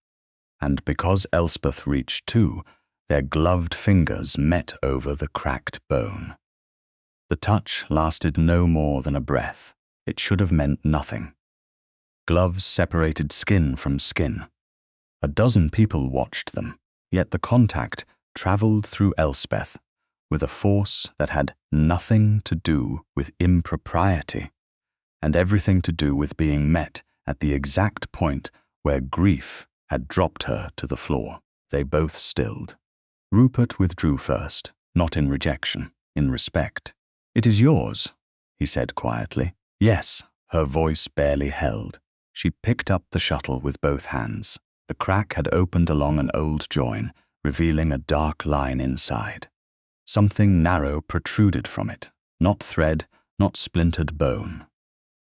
And because Elspeth reached too, their gloved fingers met over the cracked bone. The touch lasted no more than a breath. It should have meant nothing. Gloves separated skin from skin. A dozen people watched them, yet the contact traveled through Elspeth with a force that had nothing to do with impropriety and everything to do with being met at the exact point where grief had dropped her to the floor. They both stilled. Rupert withdrew first, not in rejection, in respect. "It is yours," he said quietly. "Yes," her voice barely held. She picked up the shuttle with both hands. The crack had opened along an old join, revealing a dark line inside. Something narrow protruded from it, not thread, not splintered bone.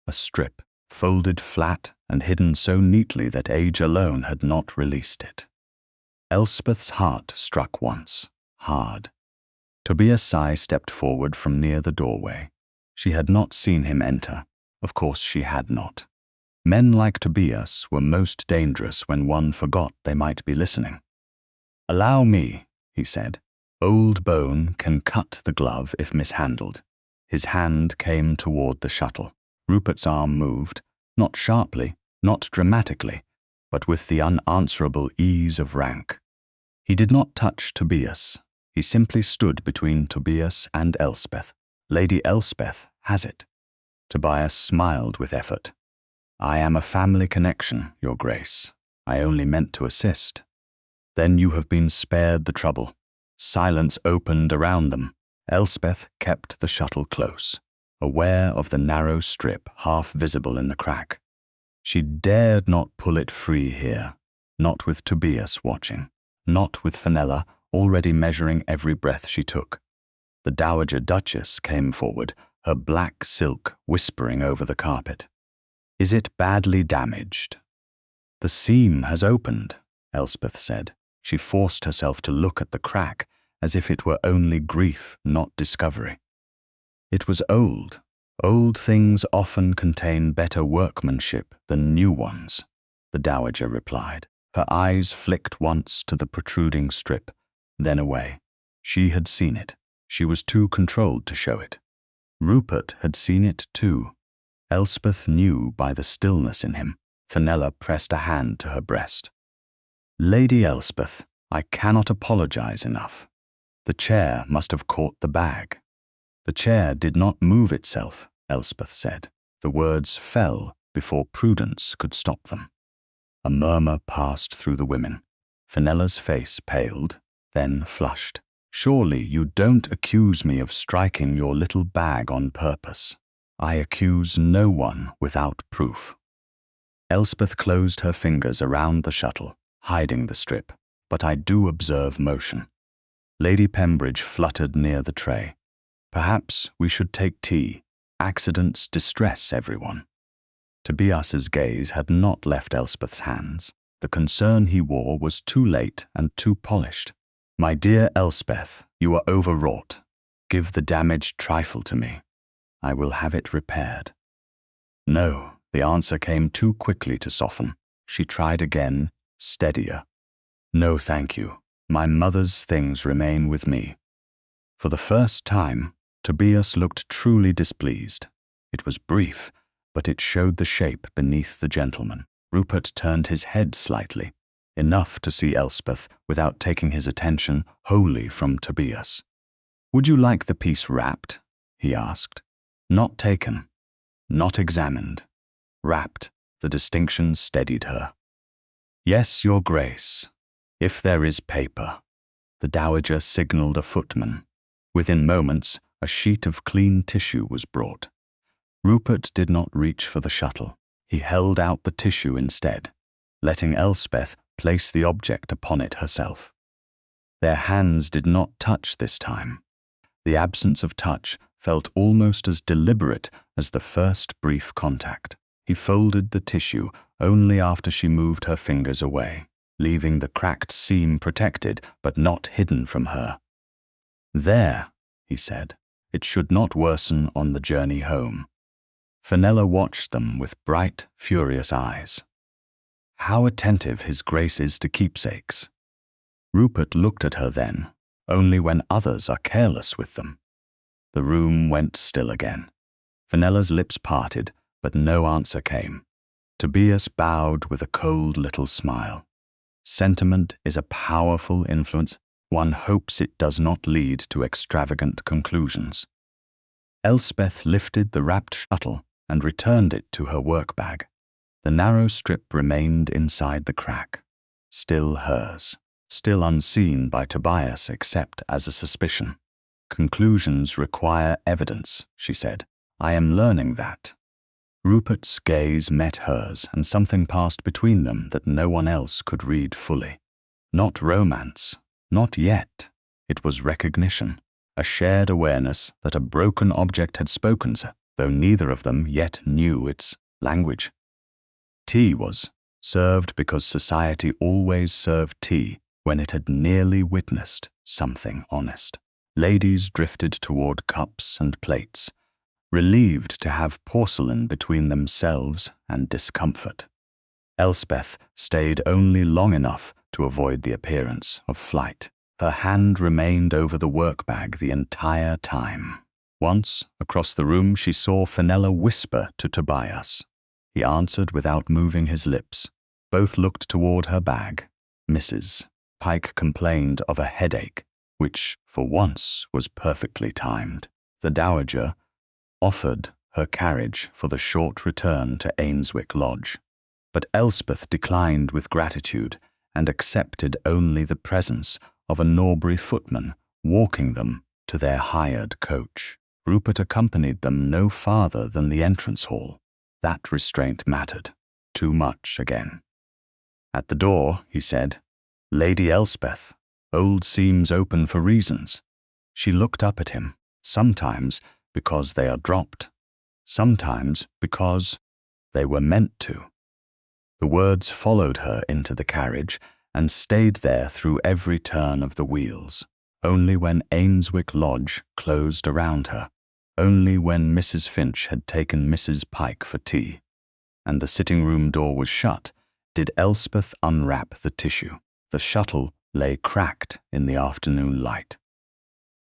A strip, folded flat and hidden so neatly that age alone had not released it. Elspeth's heart struck once, hard. Tobias Sy stepped forward from near the doorway. She had not seen him enter. Of course she had not. Men like Tobias were most dangerous when one forgot they might be listening. "Allow me," he said. "Old bone can cut the glove if mishandled." His hand came toward the shuttle. Rupert's arm moved, not sharply, not dramatically, but with the unanswerable ease of rank. He did not touch Tobias. He simply stood between Tobias and Elspeth. "Lady Elspeth has it." Tobias smiled with effort. "I am a family connection, Your Grace. I only meant to assist." "Then you have been spared the trouble." Silence opened around them. Elspeth kept the shuttle close, aware of the narrow strip half visible in the crack. She dared not pull it free here, not with Tobias watching, not with Fenella already measuring every breath she took. The Dowager Duchess came forward, her black silk whispering over the carpet. "Is it badly damaged?" "The seam has opened," Elspeth said. She forced herself to look at the crack as if it were only grief, not discovery. "It was old. Old things often contain better workmanship than new ones," the Dowager replied. Her eyes flicked once to the protruding strip, then away. She had seen it. She was too controlled to show it. Rupert had seen it too. Elspeth knew by the stillness in him. Fenella pressed a hand to her breast. "Lady Elspeth, I cannot apologize enough. The chair must have caught the bag." "The chair did not move itself," Elspeth said. The words fell before prudence could stop them. A murmur passed through the women. Fenella's face paled, then flushed. "Surely you don't accuse me of striking your little bag on purpose." "I accuse no one without proof." Elspeth closed her fingers around the shuttle, hiding the strip. "But I do observe motion." Lady Pembridge fluttered near the tray. "Perhaps we should take tea. Accidents distress everyone." Tobias's gaze had not left Elspeth's hands. The concern he wore was too late and too polished. "My dear Elspeth, you are overwrought. Give the damaged trifle to me. I will have it repaired." No, the answer came too quickly to soften. She tried again, steadier. "No, thank you. My mother's things remain with me." For the first time, Tobias looked truly displeased. It was brief, but it showed the shape beneath the gentleman. Rupert turned his head slightly, enough to see Elspeth without taking his attention wholly from Tobias. "Would you like the piece wrapped?" he asked. "Not taken, not examined. Wrapped." The distinction steadied her. "Yes, Your Grace, if there is paper." The Dowager signaled a footman. Within moments, a sheet of clean tissue was brought. Rupert did not reach for the shuttle. He held out the tissue instead, letting Elspeth place the object upon it herself. Their hands did not touch this time. The absence of touch felt almost as deliberate as the first brief contact. He folded the tissue only after she moved her fingers away, leaving the cracked seam protected but not hidden from her. "There," he said. "It should not worsen on the journey home." Fenella watched them with bright, furious eyes. How attentive his Grace is to keepsakes. Rupert looked at her then, only when others are careless with them. The room went still again. Fenella's lips parted, but no answer came. Tobias bowed with a cold little smile. Sentiment is a powerful influence. One hopes it does not lead to extravagant conclusions. Elspeth lifted the wrapped shuttle and returned it to her work-bag. The narrow strip remained inside the crack, still hers, still unseen by Tobias except as a suspicion. "Conclusions require evidence," she said. "I am learning that." Rupert's gaze met hers, and something passed between them that no one else could read fully. Not romance, not yet. It was recognition, a shared awareness that a broken object had spoken, though neither of them yet knew its language. Tea was served because society always served tea when it had nearly witnessed something honest. Ladies drifted toward cups and plates, relieved to have porcelain between themselves and discomfort. Elspeth stayed only long enough to avoid the appearance of flight. Her hand remained over the work-bag the entire time. Once, across the room, she saw Fenella whisper to Tobias. He answered without moving his lips. Both looked toward her bag. Mrs. Pike complained of a headache, which, for once, was perfectly timed. The Dowager offered her carriage for the short return to Ainswick Lodge, but Elspeth declined with gratitude and accepted only the presence of a Norbury footman walking them to their hired coach. Rupert accompanied them no farther than the entrance hall. That restraint mattered too much again. At the door, he said, "Lady Elspeth, old seams open for reasons." She looked up at him, sometimes because they are dropped, sometimes because they were meant to. The words followed her into the carriage and stayed there through every turn of the wheels, only when Ainswick Lodge closed around her, only when Mrs. Finch had taken Mrs. Pike for tea, and the sitting-room door was shut, did Elspeth unwrap the tissue. The shuttle lay cracked in the afternoon light.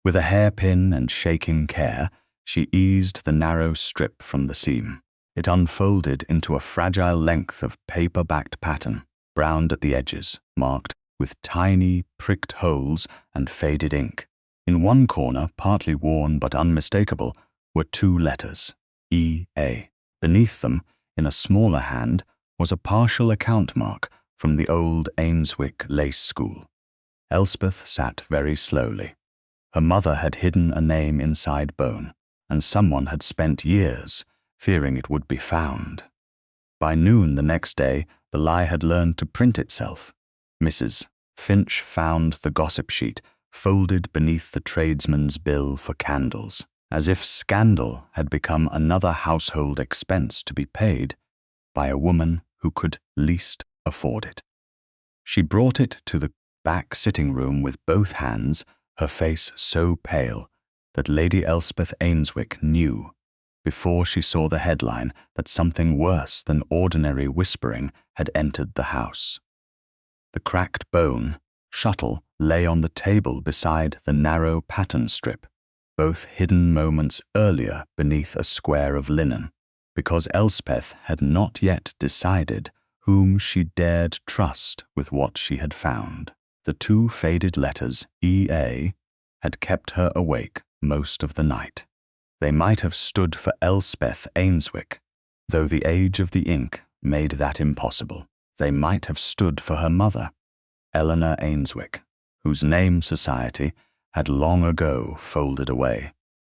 With a hairpin and shaking care, she eased the narrow strip from the seam. It unfolded into a fragile length of paper-backed pattern, browned at the edges, marked with tiny, pricked holes and faded ink. In one corner, partly worn but unmistakable, were two letters, E.A. Beneath them, in a smaller hand, was a partial account mark from the old Ainswick Lace School. Elspeth sat very slowly. Her mother had hidden a name inside bone, and someone had spent years fearing it would be found. By noon the next day, the lie had learned to print itself. Mrs. Finch found the gossip sheet folded beneath the tradesman's bill for candles, as if scandal had become another household expense to be paid by a woman who could least afford it. She brought it to the back sitting-room with both hands, her face so pale that Lady Elspeth Ainswick knew, before she saw the headline, that something worse than ordinary whispering had entered the house. The cracked bone shuttle lay on the table beside the narrow pattern strip, both hidden moments earlier beneath a square of linen, because Elspeth had not yet decided whom she dared trust with what she had found. The two faded letters, E.A., had kept her awake most of the night. They might have stood for Elspeth Ainswick, though the age of the ink made that impossible. They might have stood for her mother, Eleanor Ainswick, whose name society had long ago folded away,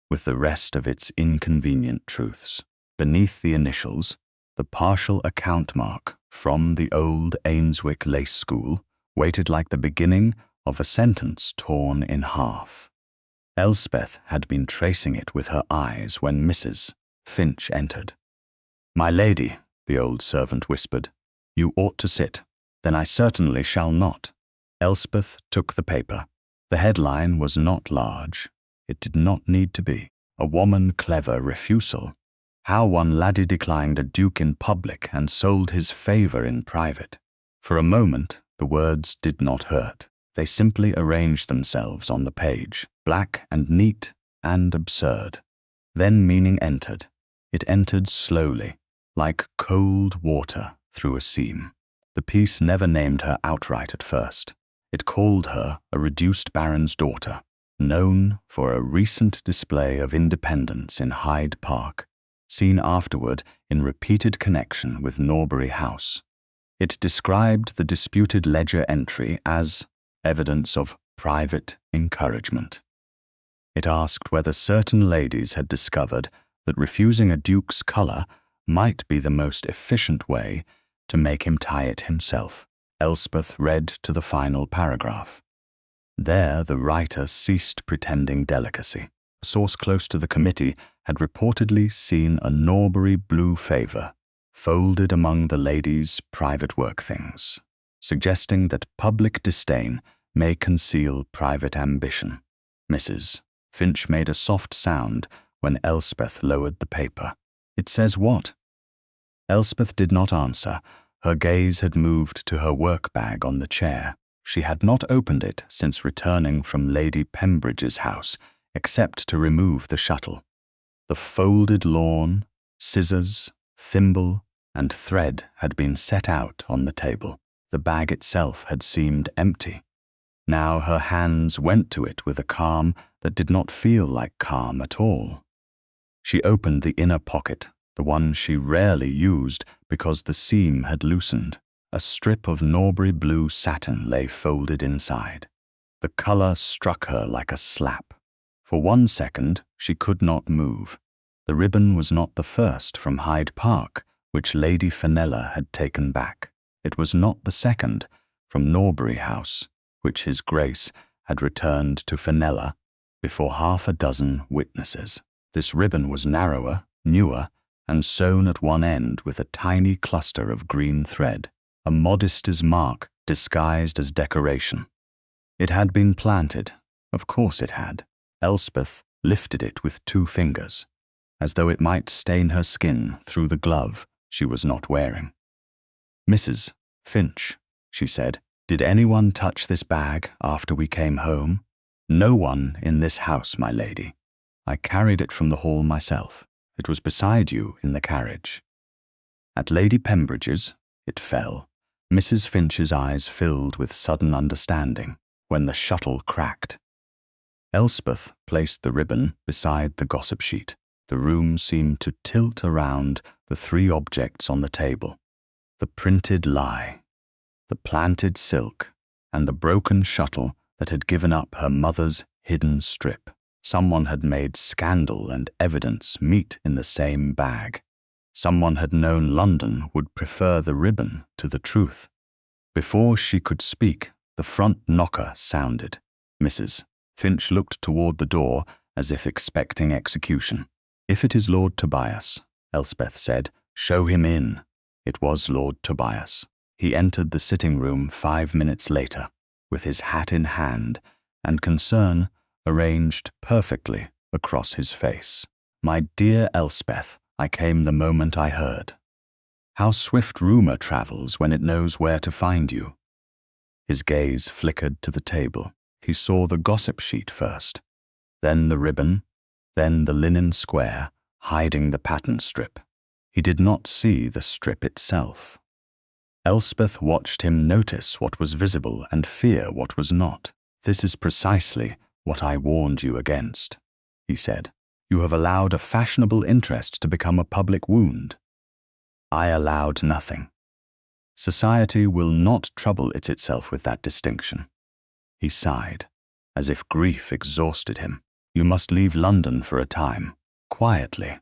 with the rest of its inconvenient truths. Beneath the initials, the partial account mark from the old Ainswick Lace School waited like the beginning of a sentence torn in half. Elspeth had been tracing it with her eyes when Mrs. Finch entered. "My lady," the old servant whispered. "You ought to sit." "Then I certainly shall not." Elspeth took the paper. The headline was not large. It did not need to be. A woman clever refusal. How one laddie declined a duke in public and sold his favour in private. For a moment, the words did not hurt. They simply arranged themselves on the page, black and neat and absurd. Then meaning entered. It entered slowly, like cold water through a seam. The piece never named her outright at first. It called her a reduced baron's daughter, known for a recent display of independence in Hyde Park, seen afterward in repeated connection with Norbury House. It described the disputed ledger entry as evidence of private encouragement. It asked whether certain ladies had discovered that refusing a duke's colour might be the most efficient way to make him tie it himself. Elspeth read to the final paragraph. There the writer ceased pretending delicacy. A source close to the committee had reportedly seen a Norbury blue favour folded among the ladies' private work things, suggesting that public disdain may conceal private ambition. Mrs. Finch made a soft sound when Elspeth lowered the paper. "It says what?" Elspeth did not answer. Her gaze had moved to her work-bag on the chair. She had not opened it since returning from Lady Pembridge's house, except to remove the shuttle. The folded lawn, scissors, thimble, and thread had been set out on the table. The bag itself had seemed empty. Now her hands went to it with a calm that did not feel like calm at all. She opened the inner pocket, the one she rarely used because the seam had loosened. A strip of Norbury blue satin lay folded inside. The colour struck her like a slap. For 1 second, she could not move. The ribbon was not the first from Hyde Park, which Lady Fenella had taken back. It was not the second from Norbury House, which His Grace had returned to Fenella before 6 witnesses. This ribbon was narrower, newer, and sewn at one end with a tiny cluster of green thread, a modesty's mark disguised as decoration. It had been planted. Of course it had. Elspeth lifted it with 2 fingers, as though it might stain her skin through the glove she was not wearing. "Mrs. Finch," she said, "did anyone touch this bag after we came home?" "No one in this house, my lady. I carried it from the hall myself. It was beside you in the carriage." At Lady Pembridge's, it fell. Mrs. Finch's eyes filled with sudden understanding when the shuttle cracked. Elspeth placed the ribbon beside the gossip sheet. The room seemed to tilt around the 3 objects on the table: the printed lie, the planted silk, and the broken shuttle that had given up her mother's hidden strip. Someone had made scandal and evidence meet in the same bag. Someone had known London would prefer the ribbon to the truth. Before she could speak, the front knocker sounded. Mrs. Finch looked toward the door as if expecting execution. "If it is Lord Tobias," Elspeth said, "show him in." It was Lord Tobias. He entered the sitting room 5 minutes later, with his hat in hand and concern arranged perfectly across his face. "My dear Elspeth, I came the moment I heard. How swift rumour travels when it knows where to find you." His gaze flickered to the table. He saw the gossip sheet first, then the ribbon, then the linen square hiding the pattern strip. He did not see the strip itself. Elspeth watched him notice what was visible and fear what was not. "This is precisely what I warned you against," he said. "You have allowed a fashionable interest to become a public wound." "I allowed nothing. Society will not trouble itself with that distinction." He sighed, as if grief exhausted him. "You must leave London for a time, quietly.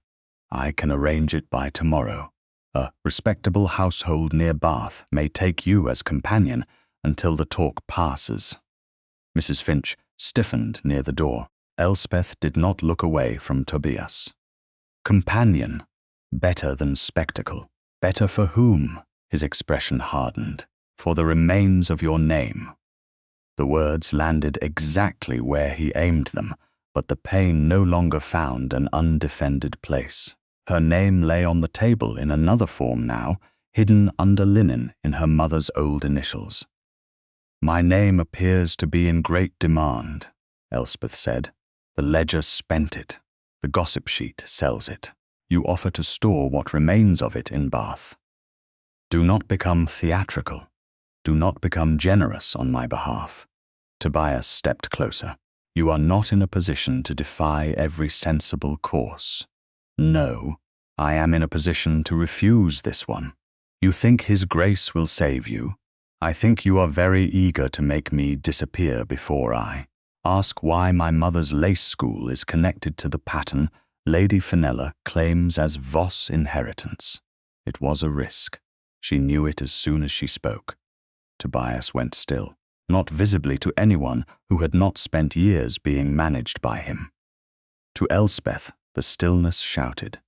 I can arrange it by tomorrow. A respectable household near Bath may take you as companion until the talk passes." Mrs. Finch stiffened near the door. Elspeth did not look away from Tobias. "Companion, better than spectacle, Better for whom? His expression hardened. For the remains of your name. The words landed exactly where he aimed them, but the pain no longer found an undefended place. Her name lay on the table in another form now, hidden under linen in her mother's old initials. My name appears to be in great demand, Elspeth said. The ledger spent it. The gossip sheet sells it. You offer to store what remains of it in Bath. Do not become theatrical. Do not become generous on my behalf. Tobias stepped closer. You are not in a position to defy every sensible course. No, I am in a position to refuse this one. You think His Grace will save you. I think you are very eager to make me disappear before I ask why my mother's lace school is connected to the pattern Lady Fenella claims as Voss inheritance. It was a risk. She knew it as soon as she spoke. Tobias went still, not visibly to anyone who had not spent years being managed by him. To Elspeth, the stillness shouted.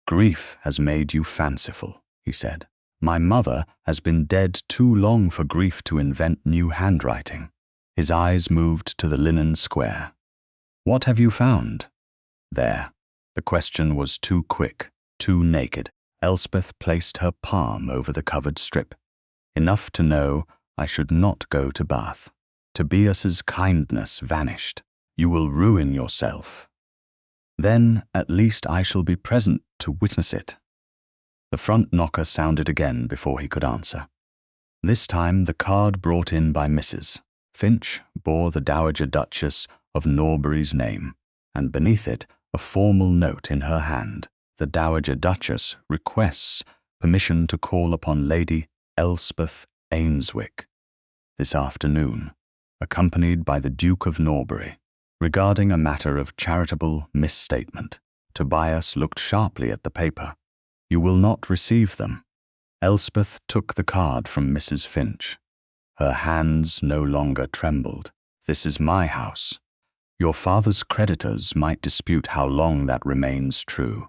Grief has made you fanciful, he said. My mother has been dead too long for grief to invent new handwriting. His eyes moved to the linen square. What have you found? There. The question was too quick, too naked. Elspeth placed her palm over the covered strip. Enough to know I should not go to Bath. Tobias's kindness vanished. You will ruin yourself. Then at least I shall be present to witness it. The front knocker sounded again before he could answer. This time the card brought in by Mrs. Finch bore the Dowager Duchess of Norbury's name, and beneath it a formal note in her hand. The Dowager Duchess requests permission to call upon Lady Elspeth Ainswick this afternoon, accompanied by the Duke of Norbury, regarding a matter of charitable misstatement. Tobias looked sharply at the paper. You will not receive them. Elspeth took the card from Mrs. Finch. Her hands no longer trembled. This is my house. Your father's creditors might dispute how long that remains true.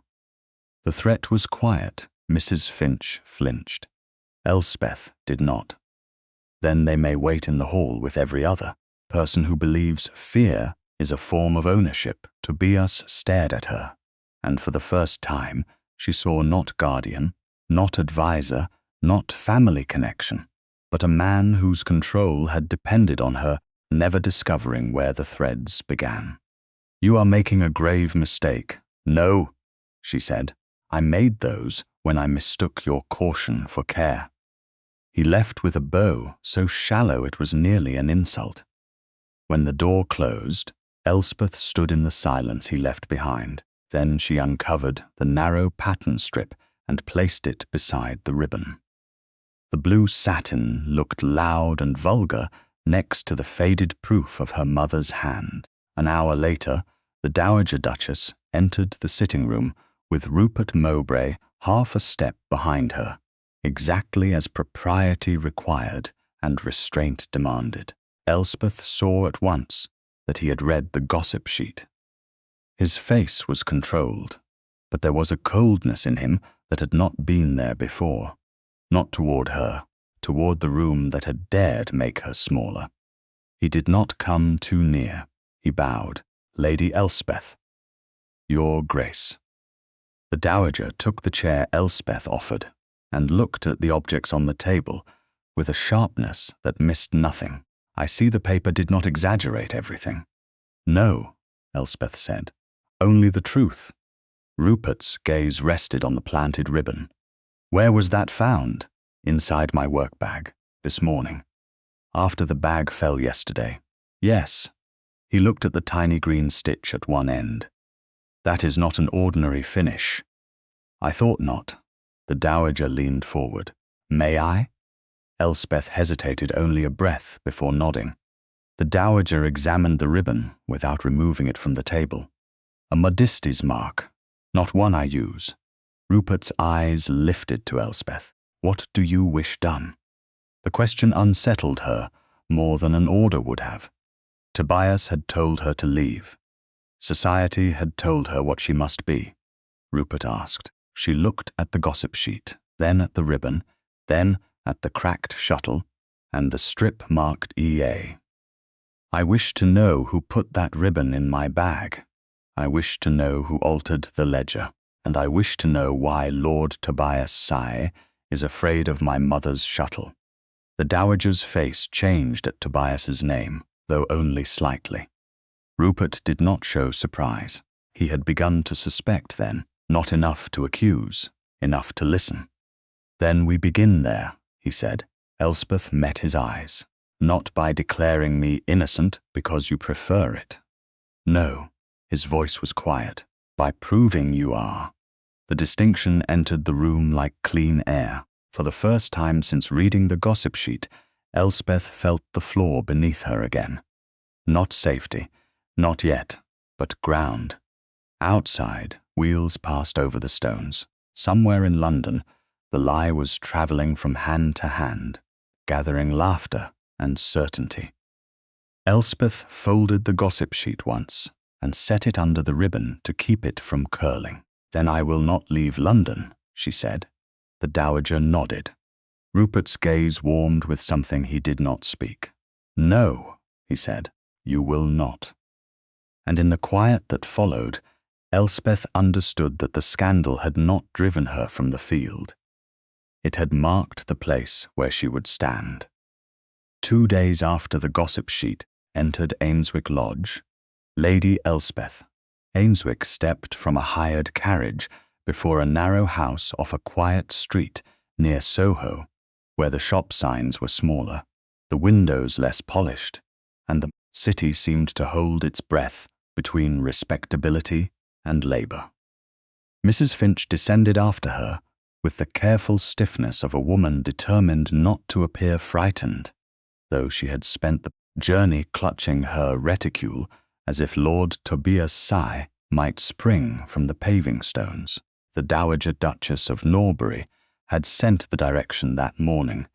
The threat was quiet. Mrs. Finch flinched. Elspeth did not. Then they may wait in the hall with every other person who believes fear is a form of ownership. Tobias stared at her, and for the first time she saw not guardian, not advisor, not family connection, but a man whose control had depended on her never discovering where the threads began. You are making a grave mistake. No, she said. I made those when I mistook your caution for care. He left with a bow so shallow it was nearly an insult. When the door closed, Elspeth stood in the silence he left behind. Then she uncovered the narrow pattern strip and placed it beside the ribbon. The blue satin looked loud and vulgar next to the faded proof of her mother's hand. An hour later, the Dowager Duchess entered the sitting room with Rupert Mowbray half a step behind her, exactly as propriety required and restraint demanded. Elspeth saw at once that he had read the gossip sheet. His face was controlled, but there was a coldness in him that had not been there before, not toward her, toward the room that had dared make her smaller. He did not come too near. He bowed. Lady Elspeth. Your Grace. The Dowager took the chair Elspeth offered and looked at the objects on the table with a sharpness that missed nothing. I see the paper did not exaggerate everything. No, Elspeth said, only the truth. Rupert's gaze rested on the planted ribbon. Where was that found? Inside my work bag, this morning. After the bag fell yesterday. Yes. He looked at the tiny green stitch at one end. That is not an ordinary finish. I thought not. The Dowager leaned forward. May I? Elspeth hesitated only a breath before nodding. The Dowager examined the ribbon without removing it from the table. A modistes mark, not one I use. Rupert's eyes lifted to Elspeth. What do you wish done? The question unsettled her more than an order would have. Tobias had told her to leave. Society had told her what she must be. Rupert asked. She looked at the gossip sheet. then at the ribbon, then at the cracked shuttle, and the strip marked EA. I wish to know who put that ribbon in my bag. I wish to know who altered the ledger, and I wish to know why Lord Tobias Sigh is afraid of my mother's shuttle. The dowager's face changed at Tobias's name, though only slightly. Rupert did not show surprise. He had begun to suspect then, not enough to accuse, enough to listen. Then we begin there, he said. Elspeth met his eyes. Not by declaring me innocent because you prefer it. No, his voice was quiet. By proving you are. The distinction entered the room like clean air. For the first time since reading the gossip sheet, Elspeth felt the floor beneath her again. Not safety, not yet, but ground. Outside, wheels passed over the stones. Somewhere in London, the lie was travelling from hand to hand, gathering laughter and certainty. Elspeth folded the gossip sheet once and set it under the ribbon to keep it from curling. Then I will not leave London, she said. The dowager nodded. Rupert's gaze warmed with something he did not speak. No, he said, you will not. And in the quiet that followed, Elspeth understood that the scandal had not driven her from the field. It had marked the place where she would stand. 2 days after the gossip sheet entered Ainswick Lodge, Lady Elspeth. Ainswick stepped from a hired carriage before a narrow house off a quiet street near Soho, where the shop signs were smaller, the windows less polished, and the city seemed to hold its breath between respectability and labour. Mrs. Finch descended after her with the careful stiffness of a woman determined not to appear frightened, though she had spent the journey clutching her reticule as if Lord Tobias Sigh might spring from the paving stones. The Dowager Duchess of Norbury had sent the direction that morning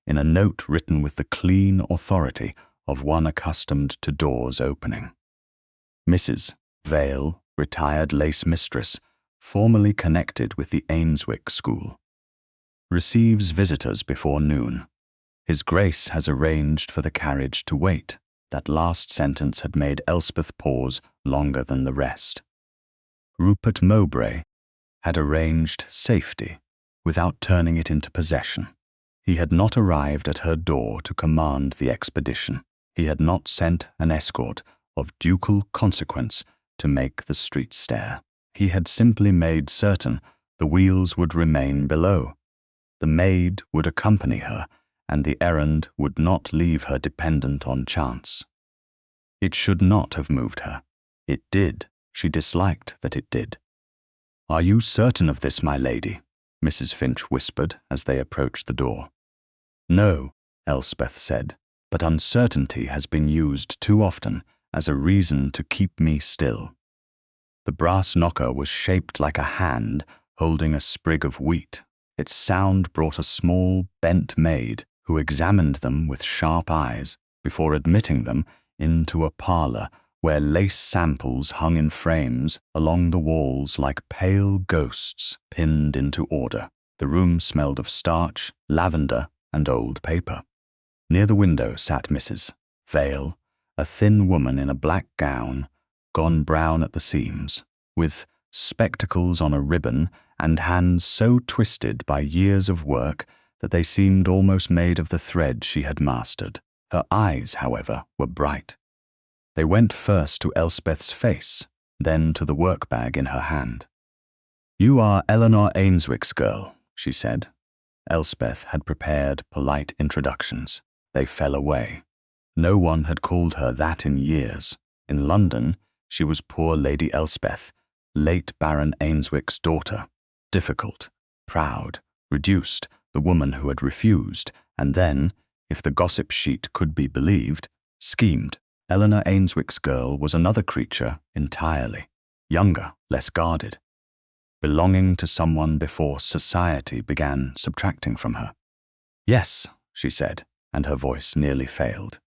in a note written with the clean authority of one accustomed to doors opening. Mrs. Vale, retired lace mistress, formerly connected with the Ainswick School. Receives visitors before noon. His Grace has arranged for the carriage to wait. That last sentence had made Elspeth pause longer than the rest. Rupert Mowbray had arranged safety without turning it into possession. He had not arrived at her door to command the expedition. He had not sent an escort of ducal consequence to make the street stare. He had simply made certain the wheels would remain below. The maid would accompany her, and the errand would not leave her dependent on chance. It should not have moved her. It did. She disliked that it did. "Are you certain of this, my lady?" Mrs. Finch whispered as they approached the door. "No," Elspeth said, "but uncertainty has been used too often as a reason to keep me still." The brass knocker was shaped like a hand holding a sprig of wheat. Its sound brought a small, bent maid who examined them with sharp eyes before admitting them into a parlour where lace samples hung in frames along the walls like pale ghosts pinned into order. The room smelled of starch, lavender, and old paper. Near the window sat Mrs. Vale, a thin woman in a black gown, gone brown at the seams, with spectacles on a ribbon and hands so twisted by years of work that they seemed almost made of the thread she had mastered. Her eyes, however, were bright. They went first to Elspeth's face, then to the work-bag in her hand. "You are Eleanor Ainswick's girl," she said. Elspeth had prepared polite introductions. They fell away. No one had called her that in years. In London, she was poor Lady Elspeth, late Baron Ainswick's daughter, difficult, proud, reduced, the woman who had refused, and then, if the gossip sheet could be believed, schemed. Eleanor Ainswick's girl was another creature entirely, younger, less guarded, belonging to someone before society began subtracting from her. "Yes," she said, and her voice nearly failed.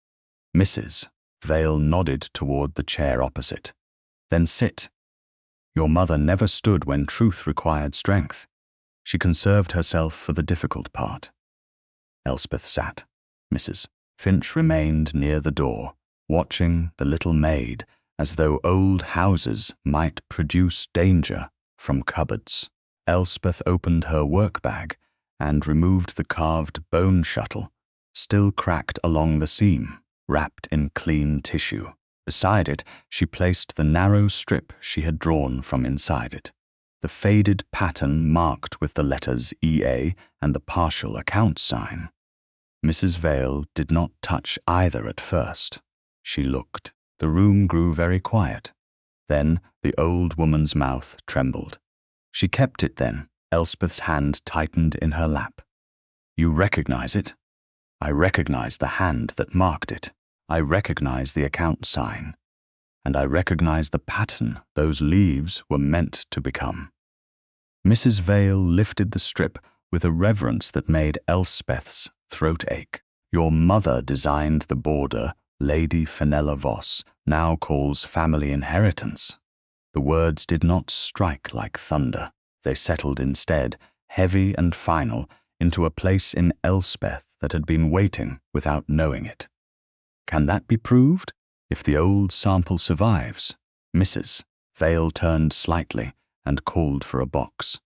Mrs. Vale nodded toward the chair opposite. "Then sit. Your mother never stood when truth required strength. She conserved herself for the difficult part. Elspeth sat. Mrs. Finch remained near the door, watching the little maid as though old houses might produce danger from cupboards. Elspeth opened her work-bag and removed the carved bone shuttle, still cracked along the seam, wrapped in clean tissue. Beside it, she placed the narrow strip she had drawn from inside it, the faded pattern marked with the letters EA and the partial account sign. Mrs. Vale did not touch either at first. She looked. The room grew very quiet. Then the old woman's mouth trembled. She kept it then. Elspeth's hand tightened in her lap. "You recognize it?" "I recognize the hand that marked it. I recognize the account sign. And I recognize the pattern those leaves were meant to become." Mrs. Vale lifted the strip with a reverence that made Elspeth's throat ache. "Your mother designed the border Lady Fenella Voss now calls family inheritance." The words did not strike like thunder. They settled instead, heavy and final, into a place in Elspeth that had been waiting without knowing it. "Can that be proved? If the old sample survives?" Mrs. Vale turned slightly and called for a box.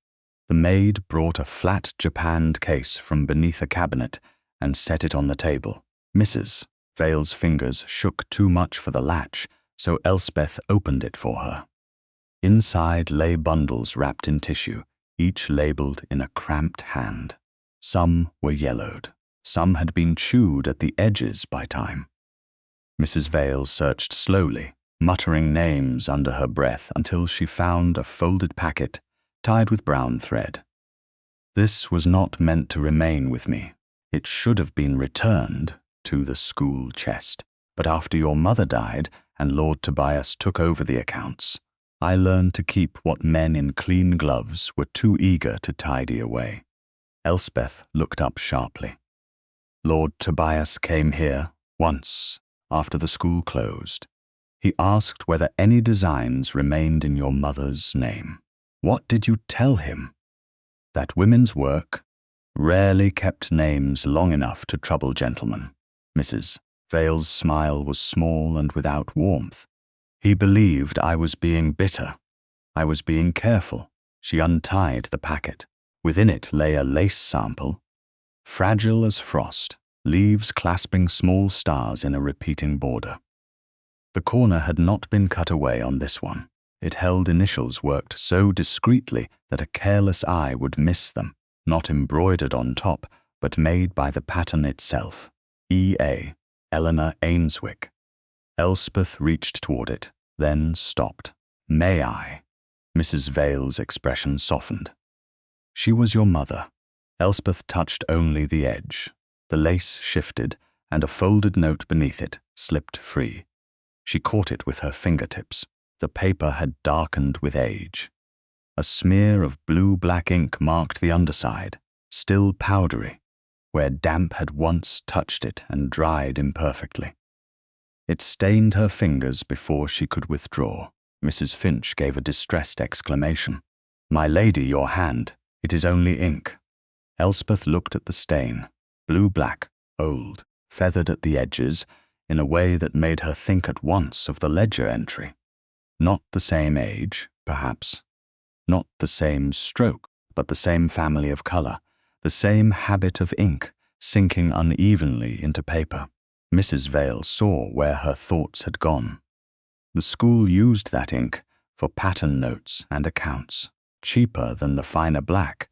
The maid brought a flat japanned case from beneath a cabinet and set it on the table. Mrs. Vale's fingers shook too much for the latch, so Elspeth opened it for her. Inside lay bundles wrapped in tissue, each labelled in a cramped hand. Some were yellowed. Some had been chewed at the edges by time. Mrs. Vale searched slowly, muttering names under her breath until she found a folded packet tied with brown thread. "This was not meant to remain with me. It should have been returned to the school chest. But after your mother died and Lord Tobias took over the accounts, I learned to keep what men in clean gloves were too eager to tidy away." Elspeth looked up sharply. "Lord Tobias came here once after the school closed. He asked whether any designs remained in your mother's name. What did you tell him?" "That women's work rarely kept names long enough to trouble gentlemen." Mrs. Vale's smile was small and without warmth. "He believed I was being bitter. I was being careful." She untied the packet. Within it lay a lace sample, fragile as frost, leaves clasping small stars in a repeating border. The corner had not been cut away on this one. It held initials worked so discreetly that a careless eye would miss them, not embroidered on top, but made by the pattern itself. E.A. Eleanor Ainswick. Elspeth reached toward it, then stopped. "May I?" Mrs. Vale's expression softened. "She was your mother." Elspeth touched only the edge. The lace shifted, and a folded note beneath it slipped free. She caught it with her fingertips. The paper had darkened with age. A smear of blue-black ink marked the underside, still powdery, where damp had once touched it and dried imperfectly. It stained her fingers before she could withdraw. Mrs. Finch gave a distressed exclamation. "My lady, your hand. It is only ink." Elspeth looked at the stain, blue-black, old, feathered at the edges, in a way that made her think at once of the ledger entry. Not the same age, perhaps. Not the same stroke, but the same family of color, the same habit of ink, sinking unevenly into paper. Mrs. Vale saw where her thoughts had gone. The school used that ink for pattern notes and accounts, cheaper than the finer black,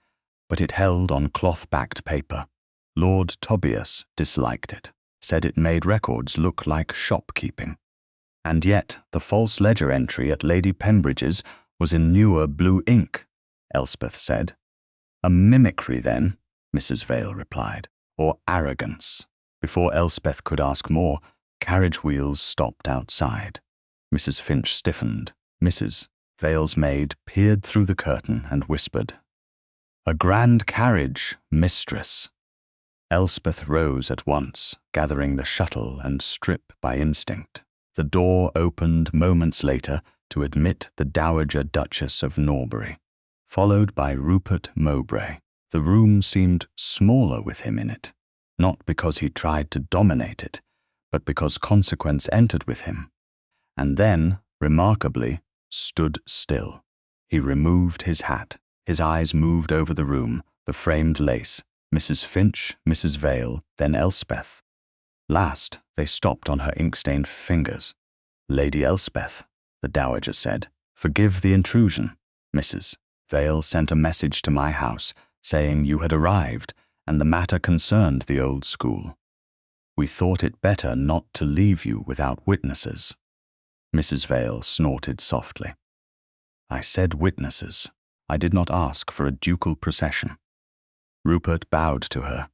but it held on cloth-backed paper. Lord Tobias disliked it, said it made records look like shopkeeping. And yet the false ledger entry at Lady Pembridge's was in newer blue ink, Elspeth said. "A mimicry, then," Mrs. Vale replied, "or arrogance." Before Elspeth could ask more, carriage wheels stopped outside. Mrs. Finch stiffened. Mrs. Vale's maid peered through the curtain and whispered, "A grand carriage, mistress." Elspeth rose at once, gathering the shuttle and strip by instinct. The door opened moments later to admit the Dowager Duchess of Norbury. followed by Rupert Mowbray. The room seemed smaller with him in it, not because he tried to dominate it, but because consequence entered with him, and then, remarkably, stood still. He removed his hat. His eyes moved over the room, the framed lace, Mrs. Finch, Mrs. Vale, then Elspeth. Last, they stopped on her ink-stained fingers. "Lady Elspeth," the dowager said, "forgive the intrusion. Mrs. Vale sent a message to my house saying you had arrived and the matter concerned the old school. We thought it better not to leave you without witnesses." Mrs. Vale snorted softly. "I said witnesses. I did not ask for a ducal procession." Rupert bowed to her.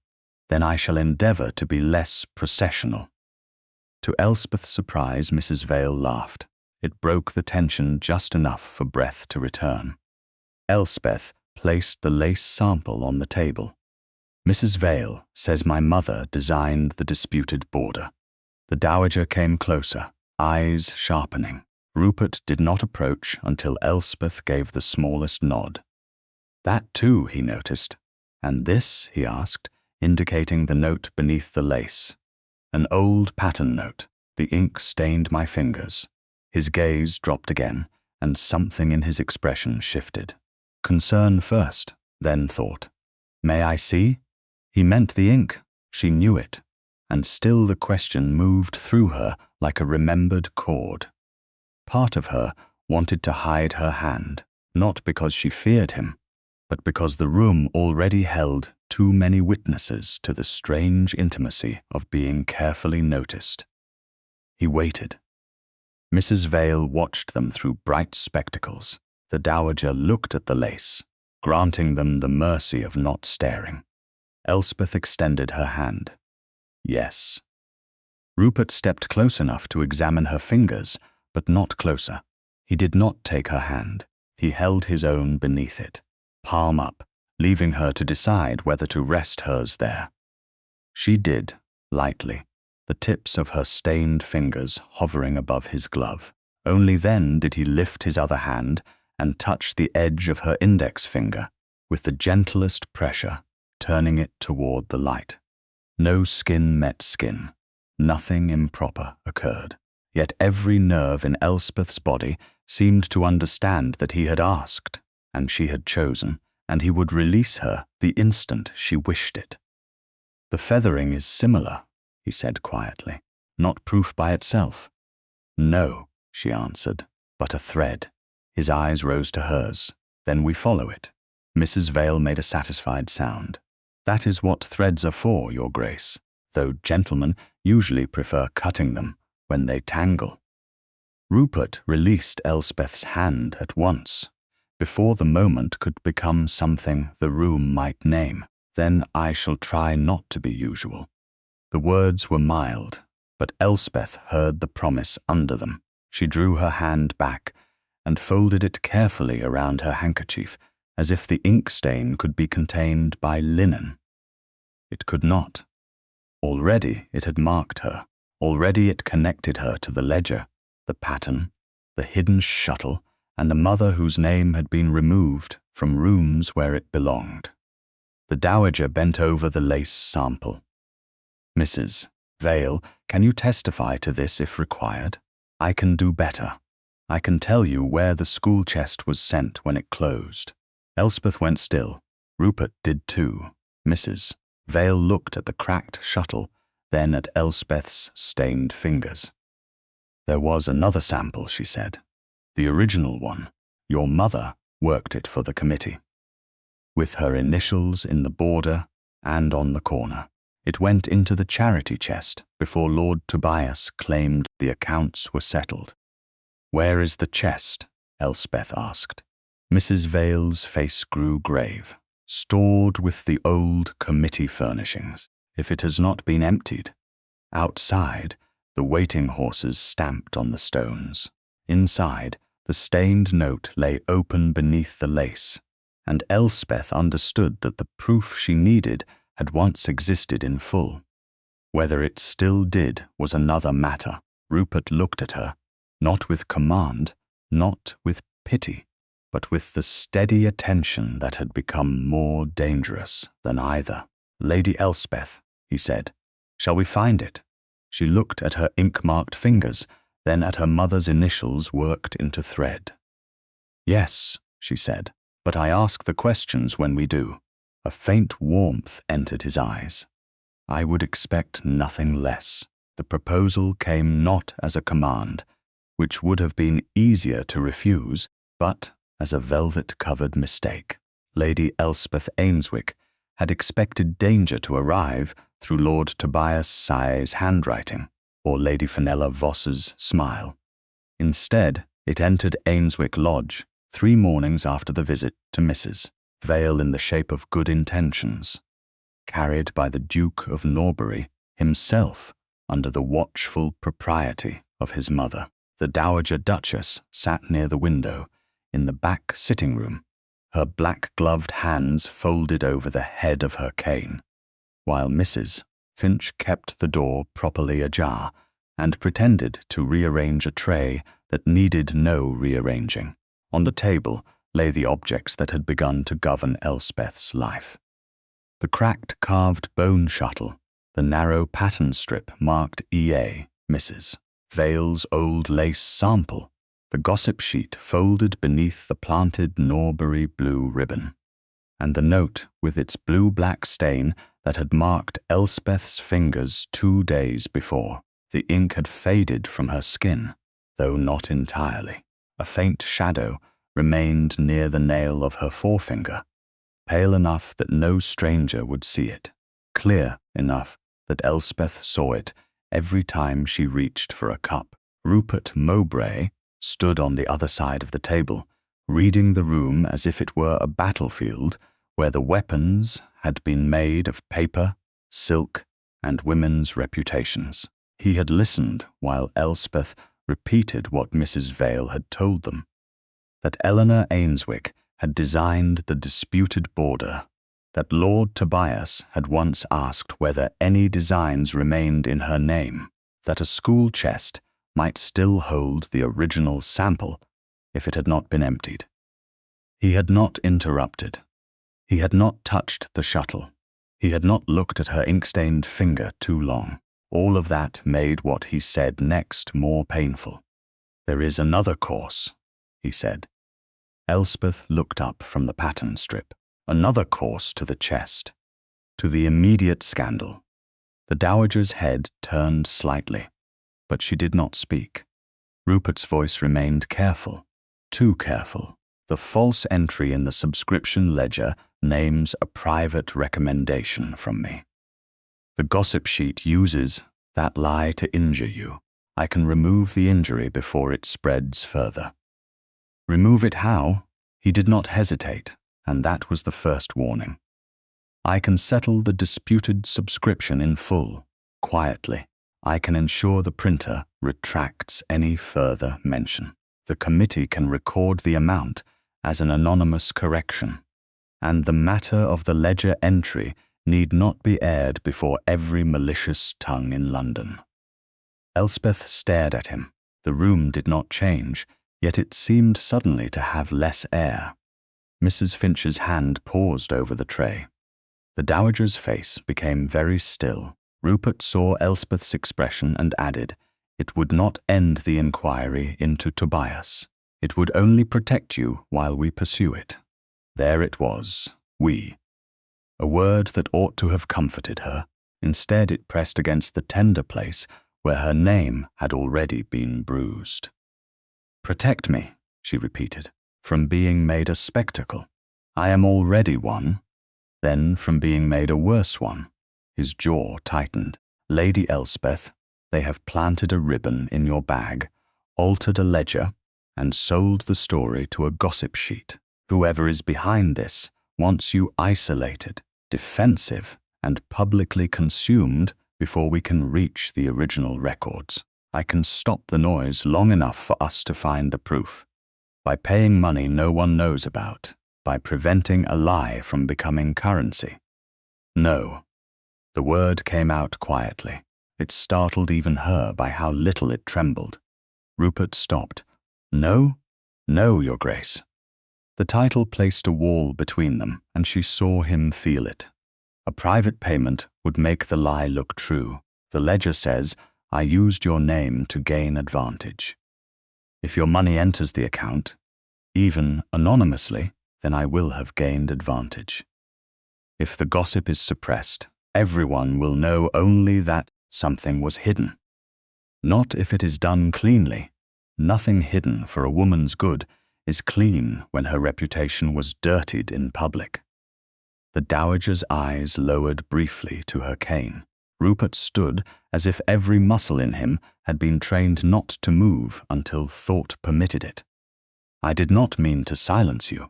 "Then I shall endeavour to be less processional." To Elspeth's surprise, Mrs. Vale laughed. It broke the tension just enough for breath to return. Elspeth placed the lace sample on the table. "Mrs. Vale says my mother designed the disputed border." The dowager came closer, eyes sharpening. Rupert did not approach until Elspeth gave the smallest nod. "That too," he noticed. "And this?" he asked, indicating the note beneath the lace. "An old pattern note. The ink stained my fingers." His gaze dropped again, and something in his expression shifted. Concern first, then thought. "May I see?" He meant the ink. She knew it. And still the question moved through her like a remembered chord. Part of her wanted to hide her hand, not because she feared him, but because the room already held too many witnesses to the strange intimacy of being carefully noticed. He waited. Mrs. Vale watched them through bright spectacles. The dowager looked at the lace, granting them the mercy of not staring. Elspeth extended her hand. "Yes." Rupert stepped close enough to examine her fingers, but not closer. He did not take her hand. He held his own beneath it, palm up, leaving her to decide whether to rest hers there. She did, lightly, the tips of her stained fingers hovering above his glove. Only then did he lift his other hand and touch the edge of her index finger with the gentlest pressure, turning it toward the light. No skin met skin. Nothing improper occurred. Yet every nerve in Elspeth's body seemed to understand that he had asked, and she had chosen, and he would release her the instant she wished it. "The feathering is similar," he said quietly, "not proof by itself." "No," she answered, "but a thread." His eyes rose to hers. "Then we follow it." Mrs. Vale made a satisfied sound. "That is what threads are for, Your Grace, though gentlemen usually prefer cutting them when they tangle." Rupert released Elspeth's hand at once, before the moment could become something the room might name. "Then I shall try not to be usual." The words were mild, but Elspeth heard the promise under them. She drew her hand back and folded it carefully around her handkerchief, as if the ink stain could be contained by linen. It could not. Already it had marked her. Already it connected her to the ledger, the pattern, the hidden shuttle, and the mother whose name had been removed from rooms where it belonged. The dowager bent over the lace sample. "Mrs. Vale, can you testify to this if required? I can do better. I can tell you where the school chest was sent when it closed." Elspeth went still. Rupert did too. Mrs. Vale looked at the cracked shuttle, then at Elspeth's stained fingers. "There was another sample," she said. "The original one. Your mother worked it for the committee. With her initials in the border and on the corner. It went into the charity chest before Lord Tobias claimed the accounts were settled." "Where is the chest?" Elspeth asked. Mrs. Vale's face grew grave. "Stored with the old committee furnishings, if it has not been emptied. Outside, the waiting horses stamped on the stones. Inside, the stained note lay open beneath the lace, and Elspeth understood that the proof she needed had once existed in full. Whether it still did was another matter. Rupert looked at her, not with command, not with pity, but with the steady attention that had become more dangerous than either. "Lady Elspeth," he said, "shall we find it?" She looked at her ink-marked fingers, then at her mother's initials worked into thread. "Yes," she said, "but I ask the questions when we do." A faint warmth entered his eyes. I would expect nothing less. The proposal came not as a command, which would have been easier to refuse, but as a velvet-covered mistake. Lady Elspeth Ainswick had expected danger to arrive through Lord Tobias Sigh's handwriting or Lady Fenella Voss's smile. Instead, it entered Ainswick Lodge 3 mornings after the visit to Mrs. Veil in the shape of good intentions, carried by the Duke of Norbury himself under the watchful propriety of his mother. The Dowager Duchess sat near the window in the back sitting room, her black-gloved hands folded over the head of her cane, while Mrs. Finch kept the door properly ajar and pretended to rearrange a tray that needed no rearranging. On the table lay the objects that had begun to govern Elspeth's life. The cracked carved bone shuttle, the narrow pattern strip marked E.A., Mrs. Veil's old lace sample, the gossip sheet folded beneath the planted Norbury blue ribbon, and the note with its blue-black stain that had marked Elspeth's fingers 2 days before. The ink had faded from her skin, though not entirely. A faint shadow remained near the nail of her forefinger, pale enough that no stranger would see it, clear enough that Elspeth saw it every time she reached for a cup. Rupert Mowbray stood on the other side of the table, reading the room as if it were a battlefield where the weapons had been made of paper, silk, and women's reputations. He had listened while Elspeth repeated what Mrs. Veil had told them, that Eleanor Ainswick had designed the disputed border, that Lord Tobias had once asked whether any designs remained in her name, that a school chest might still hold the original sample if it had not been emptied. He had not interrupted. He had not touched the shuttle. He had not looked at her ink-stained finger too long. All of that made what he said next more painful. "There is another course," he said. Elspeth looked up from the pattern strip. Another course to the chest, to the immediate scandal. The dowager's head turned slightly, but she did not speak. Rupert's voice remained careful, too careful. "The false entry in the subscription ledger names a private recommendation from me. The gossip sheet uses that lie to injure you. I can remove the injury before it spreads further." Remove it how? He did not hesitate, and that was the first warning. "I can settle the disputed subscription in full, quietly. I can ensure the printer retracts any further mention. The committee can record the amount as an anonymous correction, and the matter of the ledger entry need not be aired before every malicious tongue in London." Elspeth stared at him. The room did not change, yet it seemed suddenly to have less air. Mrs. Finch's hand paused over the tray. The dowager's face became very still. Rupert saw Elspeth's expression and added, "It would not end the inquiry into Tobias. It would only protect you while we pursue it." There it was, we. A word that ought to have comforted her. Instead, it pressed against the tender place where her name had already been bruised. "Protect me," she repeated, "from being made a spectacle. I am already one. Then from being made a worse one." His jaw tightened. "Lady Elspeth, they have planted a ribbon in your bag, altered a ledger, and sold the story to a gossip sheet. Whoever is behind this wants you isolated, defensive, and publicly consumed before we can reach the original records. I can stop the noise long enough for us to find the proof. By paying money no one knows about, by preventing a lie from becoming currency." "No." The word came out quietly. It startled even her by how little it trembled. Rupert stopped. "No? No, Your Grace." The title placed a wall between them, and she saw him feel it. A private payment would make the lie look true. The ledger says, I used your name to gain advantage. If your money enters the account, even anonymously, then I will have gained advantage. If the gossip is suppressed, everyone will know only that something was hidden. Not if it is done cleanly. Nothing hidden for a woman's good is clean when her reputation was dirtied in public. The dowager's eyes lowered briefly to her cane. Rupert stood as if every muscle in him had been trained not to move until thought permitted it. I did not mean to silence you.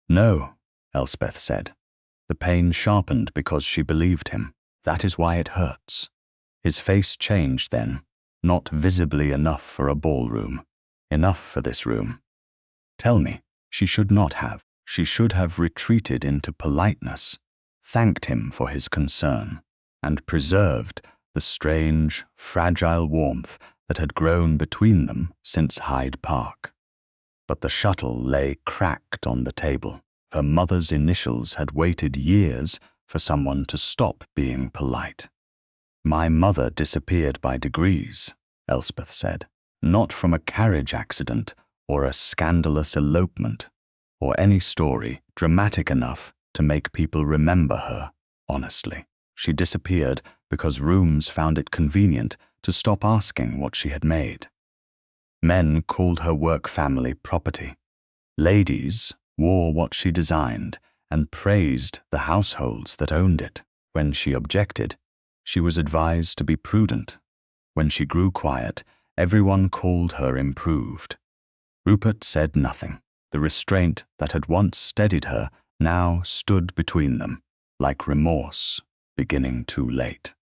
No, Elspeth said. The pain sharpened because she believed him. That is why it hurts. His face changed then, not visibly enough for a ballroom, enough for this room. Tell me, she should not have. She should have retreated into politeness, thanked him for his concern, and preserved the strange, fragile warmth that had grown between them since Hyde Park. But the shuttle lay cracked on the table. Her mother's initials had waited years for someone to stop being polite. My mother disappeared by degrees, Elspeth said, not from a carriage accident or a scandalous elopement, or any story dramatic enough to make people remember her honestly. She disappeared because rooms found it convenient to stop asking what she had made. Men called her work family property. Ladies wore what she designed and praised the households that owned it. When she objected, she was advised to be prudent. When she grew quiet, everyone called her improved. Rupert said nothing. The restraint that had once steadied her now stood between them, like remorse beginning too late.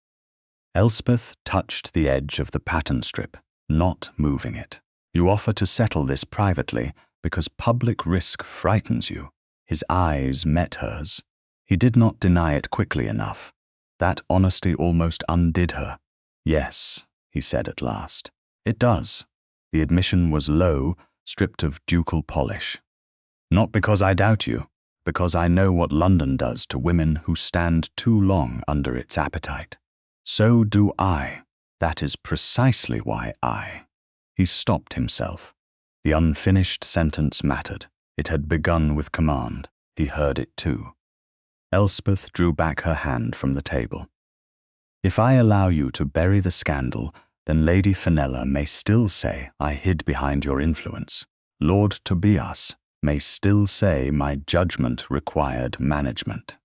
Elspeth touched the edge of the pattern strip, not moving it. You offer to settle this privately because public risk frightens you. His eyes met hers. He did not deny it quickly enough. That honesty almost undid her. Yes, he said at last. It does. The admission was low, stripped of ducal polish. Not because I doubt you, because I know what London does to women who stand too long under its appetite. So do I. That is precisely why I. He stopped himself. The unfinished sentence mattered. It had begun with command. He heard it too. Elspeth drew back her hand from the table. If I allow you to bury the scandal, then Lady Fenella may still say I hid behind your influence. Lord Tobias may still say my judgment required management.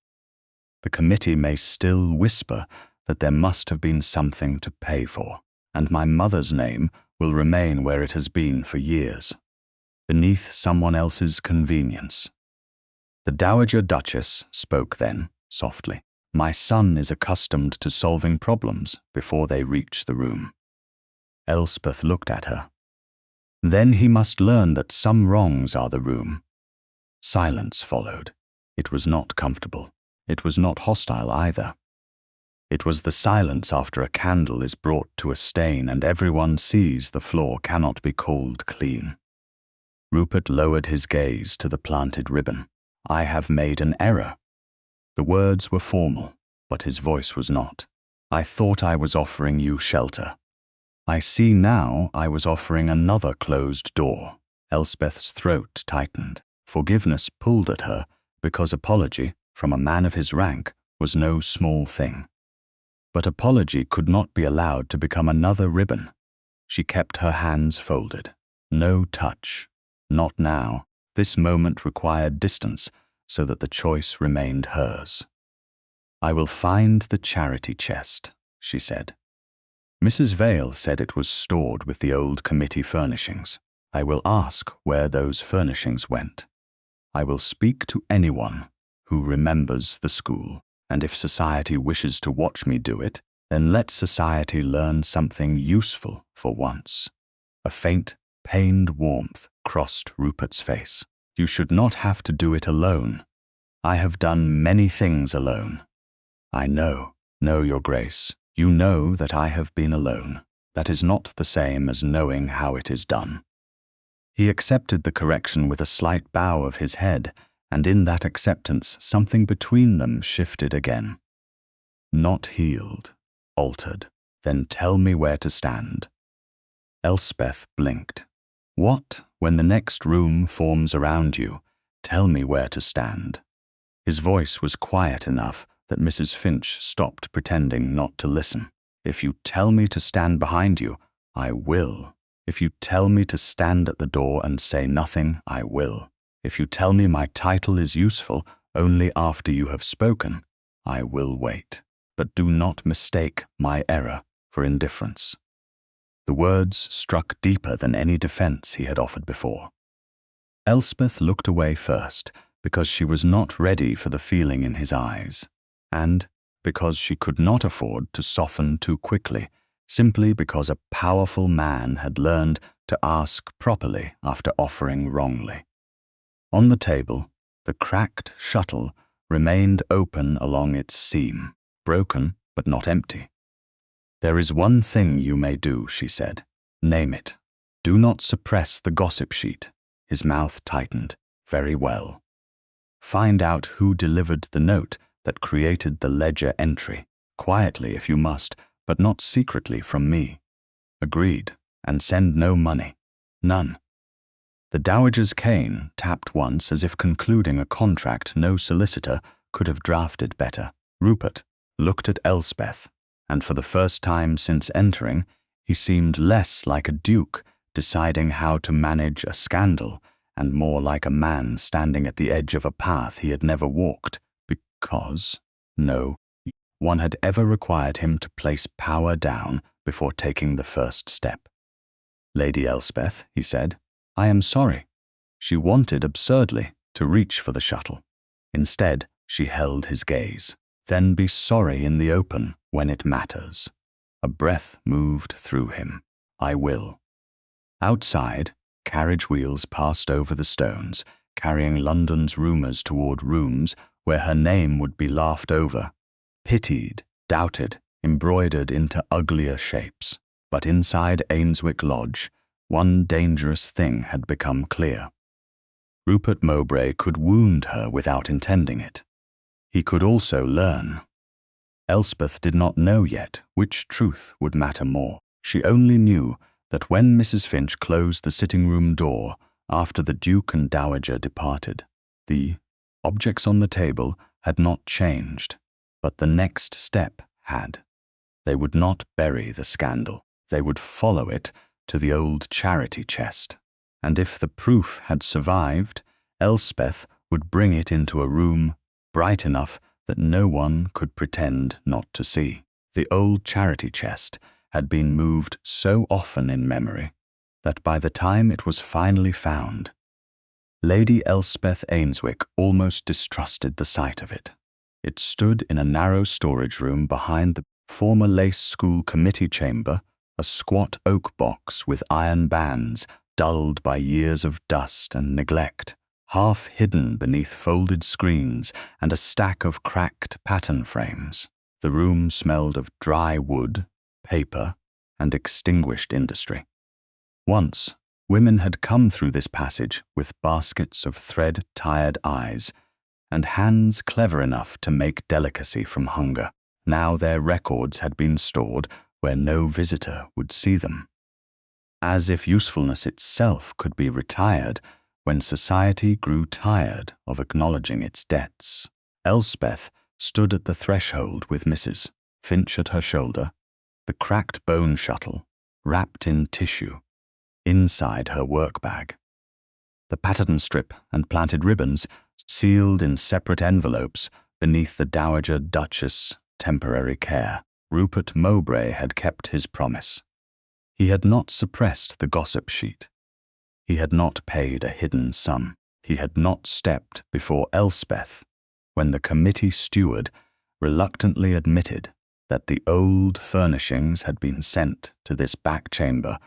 The committee may still whisper that there must have been something to pay for, and my mother's name will remain where it has been for years, beneath someone else's convenience. The Dowager Duchess spoke then, softly. My son is accustomed to solving problems before they reach the room. Elspeth looked at her. Then he must learn that some wrongs are the room. Silence followed. It was not comfortable. It was not hostile either. It was the silence after a candle is brought to a stain and everyone sees the floor cannot be called clean. Rupert lowered his gaze to the planted ribbon. I have made an error. The words were formal, but his voice was not. I thought I was offering you shelter. I see now I was offering another closed door. Elspeth's throat tightened. Forgiveness pulled at her because apology, from a man of his rank, was no small thing. But apology could not be allowed to become another ribbon. She kept her hands folded. No touch. Not now. This moment required distance so that the choice remained hers. I will find the charity chest, she said. Mrs. Vale said it was stored with the old committee furnishings. I will ask where those furnishings went. I will speak to anyone who remembers the school, and if society wishes to watch me do it, then let society learn something useful for once. A faint, pained warmth crossed Rupert's face. You should not have to do it alone. I have done many things alone. I know, Your Grace. You know that I have been alone. That is not the same as knowing how it is done. He accepted the correction with a slight bow of his head, and in that acceptance something between them shifted again. Not healed, altered. Then tell me where to stand. Elspeth blinked. What, when the next room forms around you, tell me where to stand. His voice was quiet enough that Mrs. Finch stopped pretending not to listen. If you tell me to stand behind you, I will. If you tell me to stand at the door and say nothing, I will. If you tell me my title is useful only after you have spoken, I will wait. But do not mistake my error for indifference. The words struck deeper than any defense he had offered before. Elspeth looked away first, because she was not ready for the feeling in his eyes, and because she could not afford to soften too quickly, simply because a powerful man had learned to ask properly after offering wrongly. On the table, the cracked shuttle remained open along its seam, broken but not empty. There is one thing you may do, she said. Name it. Do not suppress the gossip sheet. His mouth tightened. Very well. Find out who delivered the note that created the ledger entry, quietly if you must, but not secretly from me. Agreed, and send no money. None. The dowager's cane tapped once as if concluding a contract no solicitor could have drafted better. Rupert looked at Elspeth, and for the first time since entering, he seemed less like a duke deciding how to manage a scandal and more like a man standing at the edge of a path he had never walked because, no one had ever required him to place power down before taking the first step. Lady Elspeth, he said, I am sorry. She wanted absurdly to reach for the shuttle. Instead, she held his gaze. Then be sorry in the open when it matters. A breath moved through him. I will. Outside, carriage wheels passed over the stones, carrying London's rumours toward rooms where her name would be laughed over, pitied, doubted, embroidered into uglier shapes. But inside Ainswick Lodge, one dangerous thing had become clear. Rupert Mowbray could wound her without intending it. He could also learn. Elspeth did not know yet which truth would matter more. She only knew that when Mrs. Finch closed the sitting-room door after the Duke and Dowager departed, the objects on the table had not changed, but the next step had. They would not bury the scandal. They would follow it to the old charity chest. And if the proof had survived, Elspeth would bring it into a room bright enough that no one could pretend not to see. The old charity chest had been moved so often in memory that by the time it was finally found, Lady Elspeth Ainswick almost distrusted the sight of it. It stood in a narrow storage room behind the former Lace School committee chamber, a squat oak box with iron bands dulled by years of dust and neglect, half hidden beneath folded screens and a stack of cracked pattern frames. The room smelled of dry wood, paper, and extinguished industry. Once, women had come through this passage with baskets of thread-tired eyes and hands clever enough to make delicacy from hunger. Now their records had been stored where no visitor would see them. As if usefulness itself could be retired when society grew tired of acknowledging its debts. Elspeth stood at the threshold with Mrs. Finch at her shoulder, the cracked bone shuttle wrapped in tissue inside her work bag. The pattern strip and planted ribbons sealed in separate envelopes beneath the Dowager Duchess' temporary care. Rupert Mowbray had kept his promise. He had not suppressed the gossip sheet. He had not paid a hidden sum. He had not stepped before Elspeth when the committee steward reluctantly admitted that the old furnishings had been sent to this back chamber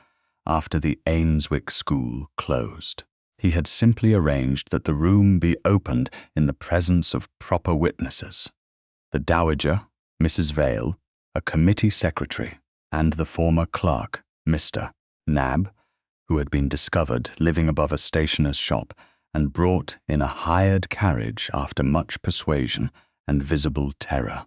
after the Ainswick School closed. He had simply arranged that the room be opened in the presence of proper witnesses. The Dowager, Mrs. Vale, a committee secretary, and the former clerk, Mr. Nab, who had been discovered living above a stationer's shop and brought in a hired carriage after much persuasion and visible terror.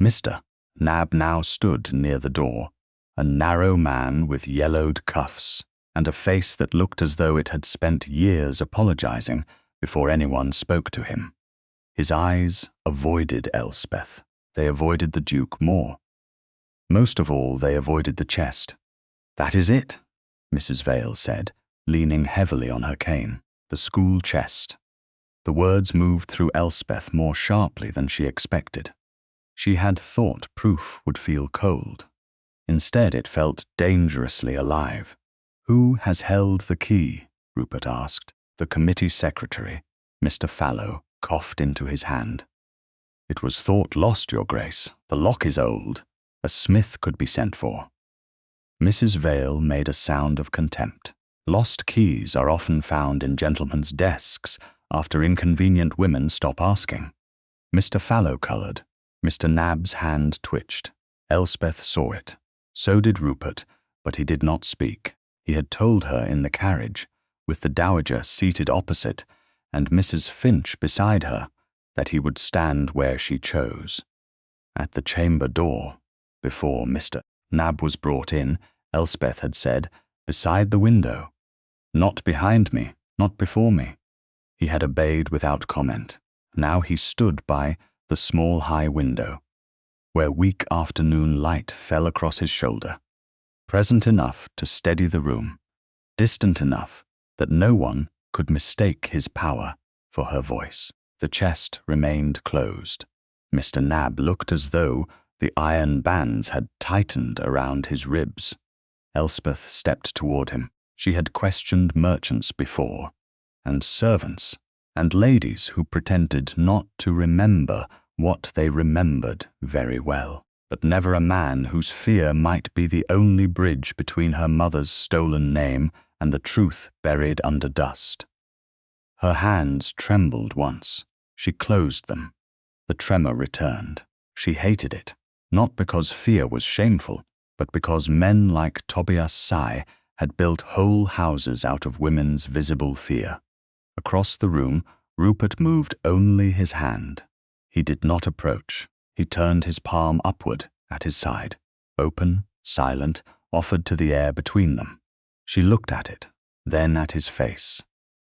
Mr. Nab now stood near the door, a narrow man with yellowed cuffs and a face that looked as though it had spent years apologizing before anyone spoke to him. His eyes avoided Elspeth. They avoided the Duke more. Most of all, they avoided the chest. "That is it," Mrs. Vale said, leaning heavily on her cane. "The school chest." The words moved through Elspeth more sharply than she expected. She had thought proof would feel cold. Instead, it felt dangerously alive. "Who has held the key?" Rupert asked. "The committee secretary." Mr. Fallow coughed into his hand. "It was thought lost, Your Grace. The lock is old. A smith could be sent for." Mrs. Vale made a sound of contempt. "Lost keys are often found in gentlemen's desks after inconvenient women stop asking." Mr. Fallow coloured. Mr. Nab's hand twitched. Elspeth saw it. So did Rupert, but he did not speak. He had told her in the carriage, with the Dowager seated opposite and Mrs. Finch beside her, that he would stand where she chose. At the chamber door, before Mr. Nab was brought in, Elspeth had said, "Beside the window." "Not behind me, not before me." He had obeyed without comment. Now he stood by the small high window, where weak afternoon light fell across his shoulder, present enough to steady the room, distant enough that no one could mistake his power for her voice. The chest remained closed. Mr. Nab looked as though the iron bands had tightened around his ribs. Elspeth stepped toward him. She had questioned merchants before, and servants, and ladies who pretended not to remember what they remembered very well, but never a man whose fear might be the only bridge between her mother's stolen name and the truth buried under dust. Her hands trembled once. She closed them. The tremor returned. She hated it, not because fear was shameful, but because men like Tobias Sy had built whole houses out of women's visible fear. Across the room, Rupert moved only his hand. He did not approach. He turned his palm upward at his side, open, silent, offered to the air between them. She looked at it, then at his face.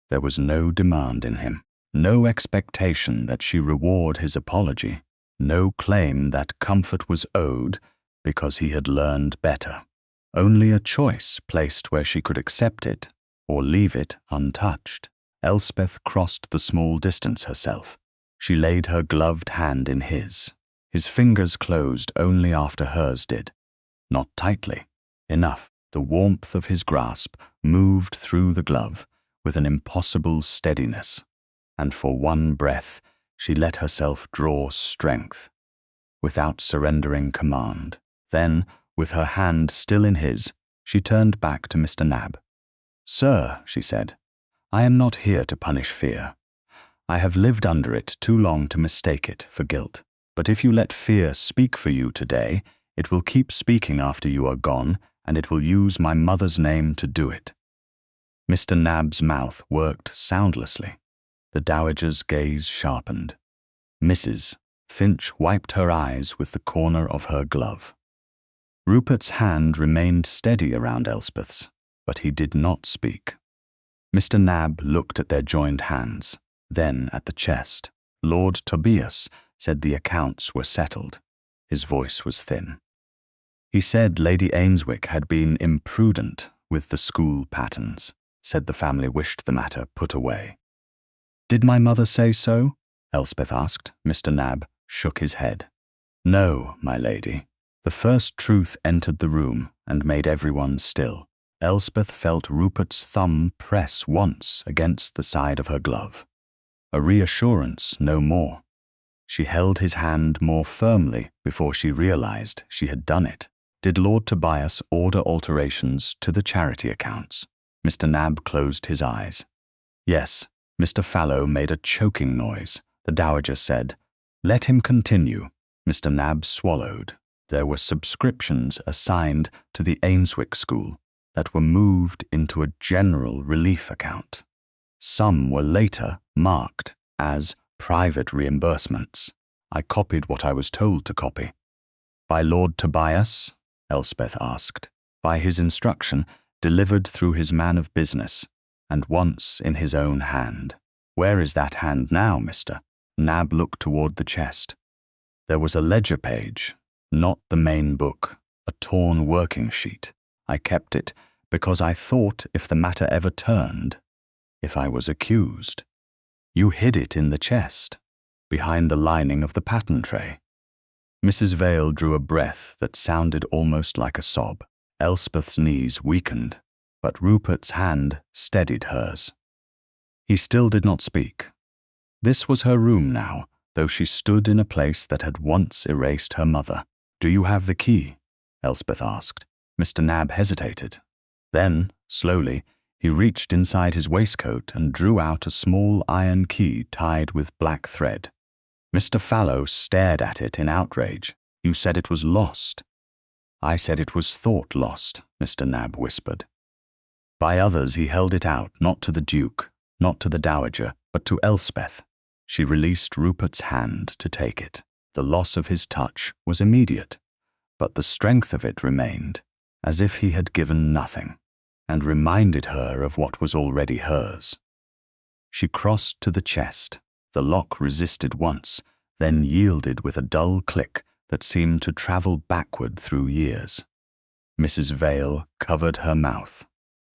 There was no demand in him, no expectation that she reward his apology, no claim that comfort was owed because he had learned better. Only a choice placed where she could accept it or leave it untouched. Elspeth crossed the small distance herself. She laid her gloved hand in his. His fingers closed only after hers did. Not tightly. Enough. The warmth of his grasp moved through the glove with an impossible steadiness, and for one breath she let herself draw strength, without surrendering command. Then, with her hand still in his, she turned back to Mr. Nab. "Sir," she said, "I am not here to punish fear. I have lived under it too long to mistake it for guilt. But if you let fear speak for you today, it will keep speaking after you are gone, and it will use my mother's name to do it." Mr. Nab's mouth worked soundlessly. The Dowager's gaze sharpened. Mrs. Finch wiped her eyes with the corner of her glove. Rupert's hand remained steady around Elspeth's, but he did not speak. Mr. Nab looked at their joined hands, then at the chest. Lord Tobias said the accounts were settled. His voice was thin. He said Lady Ainswick had been imprudent with the school patterns, said the family wished the matter put away. "Did my mother say so?" Elspeth asked. Mr. Nab shook his head. "No, my lady." The first truth entered the room and made everyone still. Elspeth felt Rupert's thumb press once against the side of her glove. A reassurance, no more. She held his hand more firmly before she realized she had done it. Did Lord Tobias order alterations to the charity accounts? Mr. Nab closed his eyes. Yes. Mr. Fallow made a choking noise. The Dowager said, "Let him continue." Mr. Nab swallowed. There were subscriptions assigned to the Ainswick School. that were moved into a general relief account. Some were later marked as private reimbursements. I copied what I was told to copy. By Lord Tobias? Elspeth asked. By his instruction, delivered through his man of business, and once in his own hand. Where is that hand now, mister? Nab looked toward the chest. There was a ledger page, not the main book, a torn working sheet. I kept it because I thought if the matter ever turned, if I was accused. You hid it in the chest, behind the lining of the pattern tray. Mrs. Vale drew a breath that sounded almost like a sob. Elspeth's knees weakened, but Rupert's hand steadied hers. He still did not speak. This was her room now, though she stood in a place that had once erased her mother. "Do you have the key?" Elspeth asked. Mr. Nab hesitated. Then, slowly, he reached inside his waistcoat and drew out a small iron key tied with black thread. Mr. Fallow stared at it in outrage. "You said it was lost." "I said it was thought lost," Mr. Nab whispered. By others he held it out, not to the Duke, not to the Dowager, but to Elspeth. She released Rupert's hand to take it. The loss of his touch was immediate, but the strength of it remained, as if he had given nothing, and reminded her of what was already hers. She crossed to the chest. The lock resisted once, then yielded with a dull click that seemed to travel backward through years. Mrs. Vale covered her mouth.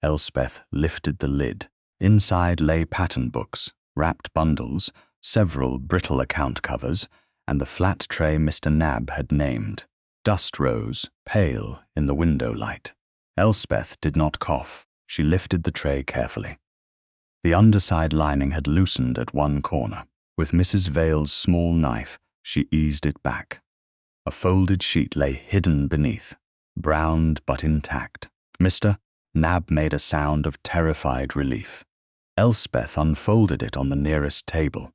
Elspeth lifted the lid. Inside lay pattern books, wrapped bundles, several brittle account covers, and the flat tray Mr. Nab had named. Dust rose, pale, in the window light. Elspeth did not cough. She lifted the tray carefully. The underside lining had loosened at one corner. With Mrs. Vale's small knife, she eased it back. A folded sheet lay hidden beneath, browned but intact. "Mister?" Nab made a sound of terrified relief. Elspeth unfolded it on the nearest table.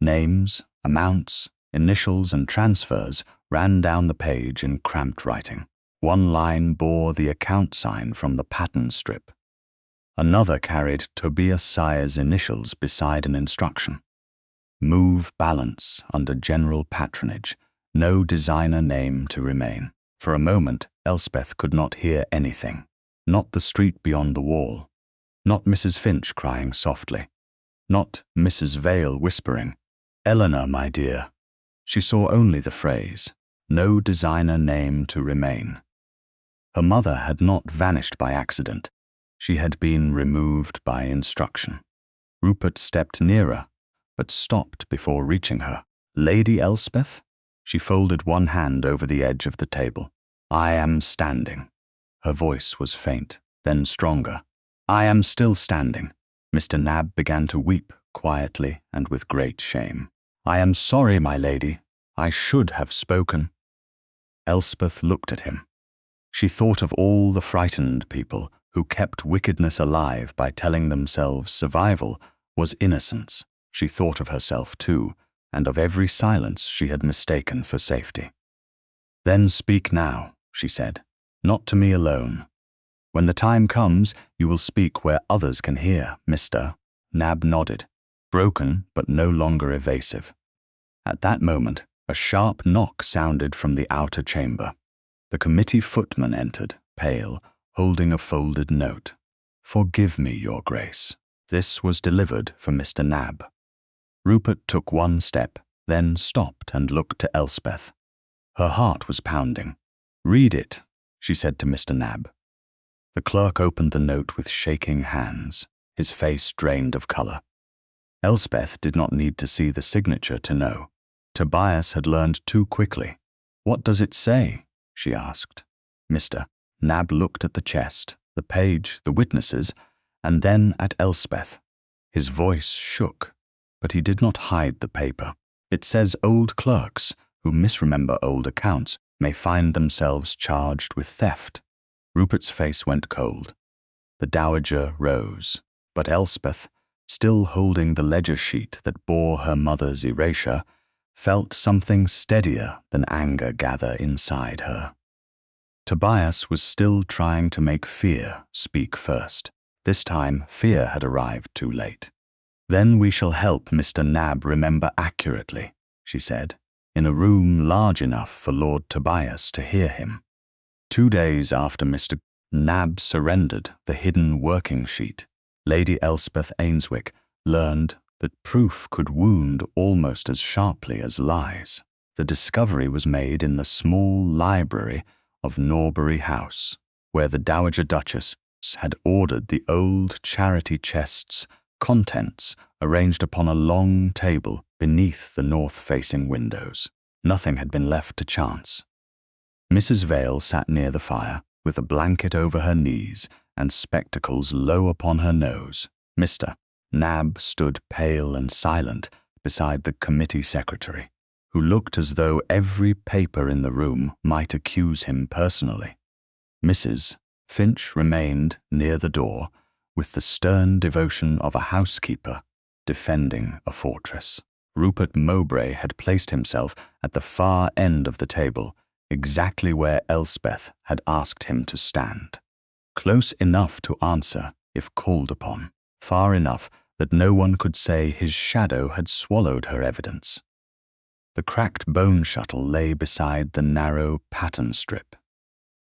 Names, amounts, initials and transfers ran down the page in cramped writing. One line bore the account sign from the pattern strip. Another carried Tobias Sire's initials beside an instruction. Move balance under general patronage. No designer name to remain. For a moment, Elspeth could not hear anything. Not the street beyond the wall. Not Mrs. Finch crying softly. Not Mrs. Vale whispering, "Eleanor, my dear." She saw only the phrase, "No designer name to remain." Her mother had not vanished by accident. She had been removed by instruction. Rupert stepped nearer, but stopped before reaching her. "Lady Elspeth?" She folded one hand over the edge of the table. "I am standing." Her voice was faint, then stronger. "I am still standing." Mr. Nab began to weep, quietly and with great shame. "I am sorry, my lady. I should have spoken." Elspeth looked at him. She thought of all the frightened people who kept wickedness alive by telling themselves survival was innocence. She thought of herself too, and of every silence she had mistaken for safety. "Then speak now," she said, "not to me alone. When the time comes, you will speak where others can hear, Mr." Nab nodded, broken but no longer evasive. At that moment, a sharp knock sounded from the outer chamber. The committee footman entered, pale, holding a folded note. "Forgive me, Your Grace." This was delivered for Mr. Nab. Rupert took one step, then stopped and looked to Elspeth. Her heart was pounding. "Read it," she said to Mr. Nab. The clerk opened the note with shaking hands, his face drained of colour. Elspeth did not need to see the signature to know. Tobias had learned too quickly. "What does it say?" she asked. "Mr." Nab looked at the chest, the page, the witnesses, and then at Elspeth. His voice shook, but he did not hide the paper. "It says old clerks, who misremember old accounts, may find themselves charged with theft." Rupert's face went cold. The Dowager rose, but Elspeth, still holding the ledger sheet that bore her mother's erasure, felt something steadier than anger gather inside her. Tobias was still trying to make fear speak first. This time, fear had arrived too late. "Then we shall help Mr. Nab remember accurately," she said, in a room large enough for Lord Tobias to hear him. 2 days after Mr. Nab surrendered the hidden working sheet, Lady Elspeth Ainswick learned that proof could wound almost as sharply as lies. The discovery was made in the small library of Norbury House, where the Dowager Duchess had ordered the old charity chest's contents arranged upon a long table beneath the north-facing windows. Nothing had been left to chance. Mrs. Vale sat near the fire, with a blanket over her knees and spectacles low upon her nose. Mr. Nab stood pale and silent beside the committee secretary, who looked as though every paper in the room might accuse him personally. Mrs. Finch remained near the door with the stern devotion of a housekeeper defending a fortress. Rupert Mowbray had placed himself at the far end of the table, exactly where Elspeth had asked him to stand. Close enough to answer if called upon, far enough that no one could say his shadow had swallowed her evidence. The cracked bone shuttle lay beside the narrow pattern strip.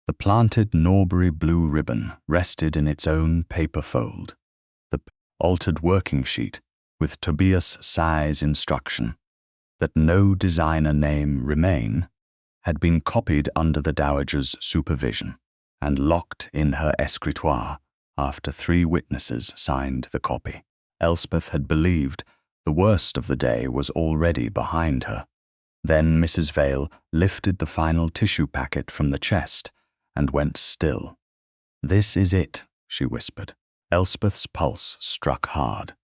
The planted Norbury blue ribbon rested in its own paper fold. The altered working sheet, with Tobias size instruction that no designer name remain, had been copied under the Dowager's supervision and locked in her escritoire after 3 witnesses signed the copy. Elspeth had believed the worst of the day was already behind her. Then Mrs. Vale lifted the final tissue packet from the chest and went still. "This is it," she whispered. Elspeth's pulse struck hard.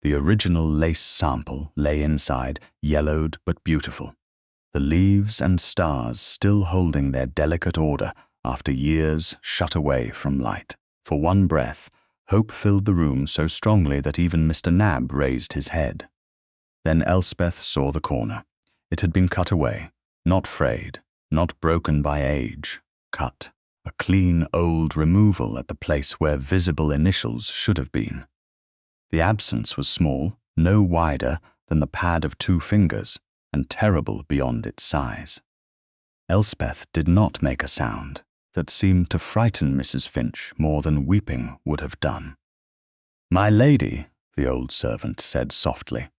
The original lace sample lay inside, yellowed but beautiful, the leaves and stars still holding their delicate order after years shut away from light. For one breath, hope filled the room so strongly that even Mr. Nab raised his head. Then Elspeth saw the corner. It had been cut away, not frayed, not broken by age. Cut, a clean old removal at the place where visible initials should have been. The absence was small, no wider than the pad of 2 fingers, and terrible beyond its size. Elspeth did not make a sound that seemed to frighten Mrs. Finch more than weeping would have done. "My lady," the old servant said softly.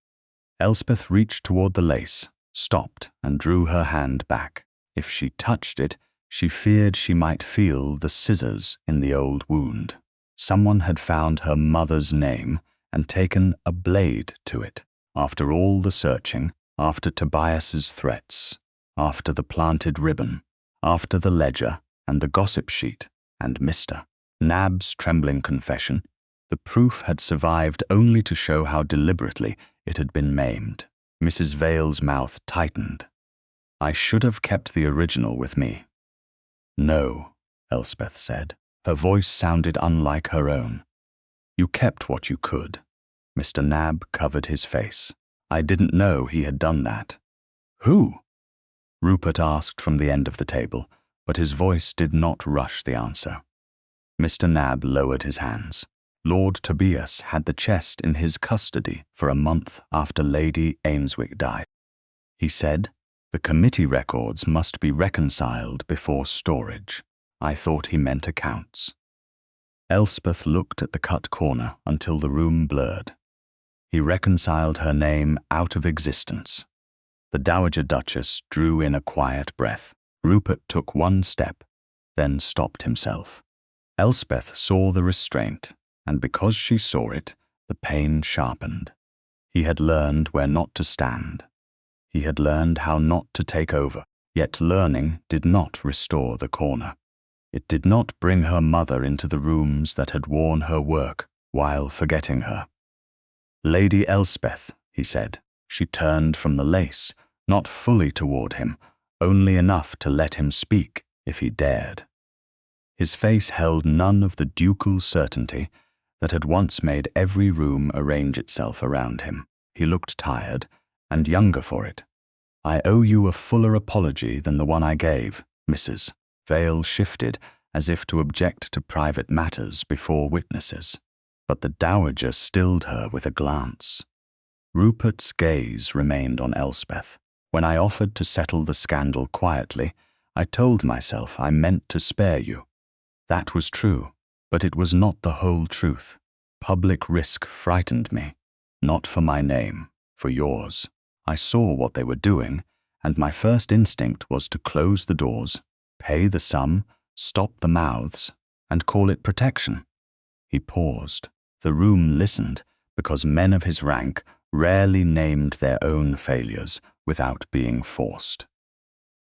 Elspeth reached toward the lace, stopped, and drew her hand back. If she touched it, she feared she might feel the scissors in the old wound. Someone had found her mother's name and taken a blade to it. After all the searching, after Tobias's threats, after the planted ribbon, after the ledger and the gossip sheet and Mr. Nab's trembling confession, the proof had survived only to show how deliberately it had been maimed. Mrs. Vale's mouth tightened. "I should have kept the original with me." "No," Elspeth said. Her voice sounded unlike her own. "You kept what you could." Mr. Nab covered his face. "I didn't know he had done that." "Who?" Rupert asked from the end of the table, but his voice did not rush the answer. Mr. Nab lowered his hands. Lord Tobias had the chest in his custody for a month after Lady Ainswick died. He said, "The committee records must be reconciled before storage." I thought he meant accounts. Elspeth looked at the cut corner until the room blurred. He reconciled her name out of existence. The Dowager Duchess drew in a quiet breath. Rupert took 1 step, then stopped himself. Elspeth saw the restraint, and because she saw it, the pain sharpened. He had learned where not to stand. He had learned how not to take over, yet learning did not restore the corner. It did not bring her mother into the rooms that had worn her work while forgetting her. "Lady Elspeth," he said. She turned from the lace, not fully toward him, only enough to let him speak if he dared. His face held none of the ducal certainty that had once made every room arrange itself around him. He looked tired and younger for it. "I owe you a fuller apology than the one I gave, Mrs. Vale shifted as if to object to private matters before witnesses, but the dowager stilled her with a glance. Rupert's gaze remained on Elspeth. When I offered to settle the scandal quietly, I told myself I meant to spare you. That was true, but it was not the whole truth. Public risk frightened me, not for my name, for yours. I saw what they were doing, and my first instinct was to close the doors, pay the sum, stop the mouths, and call it protection. He paused. The room listened, because men of his rank rarely named their own failures without being forced.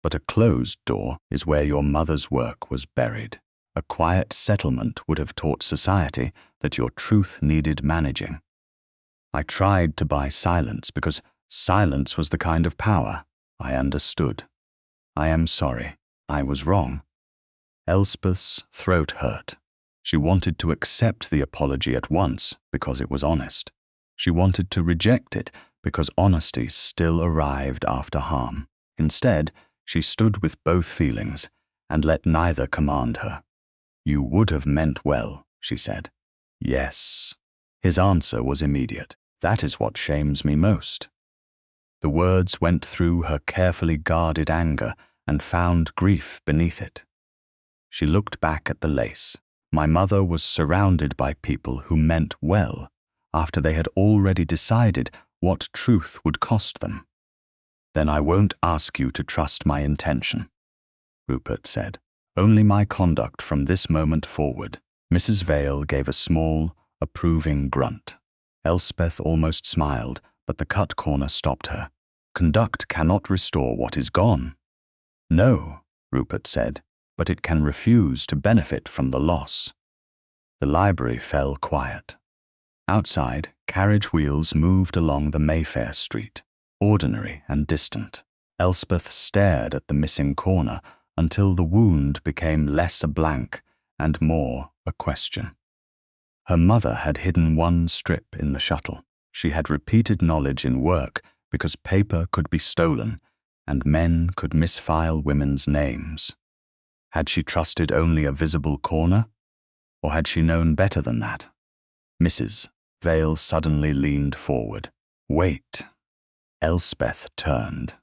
But a closed door is where your mother's work was buried. A quiet settlement would have taught society that your truth needed managing. I tried to buy silence because silence was the kind of power I understood. I am sorry. I was wrong. Elspeth's throat hurt. She wanted to accept the apology at once because it was honest. She wanted to reject it because honesty still arrived after harm. Instead, she stood with both feelings and let neither command her. You would have meant well, she said. Yes. His answer was immediate. That is what shames me most. The words went through her carefully guarded anger and found grief beneath it. She looked back at the lace. My mother was surrounded by people who meant well after they had already decided what truth would cost them. Then I won't ask you to trust my intention, Rupert said. Only my conduct from this moment forward. Mrs. Vale gave a small, approving grunt. Elspeth almost smiled, but the cut corner stopped her. Conduct cannot restore what is gone. No, Rupert said, but it can refuse to benefit from the loss. The library fell quiet. Outside, carriage wheels moved along the Mayfair street, ordinary and distant. Elspeth stared at the missing corner until the wound became less a blank and more a question. Her mother had hidden one strip in the shuttle. She had repeated knowledge in work because paper could be stolen and men could misfile women's names. Had she trusted only a visible corner, or had she known better than that? Mrs. Vale suddenly leaned forward. Wait. Elspeth turned.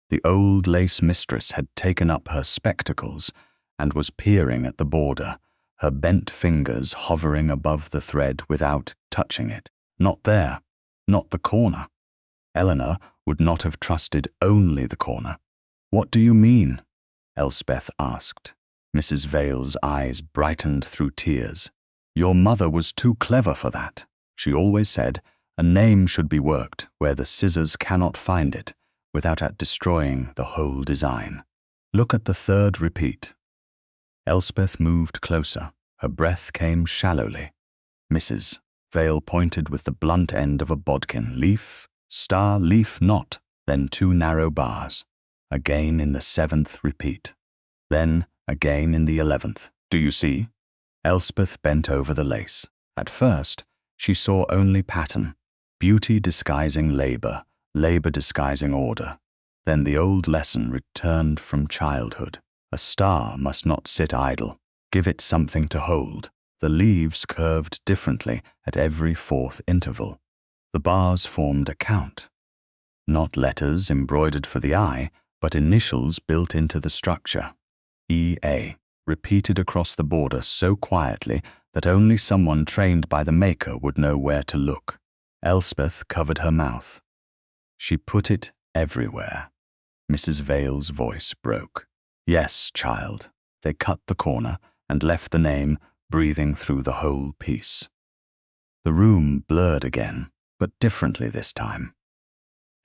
The old lace mistress had taken up her spectacles and was peering at the border, her bent fingers hovering above the thread without touching it. Not there, not the corner. Eleanor would not have trusted only the corner. What do you mean? Elspeth asked. Mrs. Vale's eyes brightened through tears. Your mother was too clever for that. She always said, a name should be worked where the scissors cannot find it without destroying the whole design. Look at the third repeat. Elspeth moved closer. Her breath came shallowly. Mrs. Vale pointed with the blunt end of a bodkin. Leaf, star, leaf, not. Then two narrow bars. Again in the seventh repeat. Then again in the 11th. Do you see? Elspeth bent over the lace. At first, she saw only pattern. Beauty disguising labor, labor disguising order. Then the old lesson returned from childhood. A star must not sit idle. Give it something to hold. The leaves curved differently at every fourth interval. The bars formed a count. Not letters embroidered for the eye, but initials built into the structure. E.A. repeated across the border so quietly that only someone trained by the maker would know where to look. Elspeth covered her mouth. She put it everywhere. Mrs. Vale's voice broke. Yes, child. They cut the corner and left the name breathing through the whole piece. The room blurred again, but differently this time.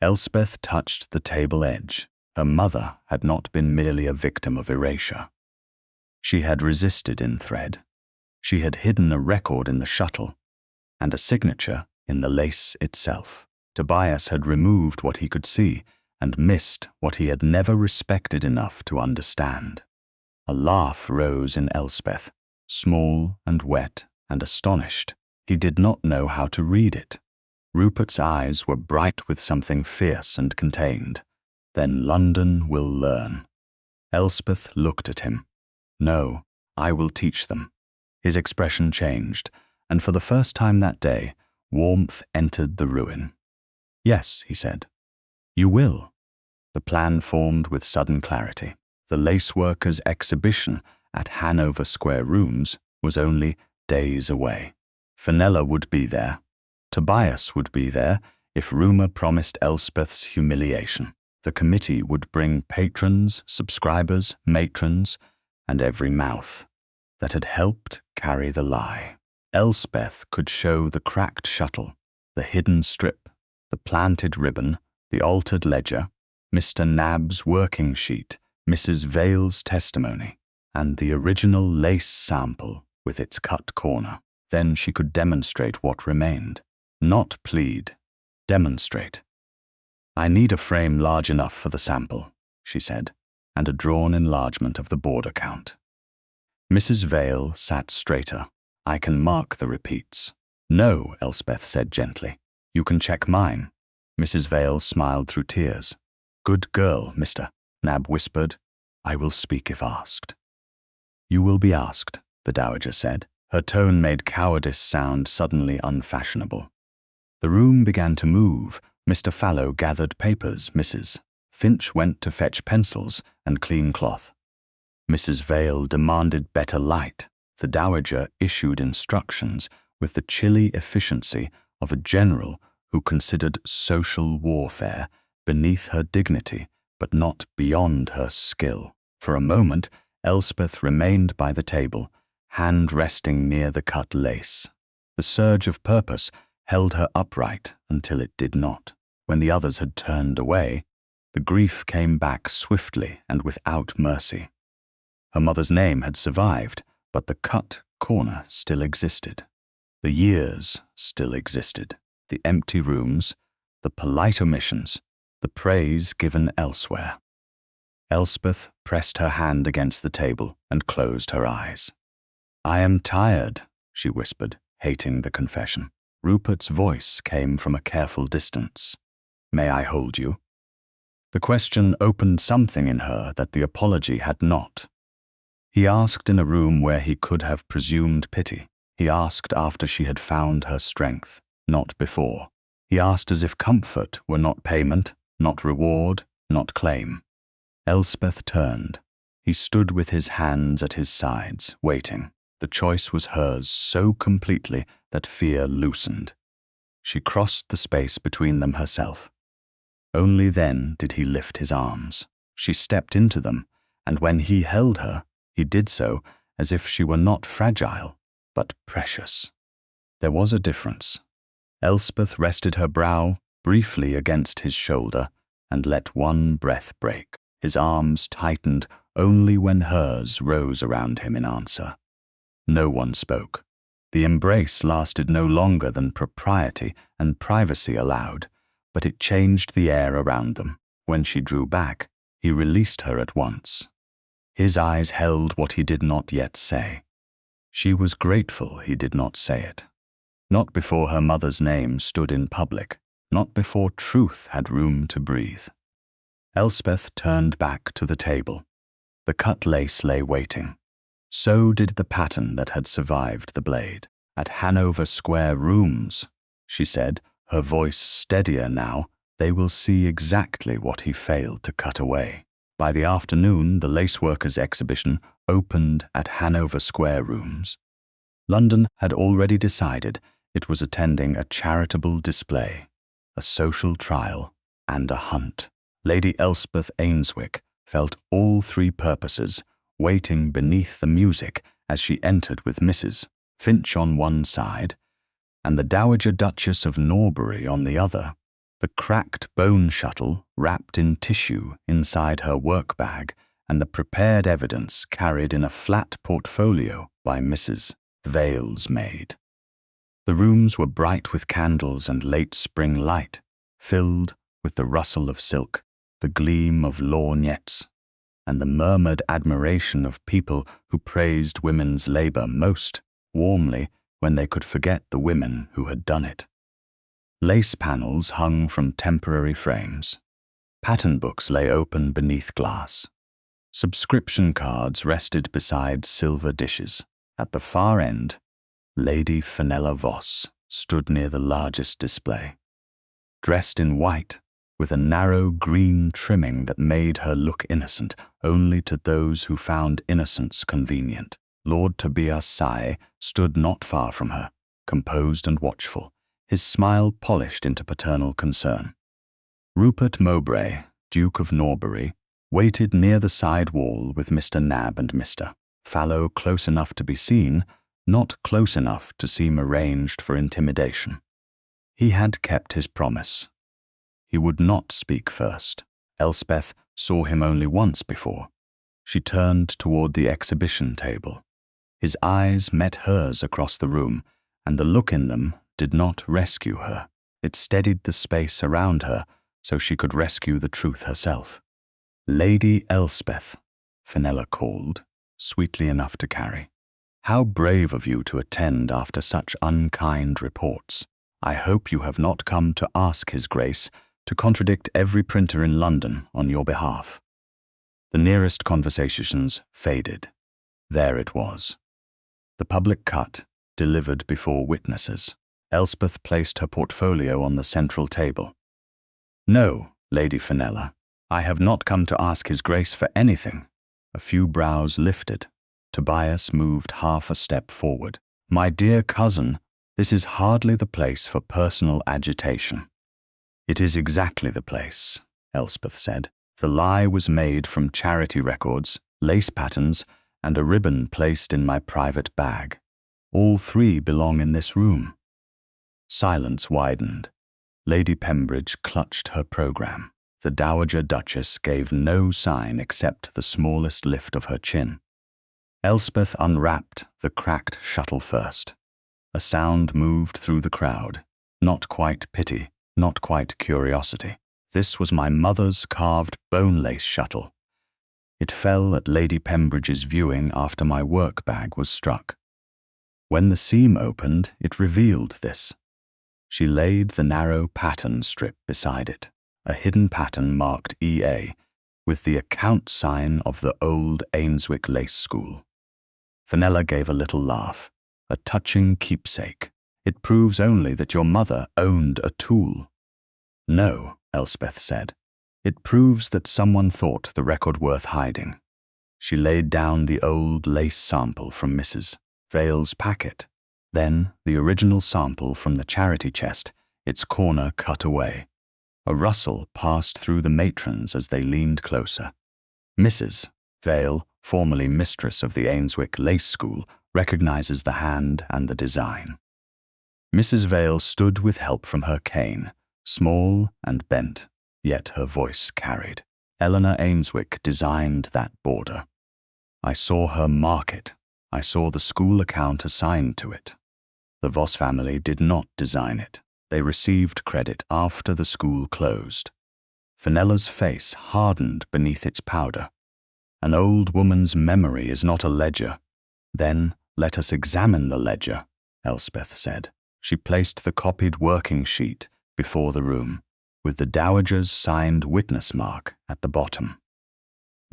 Elspeth touched the table edge. Her mother had not been merely a victim of erasure. She had resisted in thread. She had hidden a record in the shuttle, and a signature in the lace itself. Tobias had removed what he could see and missed what he had never respected enough to understand. A laugh rose in Elspeth, small and wet and astonished. He did not know how to read it. Rupert's eyes were bright with something fierce and contained. Then London will learn. Elspeth looked at him. No, I will teach them. His expression changed, and for the first time that day, warmth entered the ruin. Yes, he said. You will. The plan formed with sudden clarity. The laceworkers' exhibition at Hanover Square Rooms was only days away. Fenella would be there. Tobias would be there if rumour promised Elspeth's humiliation. The committee would bring patrons, subscribers, matrons, and every mouth that had helped carry the lie. Elspeth could show the cracked shuttle, the hidden strip, the planted ribbon, the altered ledger, Mr. Nabb's working sheet, Mrs. Vale's testimony, and the original lace sample with its cut corner. Then she could demonstrate what remained. Not plead, demonstrate. I need a frame large enough for the sample, she said, and a drawn enlargement of the border count. Mrs. Vale sat straighter. I can mark the repeats. No, Elspeth said gently. You can check mine. Mrs. Vale smiled through tears. Good girl, Mr. Nabb whispered. I will speak if asked. You will be asked, the dowager said. Her tone made cowardice sound suddenly unfashionable. The room began to move. Mr. Fallow gathered papers, Mrs. Finch went to fetch pencils and clean cloth. Mrs. Vale demanded better light. The dowager issued instructions with the chilly efficiency of a general who considered social warfare beneath her dignity, but not beyond her skill. For a moment, Elspeth remained by the table, hand resting near the cut lace. The surge of purpose held her upright until it did not. When the others had turned away, the grief came back swiftly and without mercy. Her mother's name had survived, but the cut corner still existed. The years still existed. The empty rooms, the polite omissions, the praise given elsewhere. Elspeth pressed her hand against the table and closed her eyes. I am tired, she whispered, hating the confession. Rupert's voice came from a careful distance. May I hold you? The question opened something in her that the apology had not. He asked in a room where he could have presumed pity. He asked after she had found her strength, not before. He asked as if comfort were not payment, not reward, not claim. Elspeth turned. He stood with his hands at his sides, waiting. The choice was hers so completely that fear loosened. She crossed the space between them herself. Only then did he lift his arms. She stepped into them, and when he held her, he did so as if she were not fragile, but precious. There was a difference. Elspeth rested her brow briefly against his shoulder and let one breath break. His arms tightened only when hers rose around him in answer. No one spoke. The embrace lasted no longer than propriety and privacy allowed, but it changed the air around them. When she drew back, he released her at once. His eyes held what he did not yet say. She was grateful he did not say it. Not before her mother's name stood in public, not before truth had room to breathe. Elspeth turned back to the table. The cut lace lay waiting. So did the pattern that had survived the blade. At Hanover Square Rooms, she said, her voice steadier now, they will see exactly what he failed to cut away. By the afternoon, the laceworkers' exhibition opened at Hanover Square Rooms. London had already decided it was attending a charitable display, a social trial, and a hunt. Lady Elspeth Ainswick felt all three purposes waiting beneath the music as she entered with Mrs. Finch on one side and the Dowager Duchess of Norbury on the other. The cracked bone shuttle wrapped in tissue inside her work bag and the prepared evidence carried in a flat portfolio by Mrs. Vale's maid. The rooms were bright with candles and late spring light, filled with the rustle of silk, the gleam of lorgnettes, and the murmured admiration of people who praised women's labor most warmly when they could forget the women who had done it. Lace panels hung from temporary frames. Pattern books lay open beneath glass. Subscription cards rested beside silver dishes. At the far end, Lady Fenella Voss stood near the largest display. Dressed in white, with a narrow green trimming that made her look innocent only to those who found innocence convenient. Lord Tobias Sigh stood not far from her, composed and watchful, his smile polished into paternal concern. Rupert Mowbray, Duke of Norbury, waited near the side wall with Mr. Nab and Mr. Fallow close enough to be seen, not close enough to seem arranged for intimidation. He had kept his promise. He would not speak first. Elspeth saw him only once before. She turned toward the exhibition table. His eyes met hers across the room, and the look in them did not rescue her. It steadied the space around her so she could rescue the truth herself. Lady Elspeth, Fenella called, sweetly enough to carry. How brave of you to attend after such unkind reports. I hope you have not come to ask His Grace to contradict every printer in London on your behalf. The nearest conversations faded. There it was. The public cut, delivered before witnesses. Elspeth placed her portfolio on the central table. No, Lady Fenella, I have not come to ask His Grace for anything. A few brows lifted. Tobias moved half a step forward. My dear cousin, this is hardly the place for personal agitation. It is exactly the place, Elspeth said. The lie was made from charity records, lace patterns, and a ribbon placed in my private bag. All three belong in this room. Silence widened. Lady Pembridge clutched her programme. The Dowager Duchess gave no sign except the smallest lift of her chin. Elspeth unwrapped the cracked shuttle first. A sound moved through the crowd. Not quite pity, not quite curiosity. This was my mother's carved bone-lace shuttle. It fell at Lady Pembridge's viewing after my work bag was struck. When the seam opened, it revealed this. She laid the narrow pattern strip beside it, a hidden pattern marked EA, with the account sign of the old Ainswick Lace School. Fenella gave a little laugh. A touching keepsake. It proves only that your mother owned a tool. No, Elspeth said. It proves that someone thought the record worth hiding. She laid down the old lace sample from Mrs. Vale's packet, then the original sample from the charity chest, its corner cut away. A rustle passed through the matrons as they leaned closer. Mrs. Vale, formerly mistress of the Ainswick Lace School, recognizes the hand and the design. Mrs. Vale stood with help from her cane, small and bent, yet her voice carried. Eleanor Ainswick designed that border. I saw her mark it. I saw the school account assigned to it. The Voss family did not design it. They received credit after the school closed. Fenella's face hardened beneath its powder. An old woman's memory is not a ledger. Then let us examine the ledger, Elspeth said. She placed the copied working sheet before the room, with the Dowager's signed witness mark at the bottom.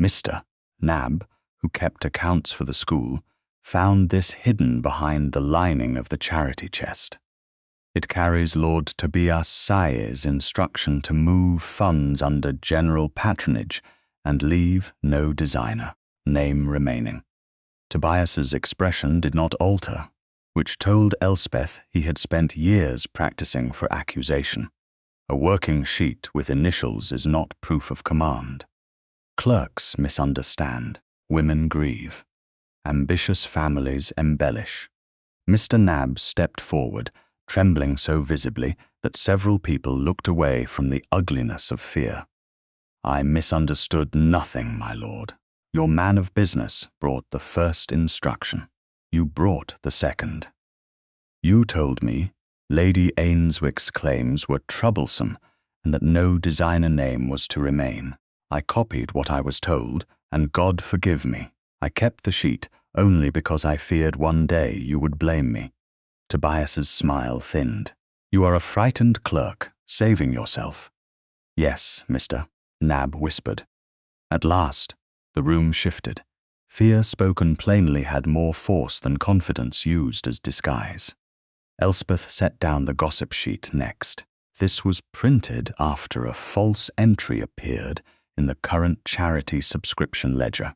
Mr. Nab, who kept accounts for the school, found this hidden behind the lining of the charity chest. It carries Lord Tobias Sigh's instruction to move funds under general patronage and leave no designer, name remaining. Tobias's expression did not alter, which told Elspeth he had spent years practicing for accusation. A working sheet with initials is not proof of command. Clerks misunderstand. Women grieve. Ambitious families embellish. Mr. Nab stepped forward, trembling so visibly that several people looked away from the ugliness of fear. I misunderstood nothing, my lord. Your man of business brought the first instruction. You brought the second. You told me Lady Ainswick's claims were troublesome and that no designer name was to remain. I copied what I was told, and God forgive me. I kept the sheet only because I feared one day you would blame me. Tobias's smile thinned. You are a frightened clerk, saving yourself. Yes, Mr. Nab whispered. At last, The room shifted. Fear spoken plainly had more force than confidence used as disguise. Elspeth set down the gossip sheet next. This was printed after a false entry appeared in the current charity subscription ledger,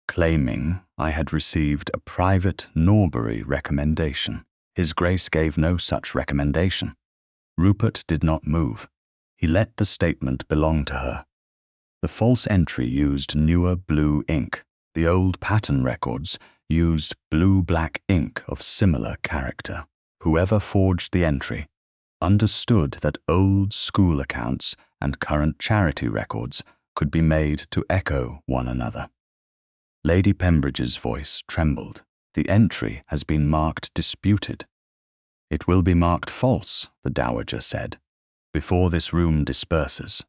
claiming I had received a private Norbury recommendation. His Grace gave no such recommendation. Rupert did not move. He let the statement belong to her. The false entry used newer blue ink. The old pattern records used blue-black ink of similar character. Whoever forged the entry understood that old school accounts and current charity records could be made to echo one another. Lady Pembridge's voice trembled. The entry has been marked disputed. It will be marked false, the Dowager said, before this room disperses.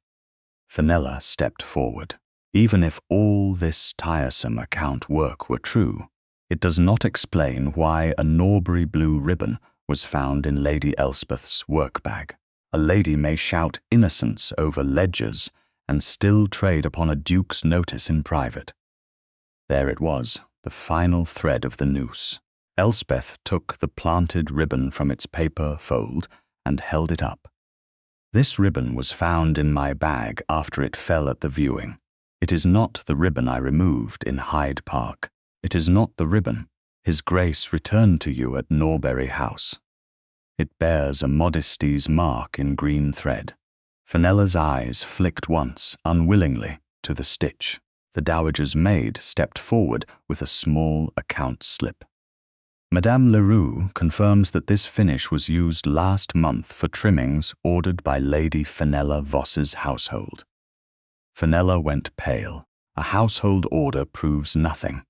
Fenella stepped forward. Even if all this tiresome account work were true, it does not explain why a Norbury blue ribbon was found in Lady Elspeth's work-bag. A lady may shout innocence over ledgers and still trade upon a duke's notice in private. There it was, the final thread of the noose. Elspeth took the planted ribbon from its paper fold and held it up. This ribbon was found in my bag after it fell at the viewing. It is not the ribbon I removed in Hyde Park. It is not the ribbon His Grace returned to you at Norbury House. It bears a modesty's mark in green thread. Fenella's eyes flicked once, unwillingly, to the stitch. The Dowager's maid stepped forward with a small account slip. Madame Leroux confirms that this finish was used last month for trimmings ordered by Lady Fenella Voss's household. Fenella went pale. A household order proves nothing.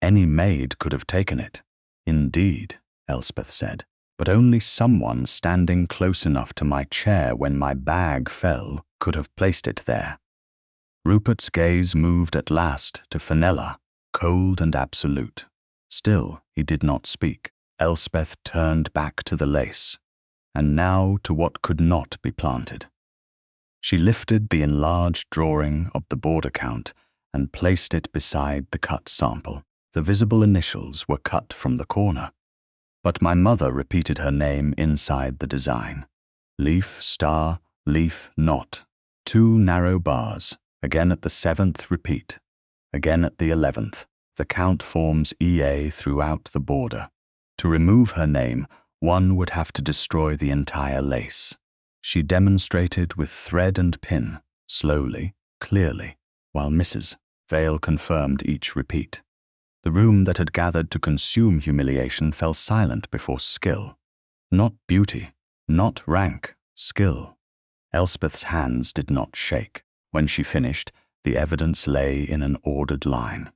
Any maid could have taken it. Indeed, Elspeth said, but only someone standing close enough to my chair when my bag fell could have placed it there. Rupert's gaze moved at last to Fenella, cold and absolute. Still, he did not speak. Elspeth turned back to the lace, and now to what could not be planted. She lifted the enlarged drawing of the board account and placed it beside the cut sample. The visible initials were cut from the corner, but my mother repeated her name inside the design. Leaf, star, leaf, knot. 2 narrow bars, again at the 7th repeat, again at the 11th. The count forms EA throughout the border. To remove her name, one would have to destroy the entire lace. She demonstrated with thread and pin, slowly, clearly, while Mrs. Vale confirmed each repeat. The room that had gathered to consume humiliation fell silent before skill. Not beauty, not rank, skill. Elspeth's hands did not shake. When she finished, the evidence lay in an ordered line.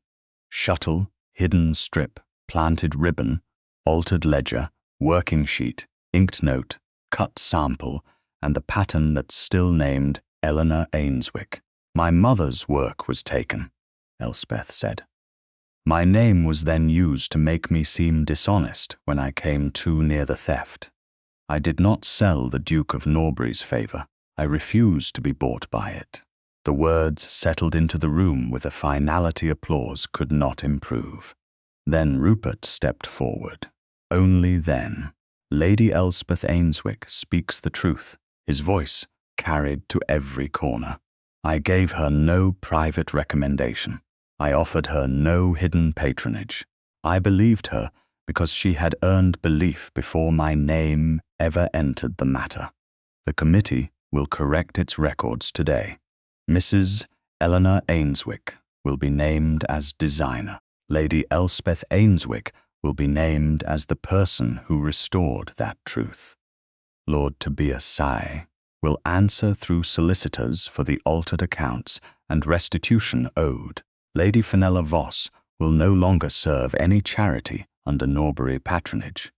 Shuttle, hidden strip, planted ribbon, altered ledger, working sheet, inked note, cut sample, and the pattern that's still named Eleanor Ainswick. My mother's work was taken, Elspeth said. My name was then used to make me seem dishonest when I came too near the theft. I did not sell the Duke of Norbury's favour. I refused to be bought by it. The words settled into the room with a finality applause could not improve. Then Rupert stepped forward. Only then. Lady Elspeth Ainswick speaks the truth, his voice carried to every corner. I gave her no private recommendation. I offered her no hidden patronage. I believed her because she had earned belief before my name ever entered the matter. The committee will correct its records today. Mrs. Eleanor Ainswick will be named as designer. Lady Elspeth Ainswick will be named as the person who restored that truth. Lord Tobias Sigh will answer through solicitors for the altered accounts and restitution owed. Lady Fenella Voss will no longer serve any charity under Norbury patronage.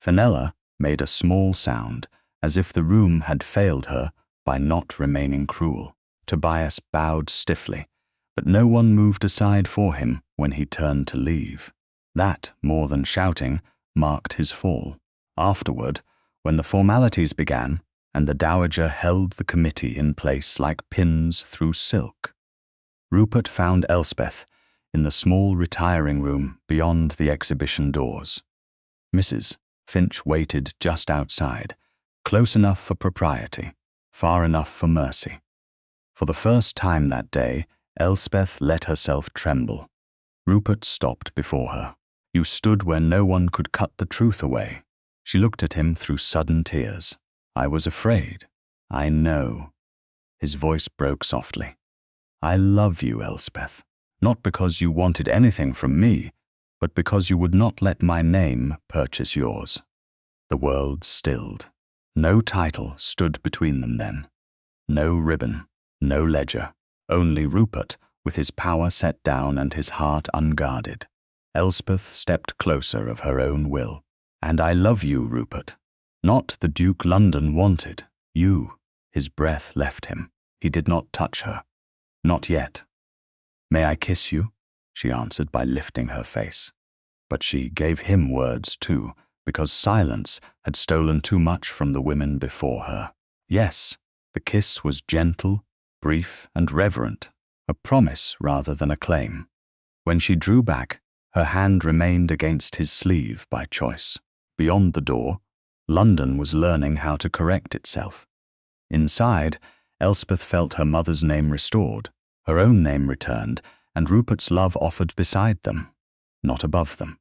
Fenella made a small sound, as if the room had failed her by not remaining cruel. Tobias bowed stiffly, but no one moved aside for him when he turned to leave. That, more than shouting, marked his fall. Afterward, when the formalities began, and the Dowager held the committee in place like pins through silk, Rupert found Elspeth in the small retiring room beyond the exhibition doors. Mrs. Finch waited just outside, close enough for propriety, far enough for mercy. For the first time that day, Elspeth let herself tremble. Rupert stopped before her. "You stood where no one could cut the truth away." She looked at him through sudden tears. "I was afraid. I know." His voice broke softly. "I love you, Elspeth, not because you wanted anything from me, but because you would not let my name purchase yours." The world stilled. No title stood between them then. No ribbon, no ledger, only Rupert with his power set down and his heart unguarded. Elspeth stepped closer of her own will. "And I love you, Rupert. Not the Duke London wanted. You." His breath left him. He did not touch her. "Not yet." "May I kiss you?" she answered by lifting her face. But she gave him words too, because silence had stolen too much from the women before her. Yes, the kiss was gentle, brief, and reverent, a promise rather than a claim. When she drew back, her hand remained against his sleeve by choice. Beyond the door, London was learning how to correct itself. Inside, Elspeth felt her mother's name restored, her own name returned, and Rupert's love offered beside them, not above them.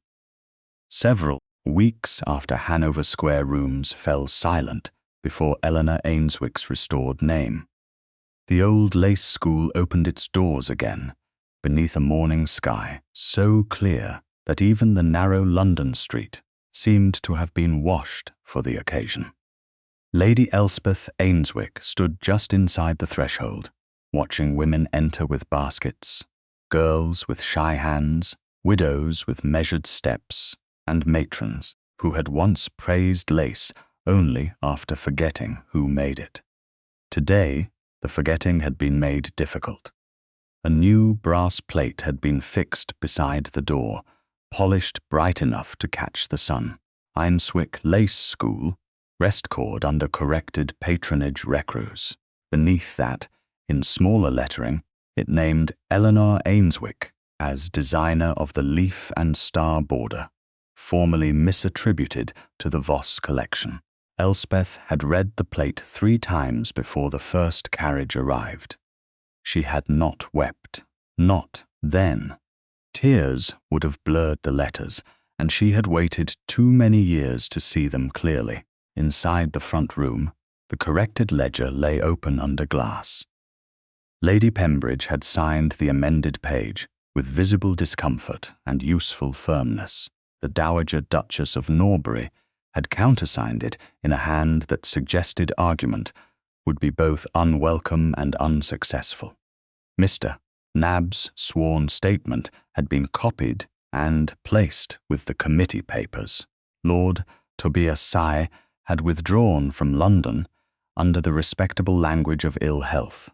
Several weeks after Hanover Square rooms fell silent before Eleanor Ainswick's restored name, the old lace school opened its doors again, beneath a morning sky so clear that even the narrow London street seemed to have been washed for the occasion. Lady Elspeth Ainswick stood just inside the threshold, watching women enter with baskets, girls with shy hands, widows with measured steps, and matrons who had once praised lace only after forgetting who made it. Today, the forgetting had been made difficult. A new brass plate had been fixed beside the door, polished bright enough to catch the sun. Ainswick Lace School, rest cord under corrected patronage recrus. Beneath that, in smaller lettering, it named Eleanor Ainswick as designer of the leaf and star border, formerly misattributed to the Voss collection. Elspeth had read the plate 3 times before the first carriage arrived. She had not wept, not then. Tears would have blurred the letters, and she had waited too many years to see them clearly. Inside the front room, the corrected ledger lay open under glass. Lady Pembridge had signed the amended page with visible discomfort and useful firmness. The Dowager Duchess of Norbury had countersigned it in a hand that suggested argument would be both unwelcome and unsuccessful. Mr. Nabb's sworn statement had been copied and placed with the committee papers. Lord Tobias Sigh had withdrawn from London under the respectable language of ill health,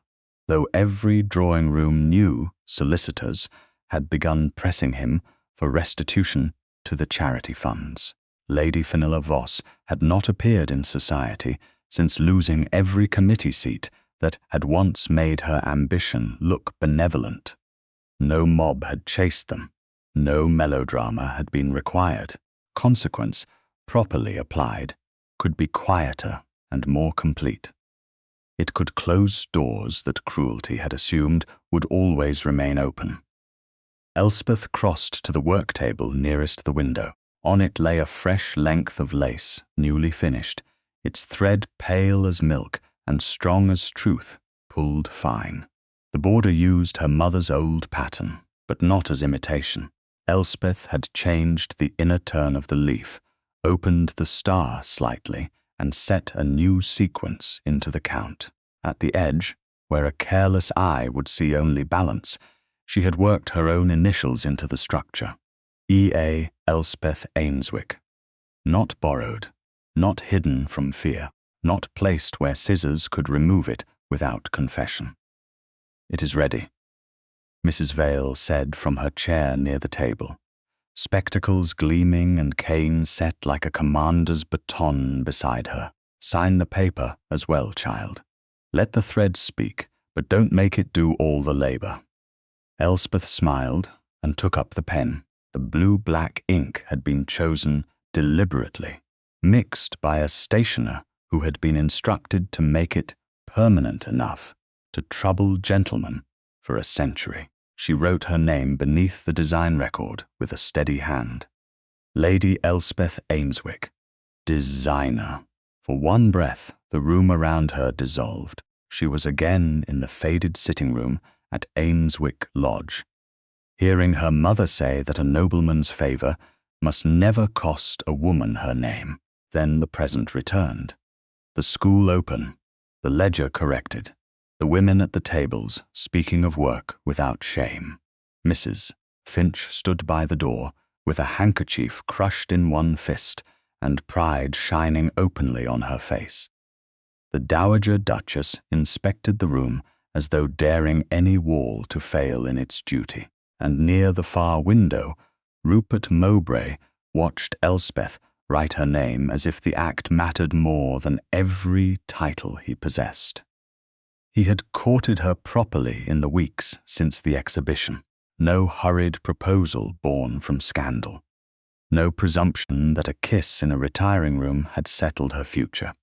though every drawing-room knew solicitors had begun pressing him for restitution to the charity funds. Lady Fenella Voss had not appeared in society since losing every committee seat that had once made her ambition look benevolent. No mob had chased them. No melodrama had been required. Consequence, properly applied, could be quieter and more complete. It could close doors that cruelty had assumed would always remain open. Elspeth crossed to the work table nearest the window. On it lay a fresh length of lace, newly finished, its thread pale as milk and strong as truth, pulled fine. The border used her mother's old pattern, but not as imitation. Elspeth had changed the inner turn of the leaf, opened the star slightly, and set a new sequence into the count. At the edge, where a careless eye would see only balance, she had worked her own initials into the structure. E.A. Elspeth Ainswick. Not borrowed, not hidden from fear, not placed where scissors could remove it without confession. "It is ready," Mrs. Vale said from her chair near the table, spectacles gleaming and cane set like a commander's baton beside her. "Sign the paper as well, child. Let the thread speak, but don't make it do all the labor." Elspeth smiled and took up the pen. The blue-black ink had been chosen deliberately, mixed by a stationer who had been instructed to make it permanent enough to trouble gentlemen for a century. She wrote her name beneath the design record with a steady hand. Lady Elspeth Ainswick, designer. For one breath, the room around her dissolved. She was again in the faded sitting room at Ainswick Lodge, hearing her mother say that a nobleman's favour must never cost a woman her name. Then the present returned. The school open, the ledger corrected, the women at the tables speaking of work without shame. Mrs. Finch stood by the door with a handkerchief crushed in one fist and pride shining openly on her face. The Dowager Duchess inspected the room as though daring any wall to fail in its duty, and near the far window, Rupert Mowbray watched Elspeth write her name as if the act mattered more than every title he possessed. He had courted her properly in the weeks since the exhibition. No hurried proposal born from scandal. No presumption that a kiss in a retiring room had settled her future.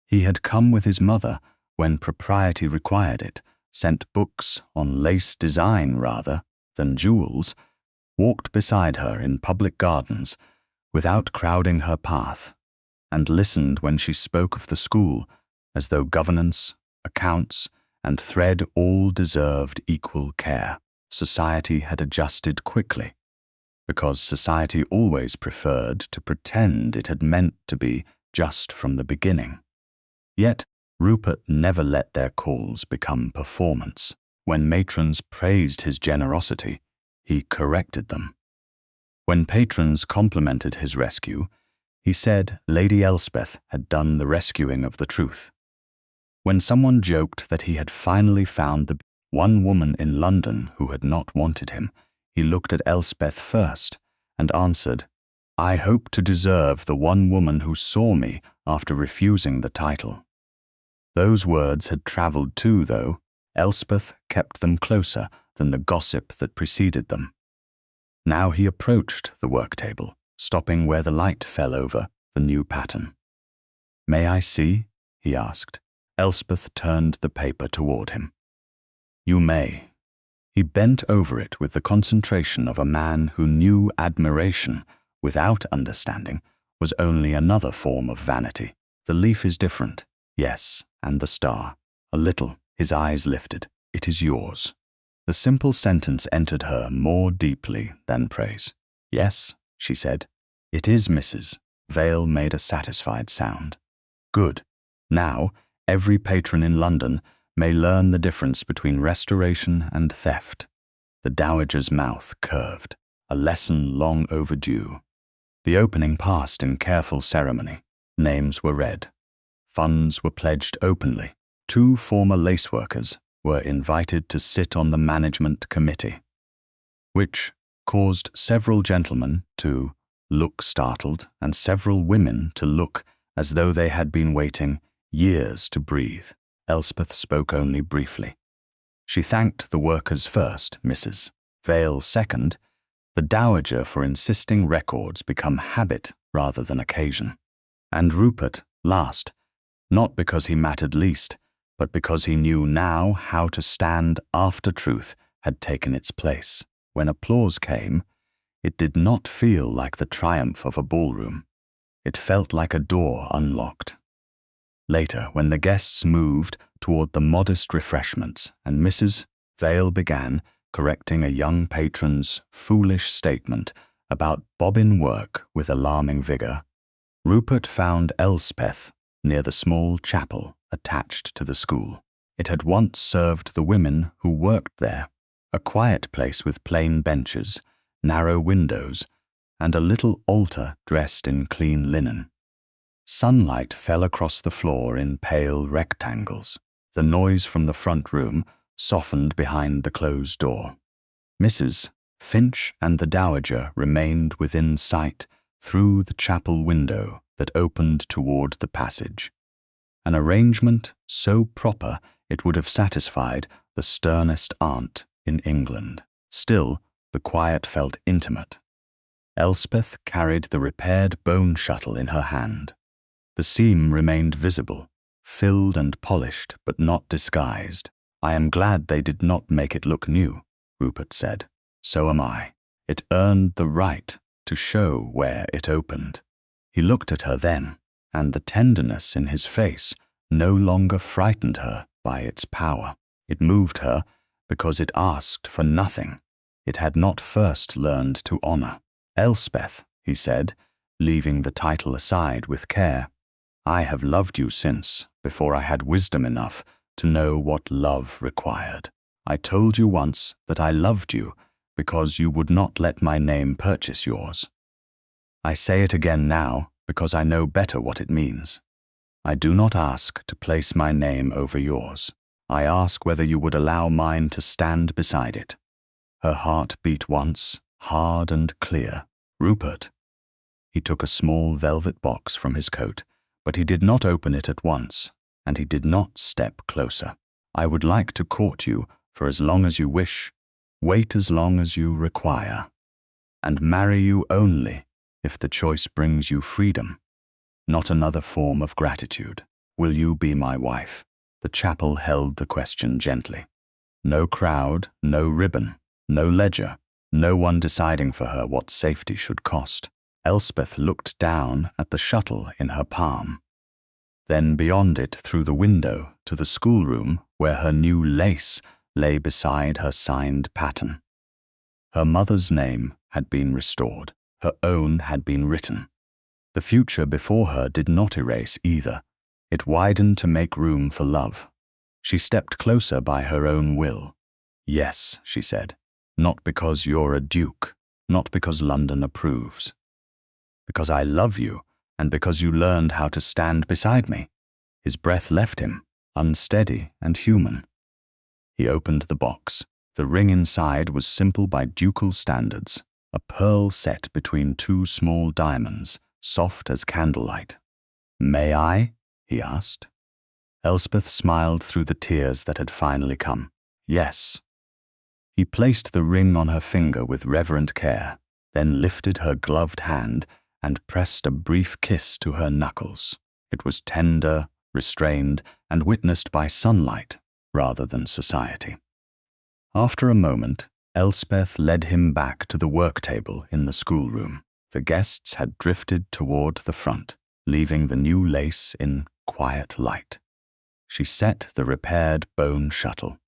He had come with his mother when propriety required it, sent books on lace design rather than jewels, walked beside her in public gardens without crowding her path, and listened when she spoke of the school as though governance, accounts, and thread all deserved equal care. Society had adjusted quickly, because society always preferred to pretend it had meant to be just from the beginning. Yet Rupert never let their calls become performance. When matrons praised his generosity, he corrected them. When patrons complimented his rescue, he said Lady Elspeth had done the rescuing of the truth. When someone joked that he had finally found the one woman in London who had not wanted him, he looked at Elspeth first and answered, "I hope to deserve the one woman who saw me after refusing the title." Those words had travelled too, though. Elspeth kept them closer than the gossip that preceded them. Now he approached the work table, stopping where the light fell over the new pattern. "May I see?" he asked. Elspeth turned the paper toward him. "You may." He bent over it with the concentration of a man who knew admiration, without understanding, was only another form of vanity. "The leaf is different, yes, and the star. A little." His eyes lifted. "It is yours." The simple sentence entered her more deeply than praise. "Yes," she said. "It is Mrs." Vale made a satisfied sound. "Good. Now, every patron in London may learn the difference between restoration and theft." The dowager's mouth curved, a lesson long overdue. The opening passed in careful ceremony. Names were read. Funds were pledged openly. 2 former laceworkers were invited to sit on the management committee, which caused several gentlemen to look startled and several women to look as though they had been waiting years to breathe. Elspeth spoke only briefly. She thanked the workers first, Mrs. Vale second, the dowager for insisting records become habit rather than occasion, and Rupert last, not because he mattered least, but because he knew now how to stand after truth had taken its place. When applause came, it did not feel like the triumph of a ballroom. It felt like a door unlocked. Later, when the guests moved toward the modest refreshments and Mrs. Vale began correcting a young patron's foolish statement about bobbin work with alarming vigor, Rupert found Elspeth near the small chapel attached to the school. It had once served the women who worked there, a quiet place with plain benches, narrow windows, and a little altar dressed in clean linen. Sunlight fell across the floor in pale rectangles. The noise from the front room softened behind the closed door. Mrs. Finch and the dowager remained within sight through the chapel window that opened toward the passage. An arrangement so proper it would have satisfied the sternest aunt in England. Still, the quiet felt intimate. Elspeth carried the repaired bone shuttle in her hand. The seam remained visible, filled and polished, but not disguised. "I am glad they did not make it look new," Rupert said. "So am I. It earned the right to show where it opened." He looked at her then, and the tenderness in his face no longer frightened her by its power. It moved her because it asked for nothing. It had not first learned to honor. "Elspeth," he said, leaving the title aside with care, "I have loved you since, before I had wisdom enough to know what love required. I told you once that I loved you because you would not let my name purchase yours. I say it again now because I know better what it means. I do not ask to place my name over yours. I ask whether you would allow mine to stand beside it." Her heart beat once, hard and clear. "Rupert." He took a small velvet box from his coat, but he did not open it at once, and he did not step closer. "I would like to court you for as long as you wish, wait as long as you require, and marry you only if the choice brings you freedom, not another form of gratitude. Will you be my wife?" The chapel held the question gently. No crowd, no ribbon, no ledger, no one deciding for her what safety should cost. Elspeth looked down at the shuttle in her palm, then beyond it through the window to the schoolroom where her new lace lay beside her signed pattern. Her mother's name had been restored. Her own had been written. The future before her did not erase either. It widened to make room for love. She stepped closer by her own will. "Yes," she said, "not because you're a duke, not because London approves. Because I love you, and because you learned how to stand beside me." His breath left him, unsteady and human. He opened the box. The ring inside was simple by ducal standards, a pearl set between two small diamonds, soft as candlelight. "May I?" he asked. Elspeth smiled through the tears that had finally come. "Yes." He placed the ring on her finger with reverent care, then lifted her gloved hand and pressed a brief kiss to her knuckles. It was tender, restrained, and witnessed by sunlight rather than society. After a moment, Elspeth led him back to the work table in the schoolroom. The guests had drifted toward the front, leaving the new lace in quiet light. She set the repaired bone shuttle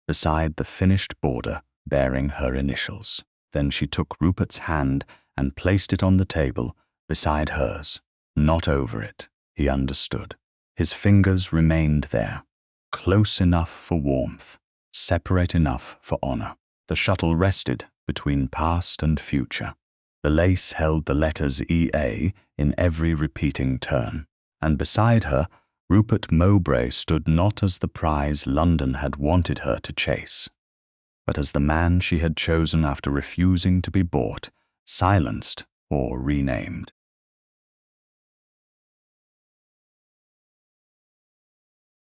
beside the finished border bearing her initials. Then she took Rupert's hand and placed it on the table beside hers, not over it. He understood. His fingers remained there, close enough for warmth, separate enough for honor. The shuttle rested between past and future. The lace held the letters EA in every repeating turn, and beside her, Rupert Mowbray stood not as the prize London had wanted her to chase, but as the man she had chosen after refusing to be bought, silenced, or renamed.